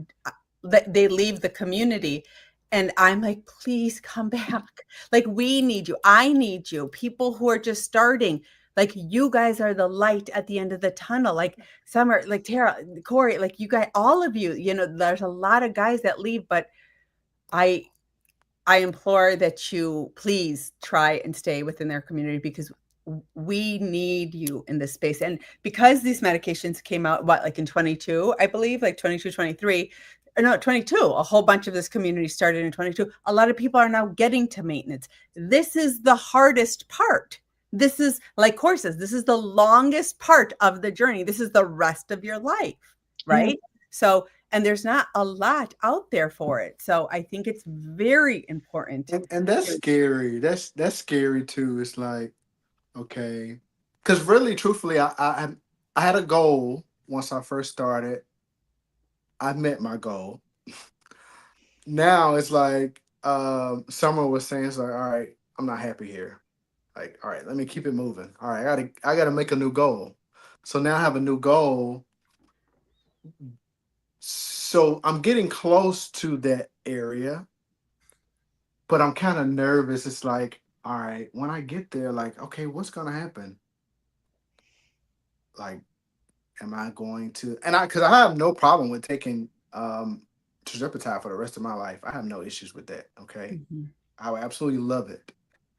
they leave the community. And I'm like, please come back. Like, we need you. I need you. People who are just starting, like, you guys are the light at the end of the tunnel. Like Summer, like Tara, Corey, like you guys, all of you, there's a lot of guys that leave, but I implore that you please try and stay within their community, because we need you in this space. And because these medications came out, like in 22, I believe, like 22, 23, or no, 22, a whole bunch of this community started in 22. A lot of people are now getting to maintenance. This is the hardest part. This is, like courses, this is the longest part of the journey. This is the rest of your life, right? Yeah. So, and there's not a lot out there for it. So I think it's very important. And that's scary. That's scary too. It's like, okay, because really, truthfully, I had a goal once I first started. I met my goal. Now it's like, Summer was saying, it's like, all right, I'm not happy here. Like, all right, let me keep it moving. All right, I gotta make a new goal. So now I have a new goal. So I'm getting close to that area, but I'm kind of nervous. It's like, all right, when I get there, like, okay, what's gonna happen? Like, am I going to? Because I have no problem with taking tirzepatide for the rest of my life. I have no issues with that. Okay, I would absolutely love it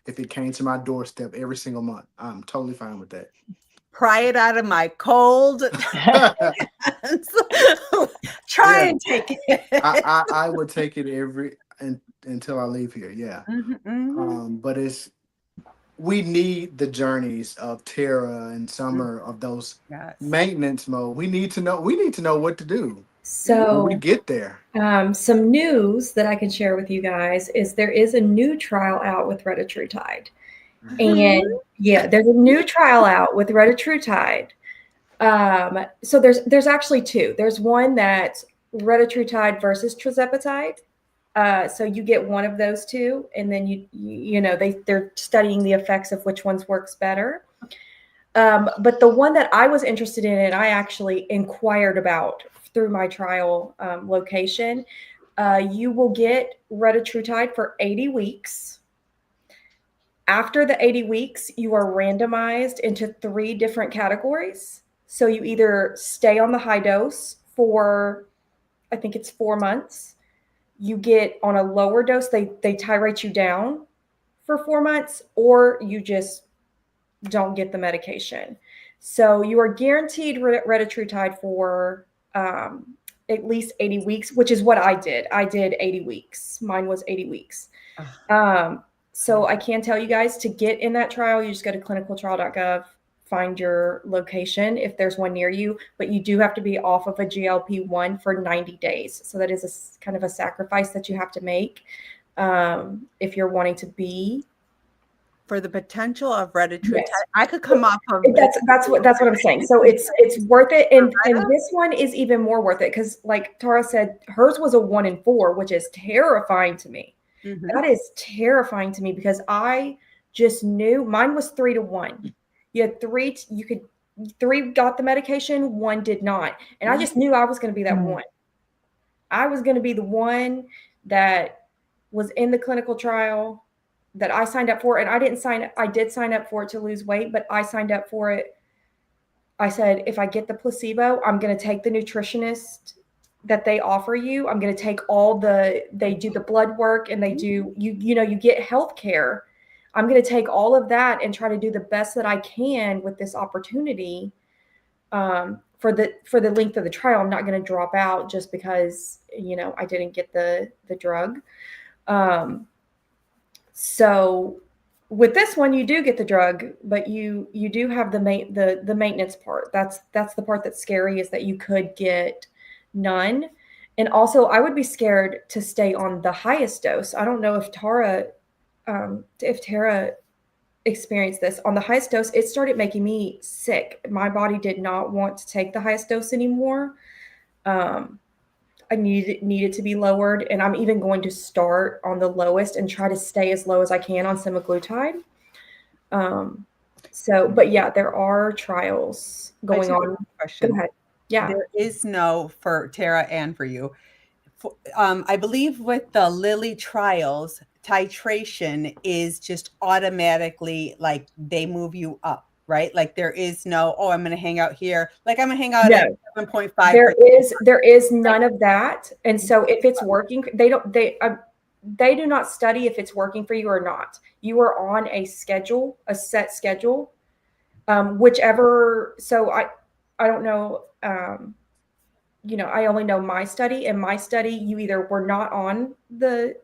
if it came to my doorstep every single month. I'm totally fine with that. Pry it out of my cold. Try and take it. I would take it until I leave here. Yeah. But we need the journeys of Tara and Summer, of those maintenance mode. We need to know what to do. So when we get there. Some news that I can share with you guys is there is a new trial out with retatrutide. And yeah, there's a new trial out with retatrutide. So there's actually two. There's one that's retatrutide versus tirzepatide. So you get one of those two, and then they're studying the effects of which ones works better. But the one that I was interested in, and I actually inquired about through my trial location, You will get retatrutide for 80 weeks. After the 80 weeks, you are randomized into 3 different categories. So you either stay on the high dose for, I think it's 4 months. You get on a lower dose, they titrate you down for 4 months, or you just don't get the medication. So you are guaranteed retatrutide for at least 80 weeks, which is what I did. I did 80 weeks. Mine was 80 weeks. So I can tell you guys, to get in that trial, you just go to clinicaltrial.gov, find your location if there's one near you, but you do have to be off of a GLP-1 for 90 days. So that is a kind of a sacrifice that you have to make if you're wanting to be. For the potential of retatrutide, Yes. I could come off of that's what I'm saying. So it's worth it, and this one is even more worth it because, like Tara said, hers was a 1 in 4, which is terrifying to me. That is terrifying to me because I just knew mine was 3 to 1. You had 3. You could 3 got the medication, 1 did not, and I just knew I was going to be that one. I was going to be the one that was in the clinical trial that I signed up for, and I did sign up for it to lose weight, but I signed up for it. I said, if I get the placebo, I'm going to take the nutritionist that they offer you. I'm going to take they do the blood work, and they do, you get health care. I'm going to take all of that and try to do the best that I can with this opportunity for the length of the trial. I'm not going to drop out just because, I didn't get the drug. So with this one, you do get the drug, but you do have the maintenance part. That's the part that's scary, is that you could get none. And also, I would be scared to stay on the highest dose. I don't know if Tara experienced this. On the highest dose, it started making me sick. My body did not want to take the highest dose anymore. I needed to be lowered, and I'm even going to start on the lowest and try to stay as low as I can on semaglutide. But yeah, there are trials going on. Question. Go ahead. Yeah. There is no, for Tara and for you. I believe with the Lilly trials, titration is just automatically, like, they move you up, right? Like, there is no, I'm going to hang out here. Like, I'm going to hang out at 7.5. There is none of that. And so if it's working, they do not study if it's working for you or not. You are on a schedule, a set schedule, whichever. So I don't know. I only know my study. In my study, you either were not on the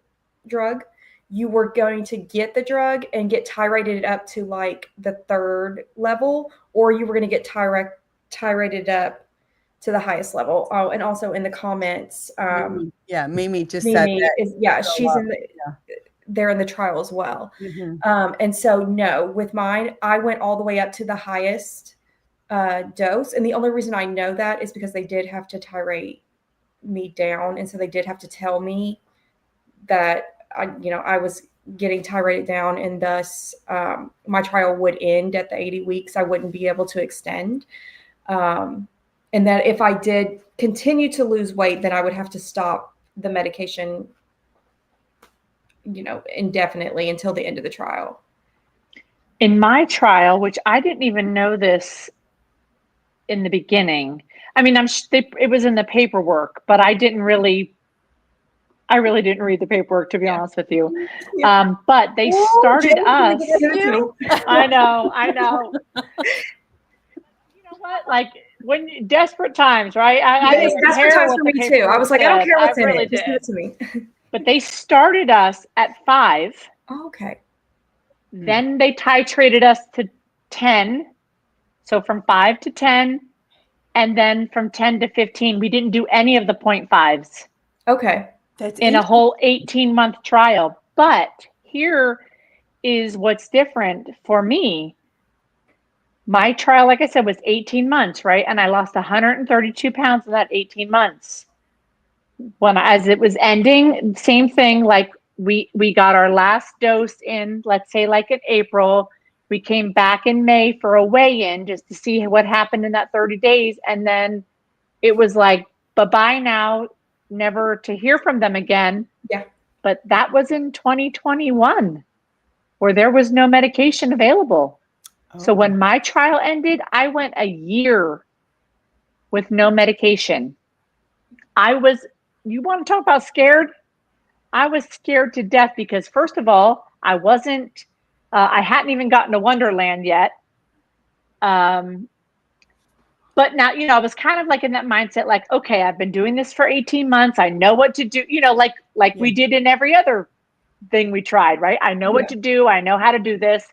drug, you were going to get the drug and get titrated up to like the 3rd level, or you were going to get titrated up to the highest level. Oh, and also in the comments, Mimi just said that. She's they're in the trial as well. And so no, with mine, I went all the way up to the highest dose. And the only reason I know that is because they did have to titrate me down. And so they did have to tell me that I was getting titrated down, and thus my trial would end at the 80 weeks. I wouldn't be able to extend. And that if I did continue to lose weight, then I would have to stop the medication, indefinitely until the end of the trial. In my trial, which I didn't even know this in the beginning. I mean, it was in the paperwork, but I really didn't read the paperwork, to be honest with you. But they started us. I know. You know what? Like, when desperate times, right? I it's desperate times for me too. I was like, I don't care what's in it. Just give it to me. But they started us at 5. Oh, okay. Then they titrated us to 10. So from 5 to 10, and then from 10 to 15, we didn't do any of the 0.5s. Okay. That's in a whole 18-month trial. But here is what's different for me. My trial, like I said, was 18 months, right? And I lost 132 pounds in that 18 months. As it was ending, same thing, like we got our last dose in, let's say like in April. We came back in May for a weigh-in just to see what happened in that 30 days. And then it was like, bye-bye now. never to hear from them again. Yeah. But that was in 2021 where there was no medication available. So Oh. when my trial ended, I went a year with no medication. You want to talk about scared? I was scared to death because, first of all, I hadn't even gotten to Wonderland yet. But now, I was kind of like in that mindset, like, okay, I've been doing this for 18 months. I know what to do, like we did in every other thing we tried, right? I know what to do. I know how to do this.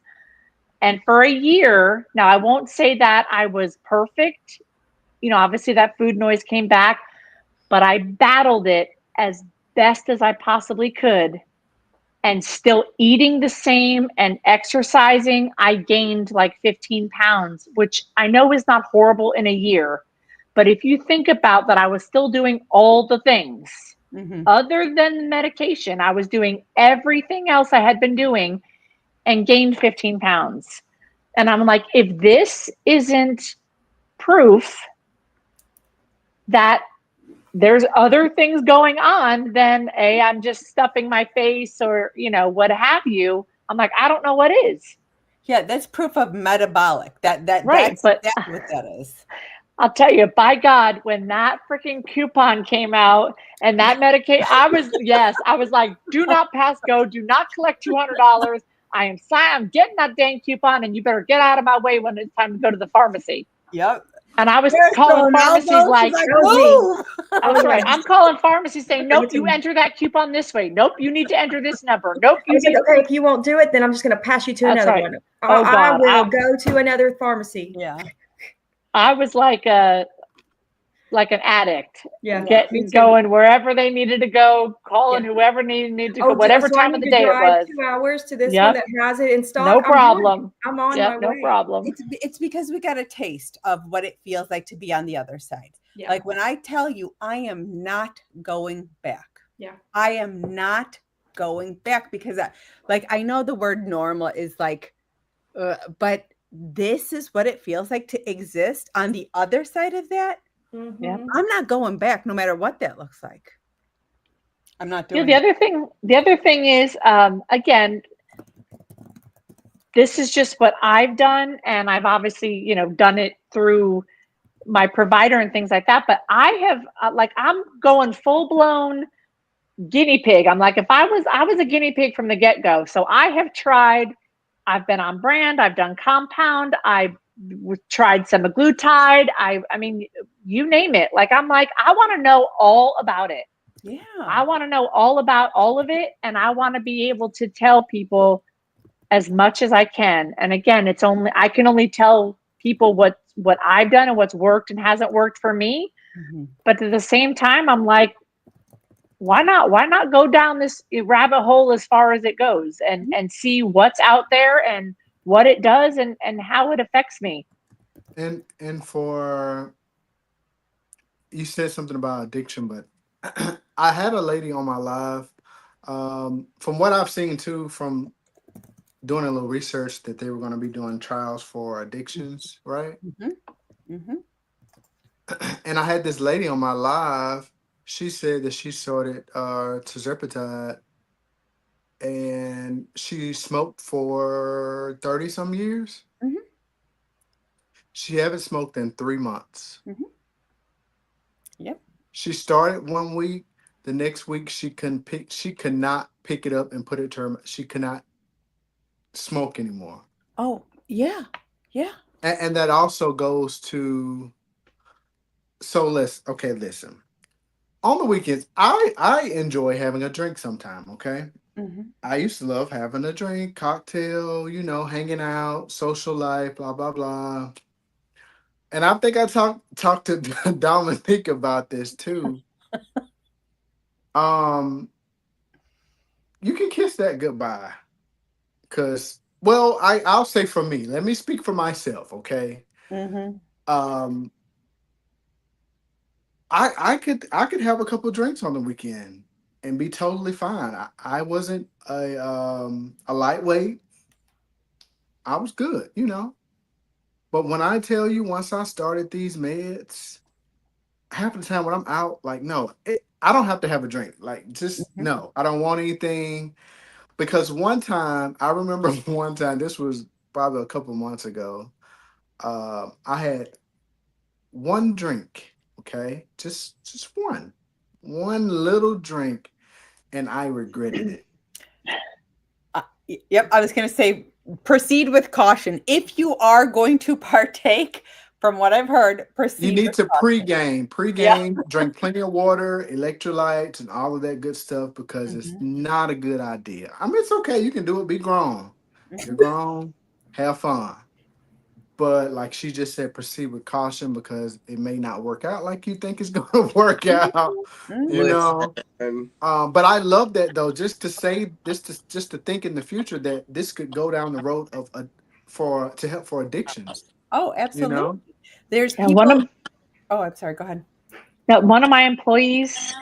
And for a year, now I won't say that I was perfect. Obviously that food noise came back, but I battled it as best as I possibly could. And still eating the same and exercising, I gained like 15 pounds, which I know is not horrible in a year. But if you think about that, I was still doing all the things other than medication. I was doing everything else I had been doing and gained 15 pounds. And I'm like, if this isn't proof that there's other things going on than I'm just stuffing my face or, what have you. I'm like, I don't know what is. Yeah, that's proof of metabolic. Right, That's but exactly what that is. I'll tell you, by God, when that freaking coupon came out and that Medicaid, I was like, do not pass go, do not collect $200. I'm getting that dang coupon, and you better get out of my way when it's time to go to the pharmacy. Yep. And I was calling pharmacies like, move. That's right. I'm calling pharmacies saying, nope, you enter that coupon this way. Nope, you need to enter this number. Nope. I was like, okay, if you won't do it, then I'm just going to pass you to another one. Oh, God. I will go to another pharmacy. Yeah. I was like an addict. Yeah. Getting going wherever they needed to go, calling whoever needed to go, whatever time of the day it was. 2 hours to this one that has it in stock. No problem. I'm on my way. No problem. It's because we got a taste of what it feels like to be on the other side. Yeah. Like when I tell you, I am not going back. Yeah. I am not going back because I know the word normal is like, but this is what it feels like to exist on the other side of that. Mm-hmm. Yeah. I'm not going back no matter what that looks like. I'm not doing the other thing is, again, this is just what I've done, and I've obviously, done it through my provider and things like that. But I have, I'm going full blown guinea pig. I'm like, I was a guinea pig from the get go. So I have tried. I've been on brand. I've done compound. I've tried semaglutide. I mean, you name it. I'm like, I want to know all about it. Yeah. I want to know all about all of it. And I want to be able to tell people as much as I can. And again, I can only tell people what I've done and what's worked and hasn't worked for me. Mm-hmm. But at the same time, I'm like, why not go down this rabbit hole as far as it goes and see what's out there and what it does and how it affects me. And for, you said something about addiction, but I had a lady on my live, from what I've seen too, from doing a little research, that they were going to be doing trials for addictions, right? Mm-hmm. Mm-hmm. And I had this lady on my live. She said that she started tirzepatide, and she smoked for 30 some years. Mm-hmm. She haven't smoked in 3 months. Mm-hmm. Yep. She started one week. The next week she could not pick it up and put it to her. She could not smoke anymore. Oh, yeah. Yeah. And that also goes to, so listen. On the weekends, I enjoy having a drink sometime, okay? Mm-hmm. I used to love having a drink, cocktail, hanging out, social life, blah, blah, blah. And I think I talked to Dominique about this too. You can kiss that goodbye. Because, well, I'll say for me, let me speak for myself, okay? Mm-hmm. I could have a couple of drinks on the weekend and be totally fine. I wasn't a lightweight. I was good, But when I tell you, once I started these meds, half the time when I'm out, like, no, I don't have to have a drink. Like, just no, I don't want anything. Because one time, I remember one time, this was probably a couple months ago. I had one drink, okay, just one little drink, and I regretted it. Yep, I was going to say, proceed with caution. If you are going to partake, from what I've heard, proceed. You need with to caution. pregame, drink plenty of water, electrolytes, and all of that good stuff because it's not a good idea. I mean, it's okay. You can do it. Be grown. You're grown. Have fun. But like she just said, proceed with caution because it may not work out like you think it's going to work out. You know. Listen. But I love that though. Just to say, just to think in the future that this could go down the road of to help for addictions. Oh, absolutely. You know? There's Yeah, people. I'm sorry. Go ahead. Now, one of my employees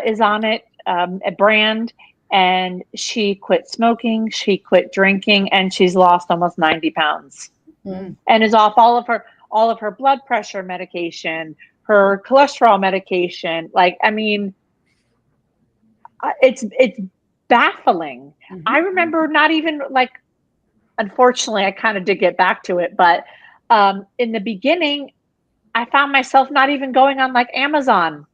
is on it, a brand, and she quit smoking, she quit drinking, and she's lost almost 90 pounds, and is off all of her blood pressure medication, her cholesterol medication. Like, I mean, it's baffling. I remember not even like, unfortunately, I kind of did get back to it, but in the beginning, I found myself not even going on like Amazon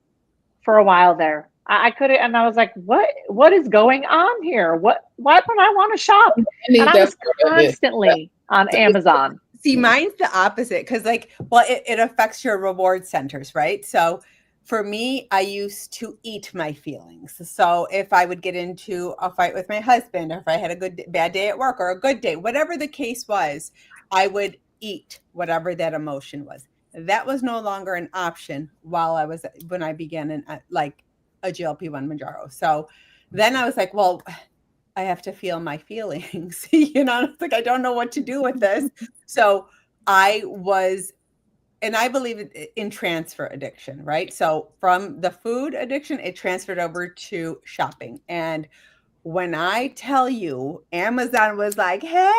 for a while there. I couldn't, and I was like, what is going on here? Why don't I want to shop? And I was constantly on Amazon. See, mine's the opposite because, like, well, it affects your reward centers, right? So for me, I used to eat my feelings. So if I would get into a fight with my husband, or if I had a bad day at work or a good day, whatever the case was, I would eat whatever that emotion was. That was no longer an option when I began like a GLP-1 Manjaro. So then I was like, well, I have to feel my feelings. It's like, I don't know what to do with this. So and I believe in transfer addiction, right? So from the food addiction, it transferred over to shopping. And when I tell you, Amazon was like, hey,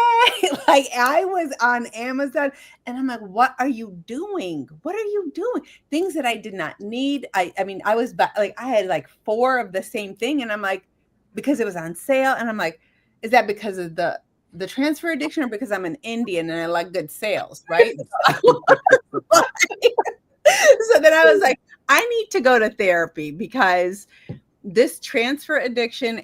like I was on Amazon and I'm like, what are you doing? What are you doing? Things that I did not need. I mean, I was like, I had like 4 of the same thing. And I'm like, because it was on sale. And I'm like, is that because of the transfer addiction or because I'm an Indian and I like good sales, right? So then I was like, I need to go to therapy because this transfer addiction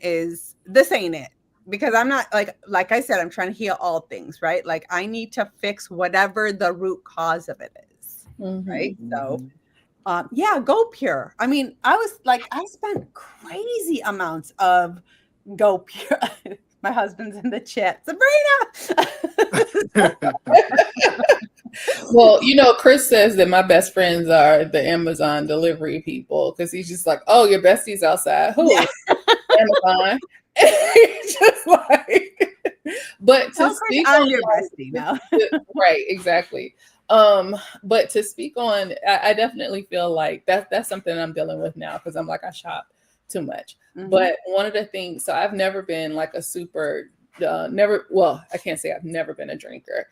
this ain't it. Because I'm not like I said, I'm trying to heal all things, right? Like I need to fix whatever the root cause of it is, right? So Go Pure. I mean, I spent crazy amounts of Go Pure. My husband's in the chat. Sabrina. Well, Chris says that my best friends are the Amazon delivery people because he's just like, oh, your bestie's outside. Who? Yeah. Amazon. Just like, but to speak on your bestie now. Right, exactly. But to speak on, I definitely feel like that's something I'm dealing with now because I'm like, I shop too much. But one of the things, so I've never been like a super, I can't say I've never been a drinker.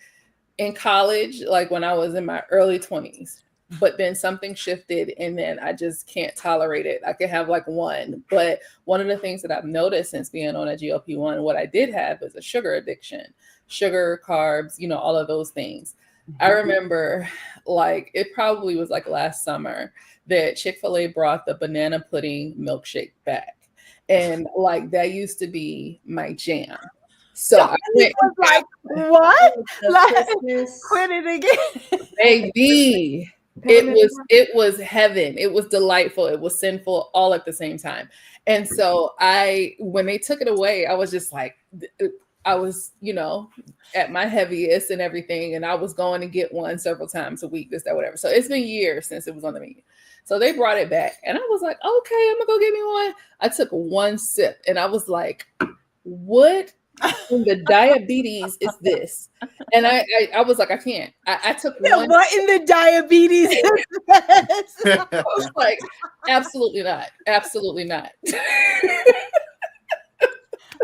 In college, like when I was in my early 20s, but then something shifted and then I just can't tolerate it. I could have like one, but one of the things that I've noticed since being on a GLP-1, what I did have is a sugar addiction, sugar, carbs, all of those things. I remember like, it probably was like last summer that Chick-fil-A brought the banana pudding milkshake back. And like, that used to be my jam. So I was like, what? Like, quit it again. Baby. It was heaven. It was delightful. It was sinful all at the same time. And so when they took it away, I was just like, I was, at my heaviest and everything. And I was going to get one several times a week, this, that, whatever. So it's been years since it was on the menu. So they brought it back and I was like, okay, I'm gonna go get me one. I took one sip and I was like, what in the diabetes is this? And I was like, I can't. I took one. What in the diabetes is this? I was like, absolutely not. Absolutely not.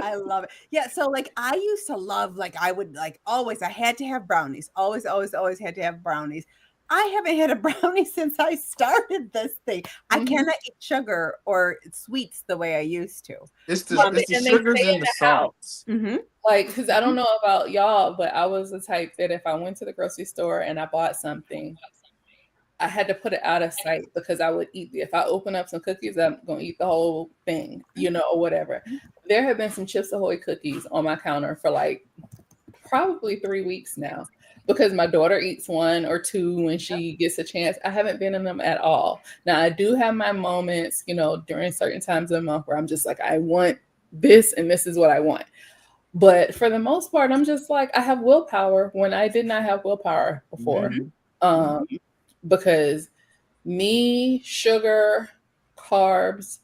I love it. Yeah. So like I used to love, like I would like always, I had to have brownies. Always had to have brownies. I haven't had a brownie since I started this thing. I cannot eat sugar or sweets the way I used to. It's the And it's the they sugars stay in and the the house. salts. Like, because I don't know about y'all, but I was the type that if I went to the grocery store and I bought something, I had to put it out of sight because I would eat. If I open up some cookies, I'm going to eat the whole thing, or whatever. There have been some Chips Ahoy cookies on my counter for like probably 3 weeks now because my daughter eats 1 or 2 when she gets a chance. I haven't been in them at all. Now, I do have my moments, during certain times of the month where I'm just like, I want this and this is what I want. But for the most part, I'm just like, I have willpower when I did not have willpower before. Because me, sugar, carbs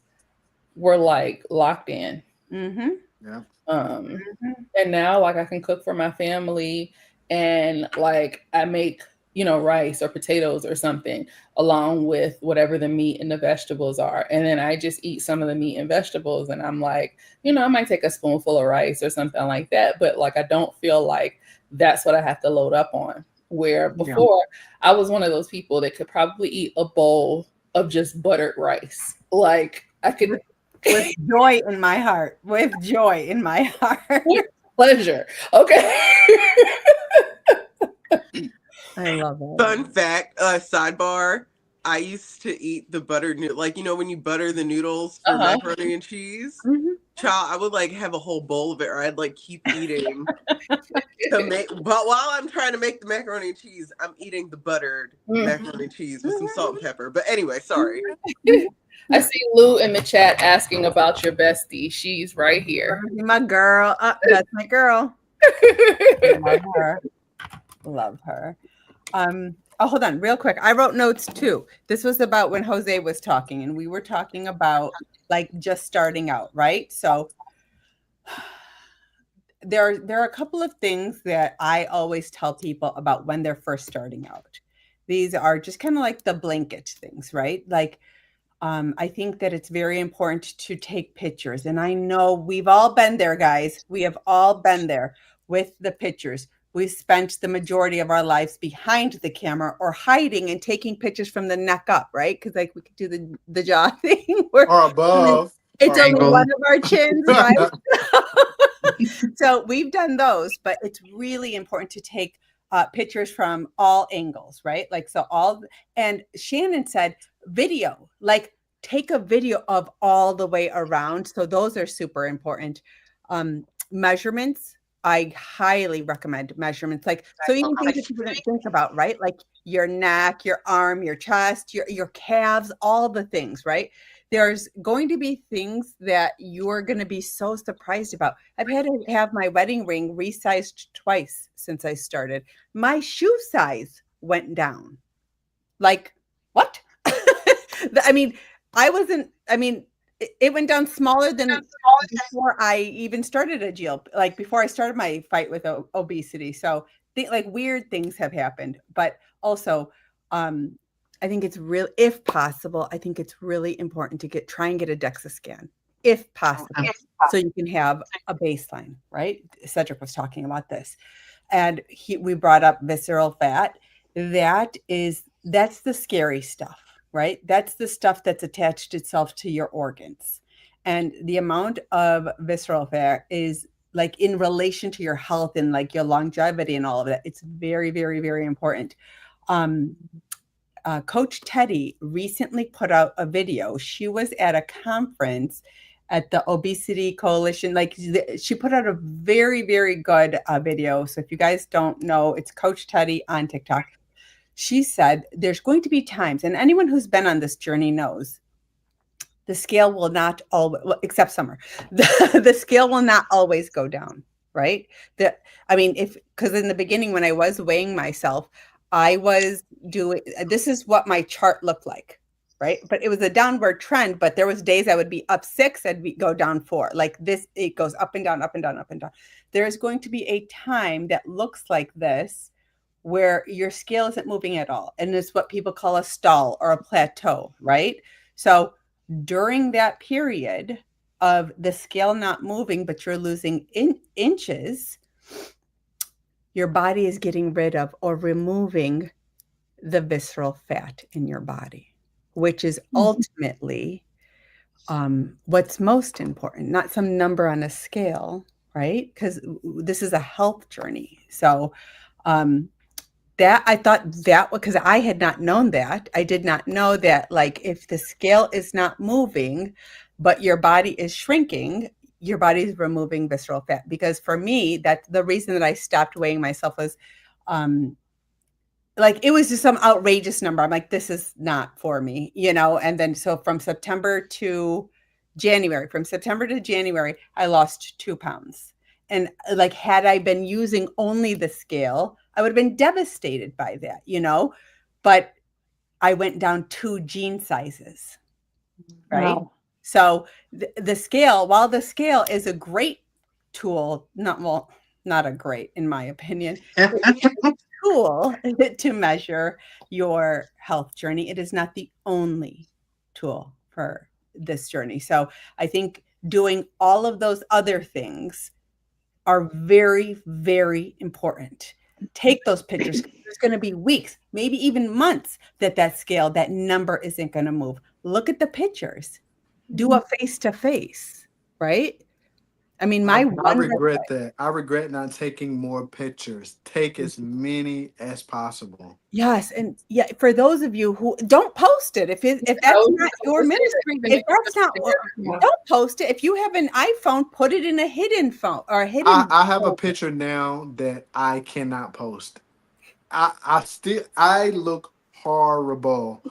were like locked in. Yeah. And now like I can cook for my family and like I make, rice or potatoes or something along with whatever the meat and the vegetables are. And then I just eat some of the meat and vegetables and I'm like, I might take a spoonful of rice or something like that. But like, I don't feel like that's what I have to load up on. Where before I was one of those people that could probably eat a bowl of just buttered rice. Like I could with joy in my heart. With joy in my heart. With pleasure. Okay. I love it. Fun fact, sidebar. I used to eat the buttered noodle, like when you butter the noodles for macaroni and cheese. Child, I would like have a whole bowl of it, or I'd like keep eating to make. But while I'm trying to make the macaroni and cheese, I'm eating the buttered macaroni and cheese with some salt and pepper. But anyway, sorry. I see Lou in the chat asking about your bestie. She's right here. My girl. That's my girl. Love her. Love her. Oh, hold on real quick. I wrote notes too. This was about when Jose was talking and we were talking about like just starting out, right? So there are a couple of things that I always tell people about when they're first starting out. These are just kind of like the blanket things, right? Like I think that it's very important to take pictures. And I know we've all been there, guys. We have all been there with the pictures. We spent the majority of our lives behind the camera or hiding and taking pictures from the neck up, right? Because like we could do the jaw thing. Or above. It's only Angle. one of our chins, right? So we've done those, but it's really important to take pictures from all angles, right? Like, so and Shannon said video, like take a video of all the way around. So those are super important. Measurements, I highly recommend measurements. Like, so even things that people didn't think about, right? Like your neck, your arm, your chest, your calves, all the things, right? There's going to be things that you're going to be so surprised about. I've had to have my wedding ring resized twice since I started. My shoe size went down. Like, what? I mean, it went down smaller than before I even started a GLP, like before I started my fight with obesity. So like weird things have happened, but also, I think it's real, if possible, I think it's really important to try and get a DEXA scan, if possible, so you can have a baseline, right? Cedric was talking about this. And we brought up visceral fat. That's the scary stuff, right? That's the stuff that's attached itself to your organs. And the amount of visceral fat is like in relation to your health and like your longevity and all of that. It's very, very, very important. Coach Teddy recently put out a video. She was at a conference at the Obesity Coalition. Like she put out a very, very good video. So if you guys don't know, it's Coach Teddy on TikTok. She said there's going to be times, and anyone who's been on this journey knows, the scale will not always, well, except Summer, the scale will not always go down, right? Because in the beginning when I was weighing myself, I was doing, this is what my chart looked like, right? But it was a downward trend, but there was days I would be up 6, I'd go down 4. Like this, it goes up and down, up and down, up and down. There's going to be a time that looks like this where your scale isn't moving at all. And it's what people call a stall or a plateau, right? So during that period of the scale not moving, but you're losing inches, your body is getting rid of or removing the visceral fat in your body, which is ultimately what's most important, not some number on a scale, right? Because this is a health journey. So that I thought that, because I had not known that. I did not know that, like, if the scale is not moving, but your body is shrinking, your body is removing visceral fat. Because for me, that's the reason that I stopped weighing myself was like, it was just some outrageous number. I'm like, this is not for me, And then so from September to January, I lost 2 pounds. And like, had I been using only the scale, I would have been devastated by that, But I went down 2 jean sizes, right? Wow. So the scale, while the scale is a great tool, not a great, in my opinion, tool to measure your health journey, it is not the only tool for this journey. So I think doing all of those other things are very, very important. Take those pictures. There's going to be weeks, maybe even months that scale, that number isn't going to move. Look at the pictures. Do a face-to-face, right? I mean, I regret that. I regret not taking more pictures. Take as many as possible. Yes, and yeah, for those of you who don't post it, if that's not your ministry, if that's not, don't post it. If you have an iPhone, put it in a hidden phone or a hidden. I have a picture now that I cannot post. I look horrible.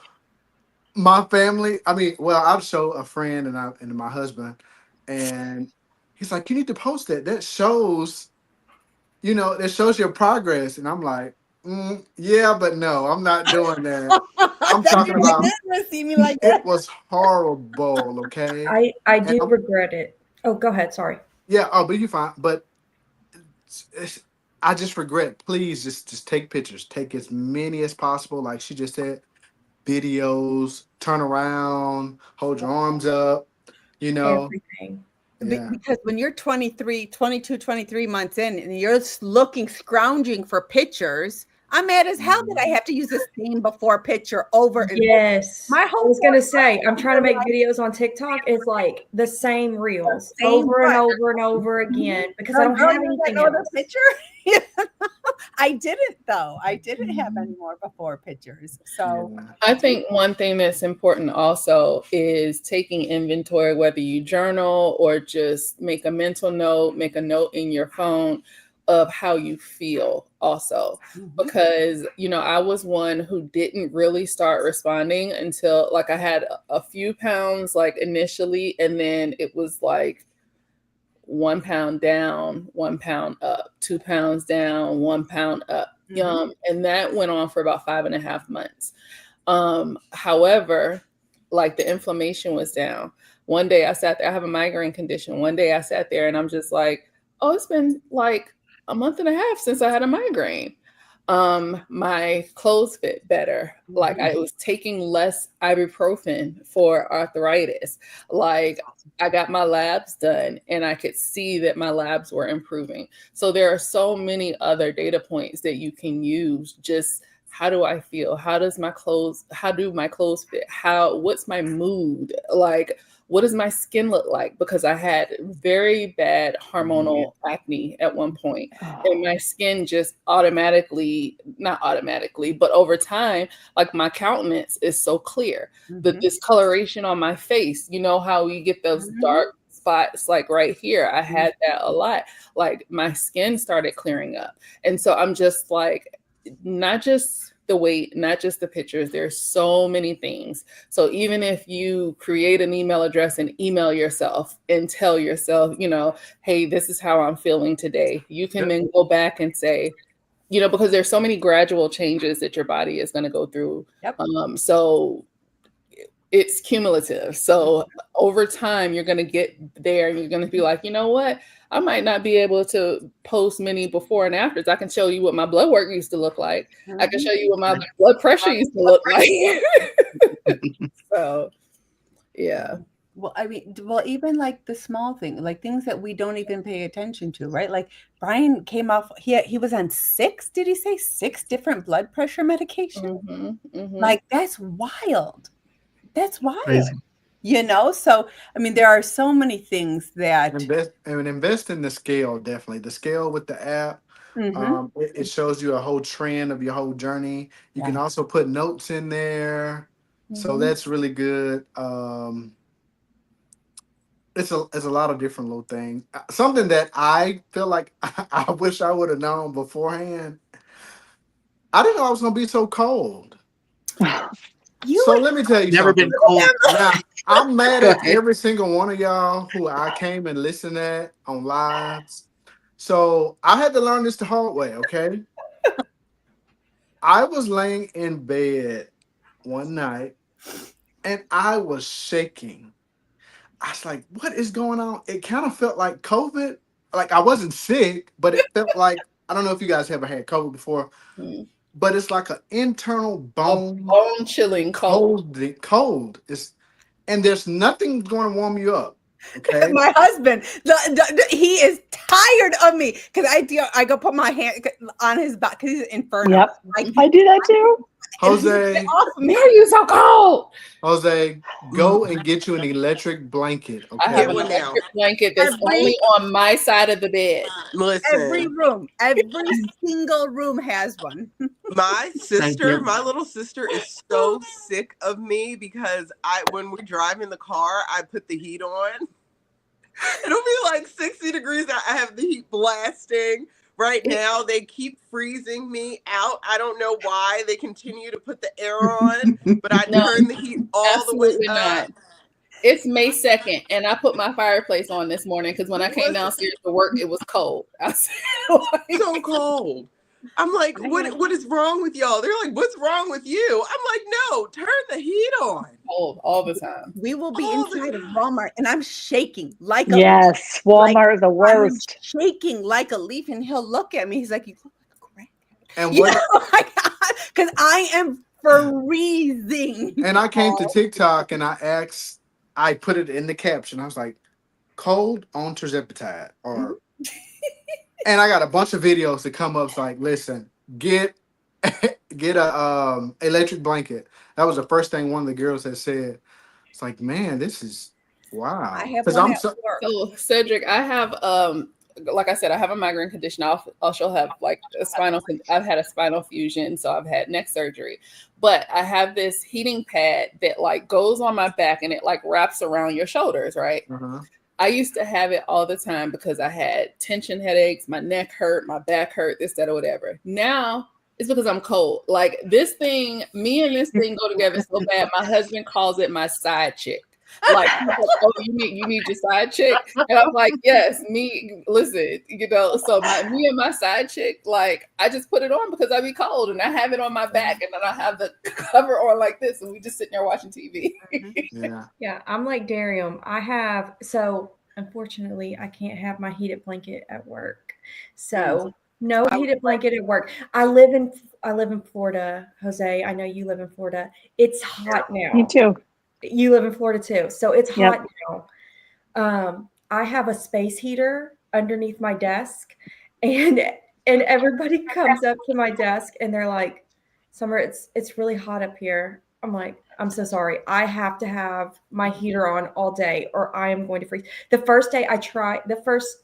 My family, I'll show a friend and my husband, and he's like, "You need to post that. That shows, that shows your progress." And I'm like, "Yeah, but no, I'm not doing that." I'm talking about see me like that. It was horrible. Okay, I do regret it. Oh, go ahead. Sorry. Yeah. Oh, but you're fine. But I just regret. Please, just take pictures. Take as many as possible. Like she just said. Videos, turn around, hold your arms up, Everything. Yeah. Because when you're 23 months in and you're scrounging for pictures, I'm mad as hell that I have to use the same before picture over and Yes. over. I was going to say, I'm trying to make videos on TikTok. It's like the same reels over and over and over again because I don't have anything else. Picture. I didn't, though. I didn't have any more before pictures. So I think one thing that's important also is taking inventory, whether you journal or just make a mental note, make a note in your phone of how you feel also. Because, I was one who didn't really start responding until like I had a few pounds like initially, and then it was like 1 pound down, 1 pound up, 2 pounds down, 1 pound up. And that went on for about 5.5 months. However, like the inflammation was down. One day I sat there, I have a migraine condition. One day I sat there and I'm just like, oh, it's been like a month and a half since I had a migraine. My clothes fit better. Like I was taking less ibuprofen for arthritis. Like I got my labs done and I could see that my labs were improving. So there are so many other data points that you can use. Just how do I feel? How do my clothes fit? What's my mood? Like, what does my skin look like? Because I had very bad hormonal acne at one point, and my skin just not automatically, but over time, like my countenance is so clear. The discoloration on my face, you know how you get those dark spots like right here. I had that a lot. Like my skin started clearing up. And so I'm just like, not just the weight, not just the pictures. There's so many things. So even if you create an email address and email yourself and tell yourself, hey, this is how I'm feeling today, you can then go back and say, because there's so many gradual changes that your body is going to go through. So it's cumulative. So over time, you're going to get there and you're going to be like, you know what? I might not be able to post many before and afters. I can show you what my blood work used to look like. I can show you what my blood pressure used to look like. So, yeah. Well, I mean, even like the small thing, like things that we don't even pay attention to, right? Like Brian came off, he was on 6, did he say 6 different blood pressure medications? Like that's wild. That's wild. Crazy. So I mean, there are so many things that Invest in the scale, definitely. The scale with the app. Mhm. It shows you a whole trend of your whole journey. You can Yeah. also put notes in there. So that's really good. It's a lot of different little things. Something that I feel like I wish I would have known beforehand. I didn't know I was gonna be so cold. You So let me tell you Never something. been cold. Now I'm mad Go at ahead. every single one of y'all who I came and listened at on lives. So I had to learn this the hard way, okay? I was laying in bed one night and I was shaking. I was like, what is going on? It kind of felt like COVID. Like I wasn't sick, but it felt like, I don't know if you guys ever had COVID before, but it's like an internal bone chilling cold. And there's nothing going to warm you up. Okay. my husband, he is tired of me because I go put my hand on his back because he's inferno. Yep. Like, I do that too. Jose, off me. Are you so cold? Jose, go and get you an electric blanket. I have Okay. an one now. electric blanket that's only on my side of the bed. Every Listen, room, every single room has one. my Thank you. my little sister is so sick of me because when we drive in the car, I put the heat on. It'll be like 60 degrees out. I have the heat blasting. Right now, they keep freezing me out. I don't know why they continue to put the air on, but I No, turn the heat all the way absolutely up. not. It's May 2nd, and I put my fireplace on this morning because when I came downstairs to work, it was cold. I said, So cold. I'm like, what is wrong with y'all? They're like, what's wrong with you? I'm like, no, turn the heat on. cold all the time. We will be All the inside of time. Walmart, and I'm shaking like a Yes, Walmart is the worst. shaking like a leaf, and he'll look at me. He's like, "You look like a crack." And You what? know, because I am freezing. And I came to TikTok and I put it in the caption. I was like, cold on terzepatide. Or and I got a bunch of videos that come up. It's like, listen, get a electric blanket. That was the first thing one of the girls had said. It's like, man, this is wow. I have Because one I'm at so work. So Cedric, I have like I said, I have a migraine condition. I also have like I've had a spinal fusion, so I've had neck surgery. But I have this heating pad that like goes on my back and it like wraps around your shoulders, right? I used to have it all the time because I had tension headaches, my neck hurt, my back hurt, this, that, or whatever. Now it's because I'm cold. Like this thing, me and this thing go together so bad. My husband calls it my side chick. Like, oh, you need your side chick, and I'm like, yes, me. Listen, so me and my side chick, like, I just put it on because I be cold, and I have it on my back, and then I have the cover on like this, and we just sitting there watching TV. Yeah, I'm like Darium. Unfortunately, I can't have my heated blanket at work. So no heated blanket at work. I live in Florida, Jose. I know you live in Florida. It's hot now. Me too. You live in Florida too. So it's Yep. hot now. I have a space heater underneath my desk, and everybody comes up to my desk and they're like, Summer, it's really hot up here. I'm like, I'm so sorry. I have to have my heater on all day or I am going to freeze. The first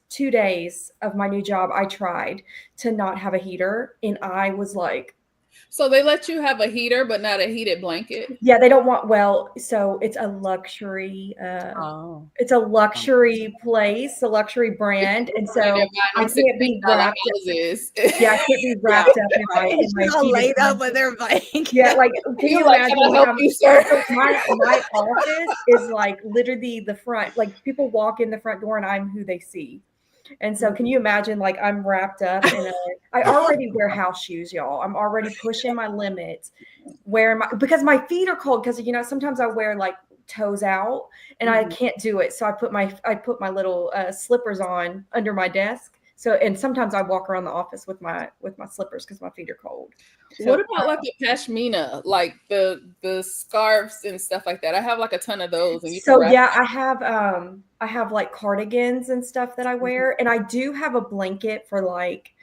2 days of my new job, I tried to not have a heater and I was like, so they let you have a heater, but not a heated blanket. yeah, they don't want, so it's a luxury, it's a luxury place, a luxury brand. And so I can't be wrapped Yeah, I can't be wrapped up in my all laid up with their blanket. Yeah, like can you imagine? Can I help you, sir? My office is like literally the front. Like people walk in the front door and I'm who they see. And so can you imagine, like I'm wrapped up in I already wear house shoes, y'all. I'm already pushing my limits because my feet are cold because, sometimes I wear like toes out and I can't do it. So I put my little slippers on under my desk So, and sometimes I walk around the office with my slippers because my feet are cold. What about like a pashmina, like the scarves and stuff like that? I have like a ton of those, and you can So wrap. yeah, I have like cardigans and stuff that I wear, and I do have a blanket for like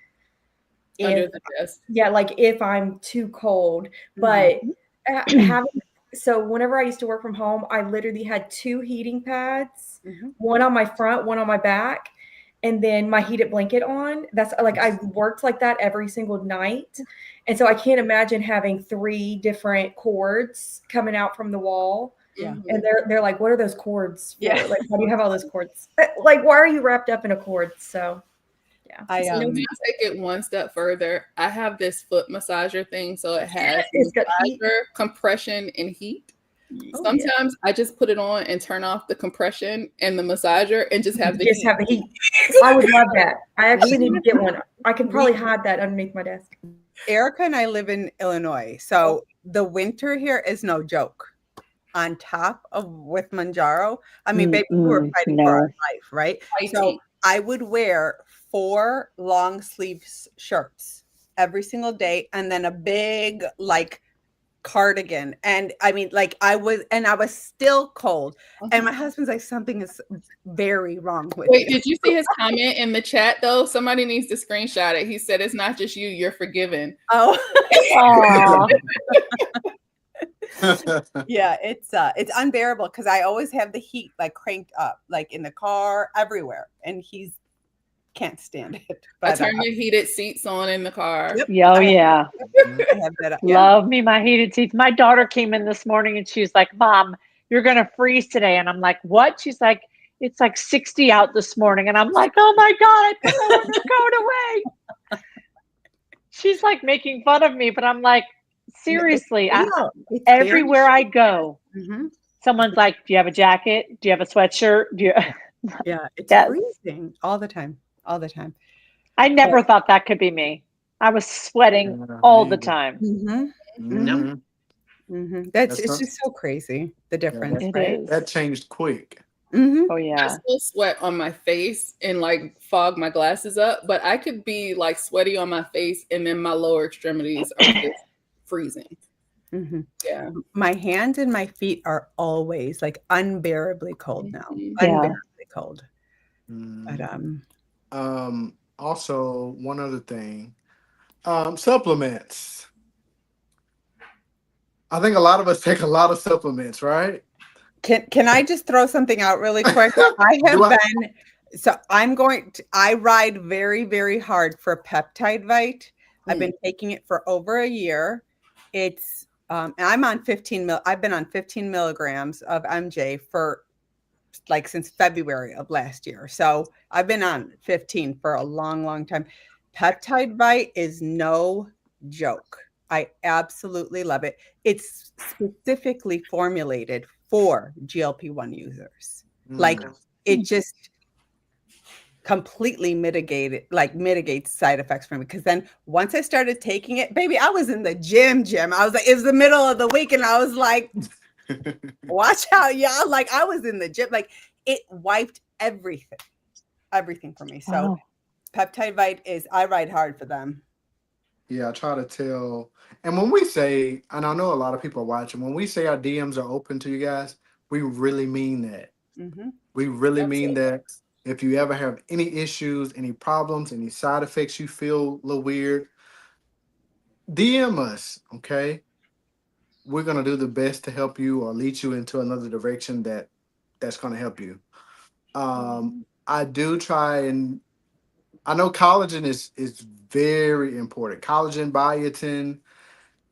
Under if the desk. yeah, like if I'm too cold. But having so whenever I used to work from home, I literally had 2 heating pads, one on my front, one on my back, and then my heated blanket on. That's like I worked like that every single night. And so I can't imagine having 3 different cords coming out from the wall. Yeah. And they're like, what are those cords for? Yeah. Like, why do you have all those cords? Like, why are you wrapped up in a cord? So yeah. I So can I take it one step further? I have this foot massager thing, so it has It's got heat. massager, compression, and heat. Oh, Sometimes I just put it on and turn off the compression and the massager and just have the just heat. have the heat. I would love that. I actually need to get one. I can probably hide that underneath my desk. Erica and I live in Illinois, so the winter here is no joke. On top of with Manjaro, I mean, baby, we were fighting for our life, right? So I would wear 4 long sleeves shirts every single day, and then a big like cardigan. And I mean, like I was still cold. And my husband's like, something is very wrong with Wait, you. did you see his comment in the chat though? Somebody needs to screenshot it. He said, "It's not just you, you're forgiven." Oh. Aw. Yeah, it's unbearable because I always have the heat like cranked up, like in the car, everywhere, and he's can't stand it. I But turn the heated seats on in the car. yep, Oh, yeah. I have that. Yeah. Love me my heated seats. My daughter came in this morning and she was like, Mom, you're going to freeze today. And I'm like, what? She's like, it's like 60 out this morning. And I'm like, oh my God, I put my winter coat away. She's like making fun of me, but I'm like, seriously, It's everywhere I go, Mhm. someone's like, do you have a jacket? Do you have a sweatshirt? Do you? Yeah, it's Yes. freezing all the time. All the time. I never thought that could be me. I was sweating Yeah, all me the either. time. Mhm. It's That's just so crazy, the difference, It right? is. That changed quick. Oh, I yeah. still sweat on my face and like fog my glasses up, but I could be like sweaty on my face and then my lower extremities are just freezing. Yeah. My hands and my feet are always like unbearably cold now. Yeah. Unbearably cold. But Also, one other thing, supplements. I think a lot of us take a lot of supplements, right? can I just throw something out really quick? I have been I ride very, very hard for peptide vite. I've been taking it for over a year. It's and I've been on 15 milligrams of MJ for like since February of last year. So I've been on 15 for a long, long time. Peptide vite is no joke. I absolutely love it. It's specifically formulated for GLP-1 users. Like it just completely mitigates side effects for me. Because then once I started taking it, baby, I was in the gym. I was like, it was the middle of the week, and I was like, watch out, y'all. Like I was in the gym. Like it wiped everything for me. So peptide vite I ride hard for them. Yeah, I try to tell. And when we say, and I know a lot of people are watching, when we say our DMs are open to you guys, we really mean that. We really mean that. If you ever have any issues, any problems, any side effects, you feel a little weird, DM us, okay? We're gonna do the best to help you or lead you into another direction that's gonna help you. I do try, and I know collagen is very important. Collagen, biotin,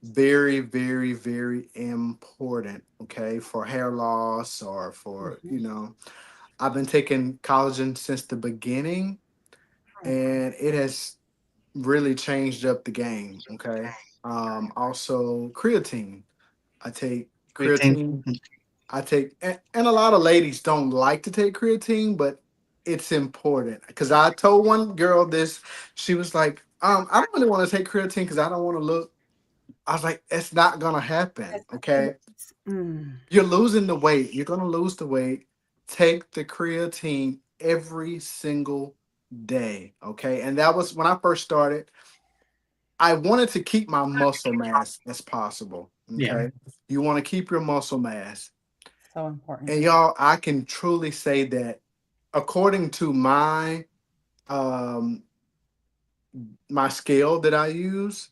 very, very, very important. Okay, for hair loss or for I've been taking collagen since the beginning, and it has really changed up the game. Okay. Also creatine. I take creatine. And a lot of ladies don't like to take creatine, but it's important because I told one girl this. She was like, I don't really want to take creatine because I don't want to look. I was like, it's not gonna happen. Okay. You're losing the weight. You're gonna lose the weight. Take the creatine every single day. Okay. And that was when I first started. I wanted to keep my muscle mass as possible. Yeah. Okay. You want to keep your muscle mass. So important. And y'all, I can truly say that according to um my scale that I use,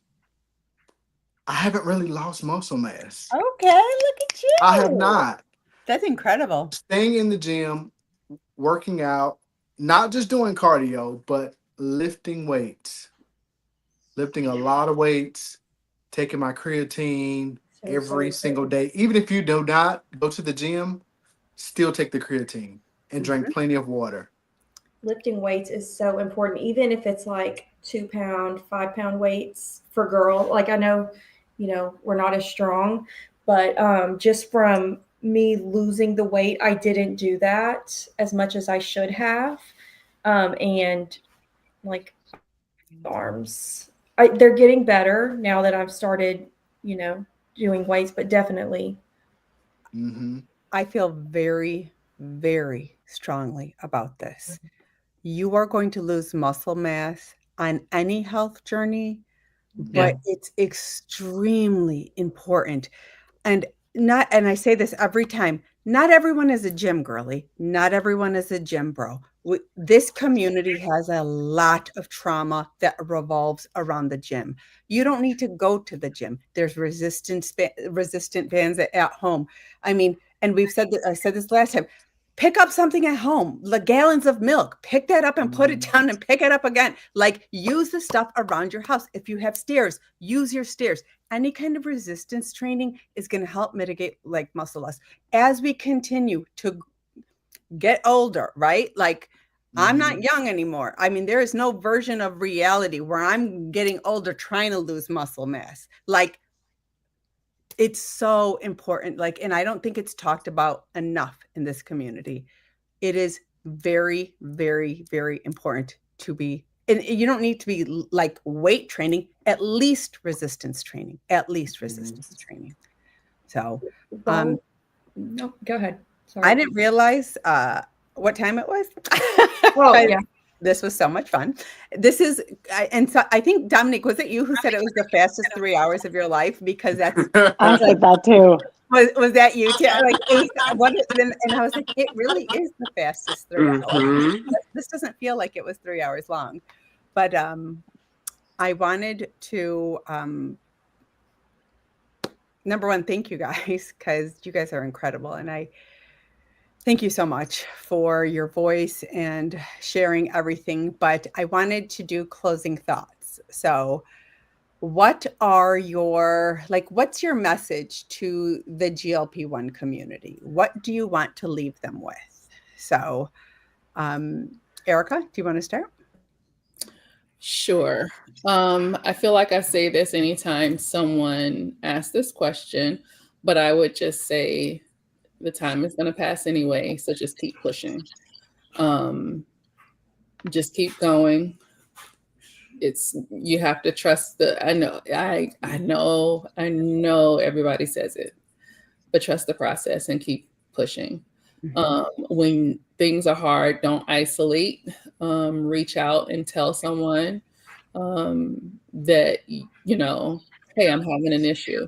I haven't really lost muscle mass. Okay, look at I have you. not. That's incredible. Staying in the gym, working out, not just doing cardio, but lifting a lot of weights, taking my creatine every single day. Even if you do not go to the gym, still take the creatine and drink plenty of water. Lifting weights is so important, even if it's like 2 pound, 5 pound weights for girl. Like I know, we're not as strong, but just from me losing the weight, I didn't do that as much as I should have. And like arms, they're getting better now that I've started, you know, doing weights, but definitely. Mm-hmm. I feel very, very strongly about this. You are going to lose muscle mass on any health journey, Yeah. but it's extremely important. And and I say this every time, not everyone is a gym girly, not everyone is a gym bro. This community has a lot of trauma that revolves around the gym. You don't need to go to the gym. There's resistant bands at home. I mean, and I said this last time. Pick up something at home, like gallons of milk. Pick that up and put it down and pick it up again. Like use the stuff around your house. If you have stairs, use your stairs. Any kind of resistance training is going to help mitigate like muscle loss as we continue to get older, right? Like I'm Mm-hmm. not young anymore. I mean, there is no version of reality where I'm getting older trying to lose muscle mass. Like it's so important. Like, and I don't think it's talked about enough in this community. It is very, very, very important to be, and you don't need to be like weight training, at least resistance training, at least resistance training. So, Well, no, go ahead. I Sorry. didn't realize what time it was. Oh, But yeah. this was so much fun. This is, and so I think Dominique, was it you who said it was the fastest 3 hours of your life? Because that's I said that too. was that you too? Like it was what, and I was like, it really is the fastest 3 hours. This doesn't feel like it was 3 hours long, but I wanted to number one, thank you guys because you guys are incredible, and I thank you so much for your voice and sharing everything. But I wanted to do closing thoughts. So, what are your what's your message to the GLP-1 community? What do you want to leave them with? So, Erica, do you want to start? Sure. I feel like I say this anytime someone asks this question, but I would just say the time is going to pass anyway, so just keep pushing. Um, just keep going. It's you have to trust I know everybody says it, but trust the process and keep pushing. When things are hard, don't isolate. Reach out and tell someone that hey, I'm having an issue.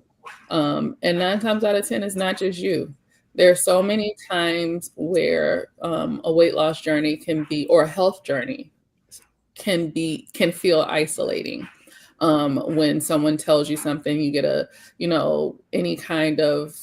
And 9 times out of 10, it's not just you. There are so many times where a weight loss journey can be, or a health journey can feel isolating. When someone tells you something, you get any kind of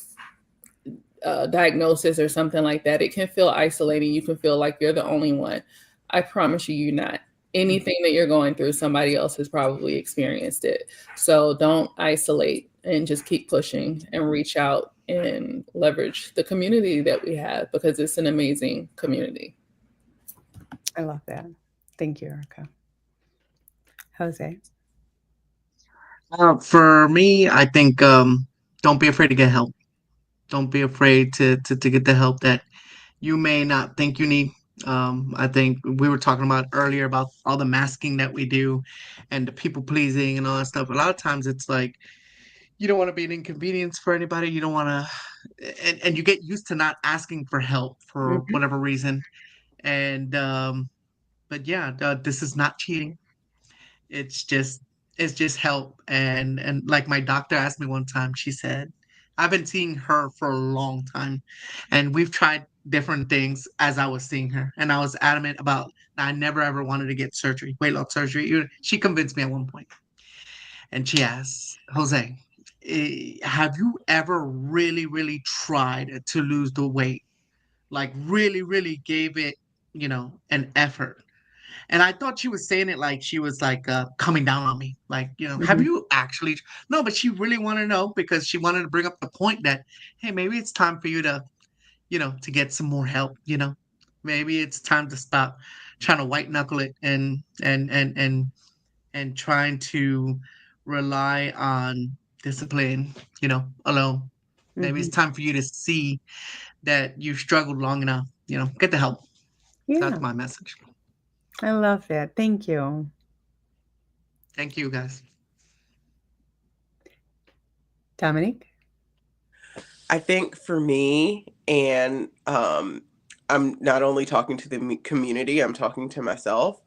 diagnosis or something like that, it can feel isolating. You can feel like you're the only one. I promise you, you're not. Anything that you're going through, somebody else has probably experienced it. So don't isolate and just keep pushing and reach out and leverage the community that we have because it's an amazing community. I love that. Thank you, Erica. Jose. For me, I think don't be afraid to get help. Don't be afraid to get the help that you may not think you need. I think we were talking about earlier about all the masking that we do and the people pleasing and all that stuff. A lot of times it's like you don't want to be an inconvenience for anybody. You don't want to, and you get used to not asking for help for Mhm. whatever reason. And but yeah, this is not cheating. It's just help. And like my doctor asked me one time, she said, I've been seeing her for a long time, and we've tried different things as I was seeing her, and I was adamant about I never ever wanted to get surgery, weight loss surgery. She convinced me at one point, and she asked, Jose, have you ever really, really tried to lose the weight? Like really, really gave it, an effort. And I thought she was saying it like she was like coming down on me. Like, have Mhm. you actually? No, but she really wanted to know because she wanted to bring up the point that, hey, maybe it's time for you to, to get some more help. Maybe it's time to stop trying to white knuckle it and trying to rely on discipline, alone. Maybe it's Mhm. time for you to see that you've struggled long enough, get the help. That's Yeah, my message. I love that. Thank you. Thank you, guys. Dominique? I think for me, and I'm not only talking to the community, I'm talking to myself,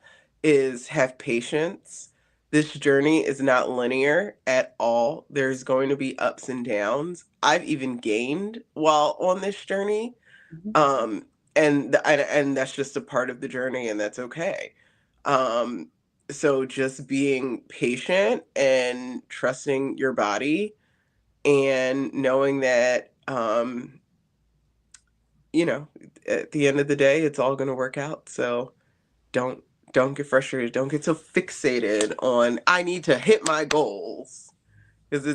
is have patience. This journey is not linear at all. There's going to be ups and downs. I've even gained while on this journey. Mhm. Um, and that's just a part of the journey, and that's okay. Um, so just being patient and trusting your body and knowing that you know at the end of the day it's all going to work out. So don't don't get frustrated, don't get so fixated on I need to hit my goals, because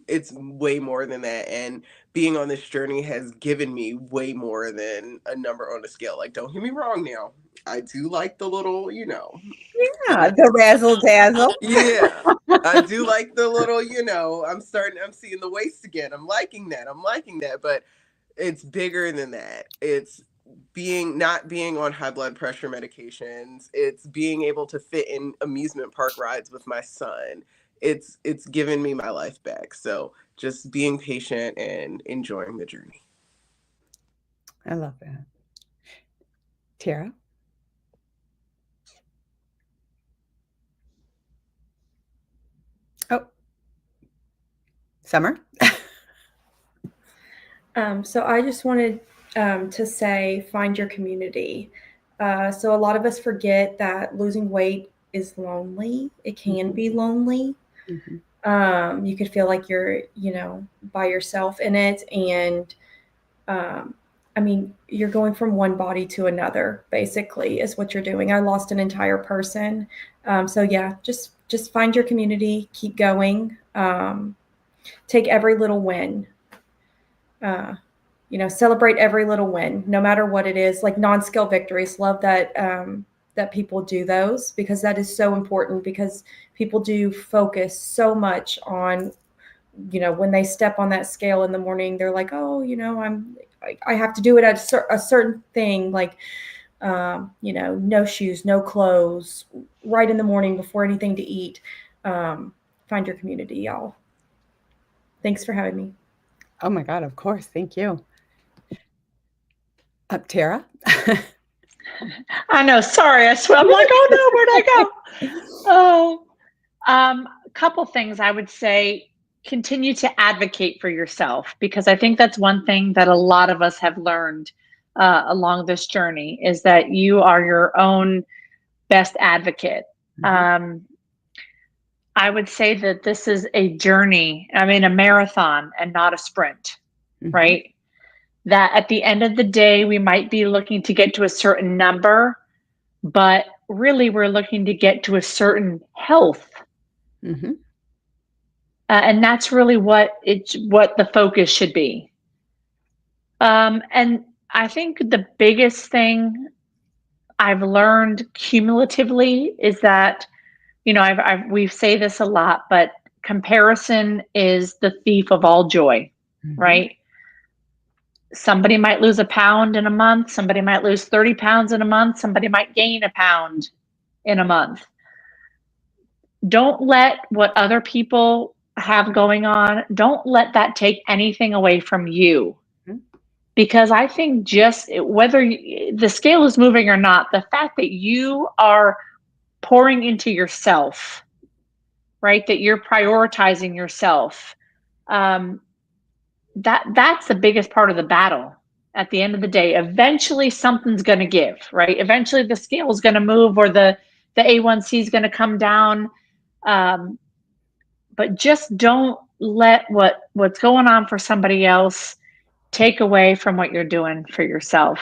it's way more than that. And being on this journey has given me way more than a number on a scale. Like, don't get me wrong, now I do like the little, Yeah, the razzle dazzle. yeah, I do like the little, I'm seeing the waist again. I'm liking that. But it's bigger than that. It's not being on high blood pressure medications. It's being able to fit in amusement park rides with my son. It's given me my life back. So just being patient and enjoying the journey. I love that. Tara? Oh, Summer? So I just wanted to say, find your community. So a lot of us forget that losing weight is lonely. It can be lonely. Mhm. You could feel like you're, by yourself in it. And I mean, you're going from one body to another, basically, is what you're doing. I lost an entire person. So yeah, just find your community, keep going, take every little win. Uh, celebrate every little win, no matter what it is. Like non-scale victories. Love that that people do those, because that is so important. Because people do focus so much on, when they step on that scale in the morning, they're like, oh, I have to do it at a certain thing, like no shoes, no clothes, right in the morning before anything to eat. Find your community, y'all. Thanks for having me. Oh my God, of course. Thank you. Tara? I know. Sorry, I swear. I'm like, oh no, where'd I go? Oh, a couple things I would say. Continue to advocate for yourself, because I think that's one thing that a lot of us have learned along this journey, is that you are your own best advocate. Mhm. I would say that this is a journey, I mean, a marathon and not a sprint, Mhm. right? That at the end of the day, we might be looking to get to a certain number, but really we're looking to get to a certain health. Mhm. And that's really what the focus should be. And I think the biggest thing I've learned cumulatively is that, we say this a lot, but comparison is the thief of all joy, Mhm. right? Somebody might lose a pound in a month. Somebody might lose 30 pounds in a month. Somebody might gain a pound in a month. Don't let what other people have going on, don't let that take anything away from you. Mhm. because I think just whether the scale is moving or not, the fact that you are pouring into yourself, right? That you're prioritizing yourself. That's the biggest part of the battle. At the end of the day, eventually something's going to give, right? Eventually the scale is going to move, or the A1C is going to come down. But just don't let what's going on for somebody else take away from what you're doing for yourself.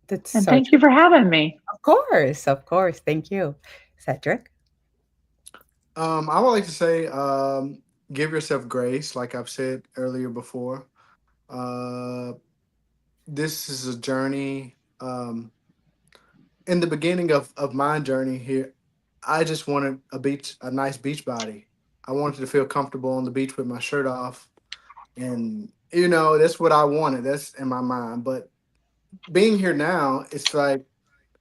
That's And so thank true. you for having me. Of course. Thank you. Cedric? I would like to say, give yourself grace, like I've said earlier before. This is a journey. In the beginning of my journey here, I just wanted a nice beach body. I wanted to feel comfortable on the beach with my shirt off, and that's what I wanted. That's in my mind. But being here now, it's like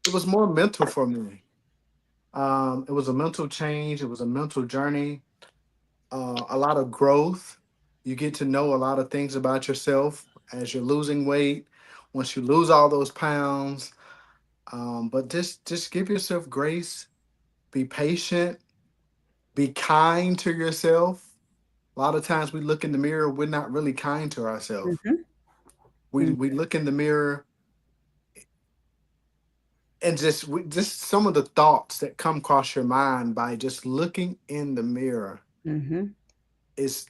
it was more mental for me. It was a mental change. It was a mental journey. A lot of growth. You get to know a lot of things about yourself as you're losing weight. Once you lose all those pounds, but just give yourself grace. Be patient. Be kind to yourself. A lot of times we look in the mirror, we're not really kind to ourselves. Mhm. We look in the mirror and just some of the thoughts that come across your mind by just looking in the mirror Mhm. is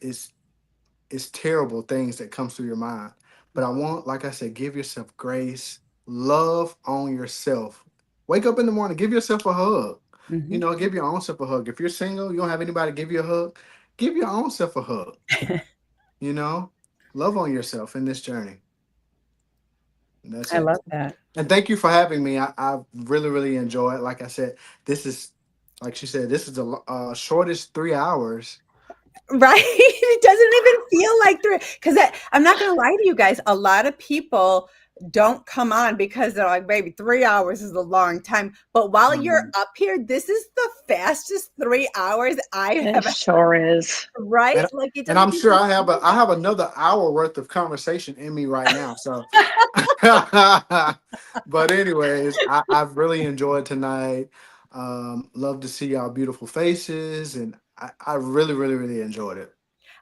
terrible things that comes through your mind. But like I said, give yourself grace, love on yourself. Wake up in the morning, give yourself a hug. Mhm. Give your own self a hug. If you're single, you don't have anybody to give you a hug, give your own self a hug. You know, love on yourself in this journey. And that's I it. love that. And thank you for having me. I really, really enjoy it. Like I said, this is, like she said, this is the shortest 3 hours. Right? It doesn't even feel like 3, because I'm not going to lie to you guys. A lot of people don't come on because they're like, maybe 3 hours is a long time. But while you're up here, this is the fastest 3 hours I It have. sure is. Right? And, Like it and doesn't I'm sure even I have another hour worth of conversation in me right now. So, but anyways, I've really enjoyed tonight. Love to see y'all beautiful faces, and I really, really, really enjoyed it.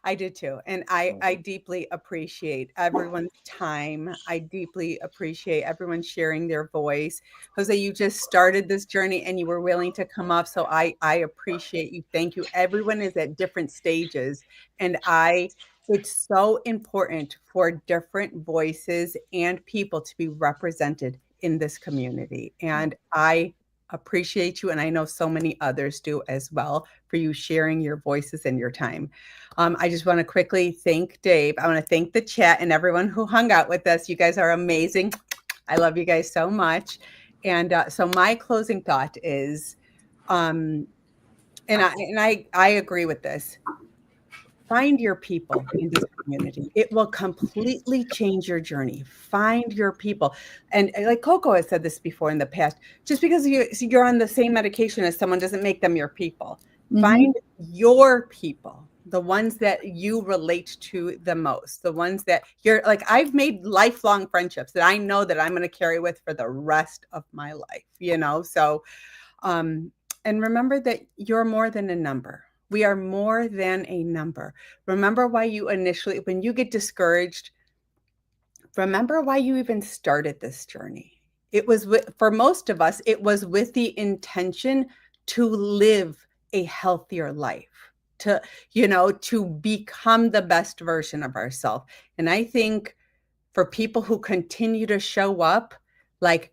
I did too. And I deeply appreciate everyone's time. I deeply appreciate everyone sharing their voice. Jose, you just started this journey and you were willing to come up. So I appreciate you. Thank you. Everyone is at different stages. And it's so important for different voices and people to be represented in this community. And I appreciate you. And I know so many others do as well, for you sharing your voices and your time. I just want to quickly thank Dave. I want to thank the chat and everyone who hung out with us. You guys are amazing. I love you guys so much. And so my closing thought is, and I agree with this. Find your people in this community. It will completely change your journey. Find your people. And like Coco has said this before in the past, just because you're on the same medication as someone doesn't make them your people. Find your people, the ones that you relate to the most, the ones that you're like, I've made lifelong friendships that I know that I'm going to carry with for the rest of my life, So, and remember that you're more than a number. We are more than a number. Remember why when you get discouraged, remember why you even started this journey. It was for most of us, it was with the intention to live a healthier life, to become the best version of ourselves. And I think for people who continue to show up, like,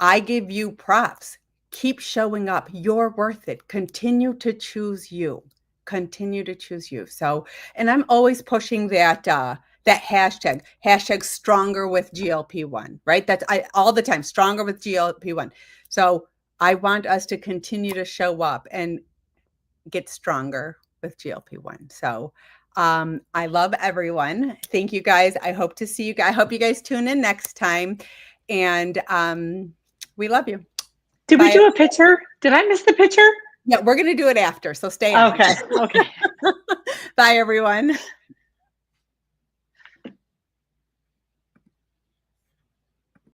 I give you props. Keep showing up. You're worth it. Continue to choose you. Continue to choose you. So, and I'm always pushing that hashtag stronger with GLP-1, right? That's all the time, stronger with GLP-1. So I want us to continue to show up and get stronger with GLP-1. So I love everyone. Thank you guys. I hope to see you guys. I hope you guys tune in next time. And we love you. Did Bye. we do a picture? Did I miss the picture? Yeah, we're going to do it after. So stay on. Okay. Bye, everyone.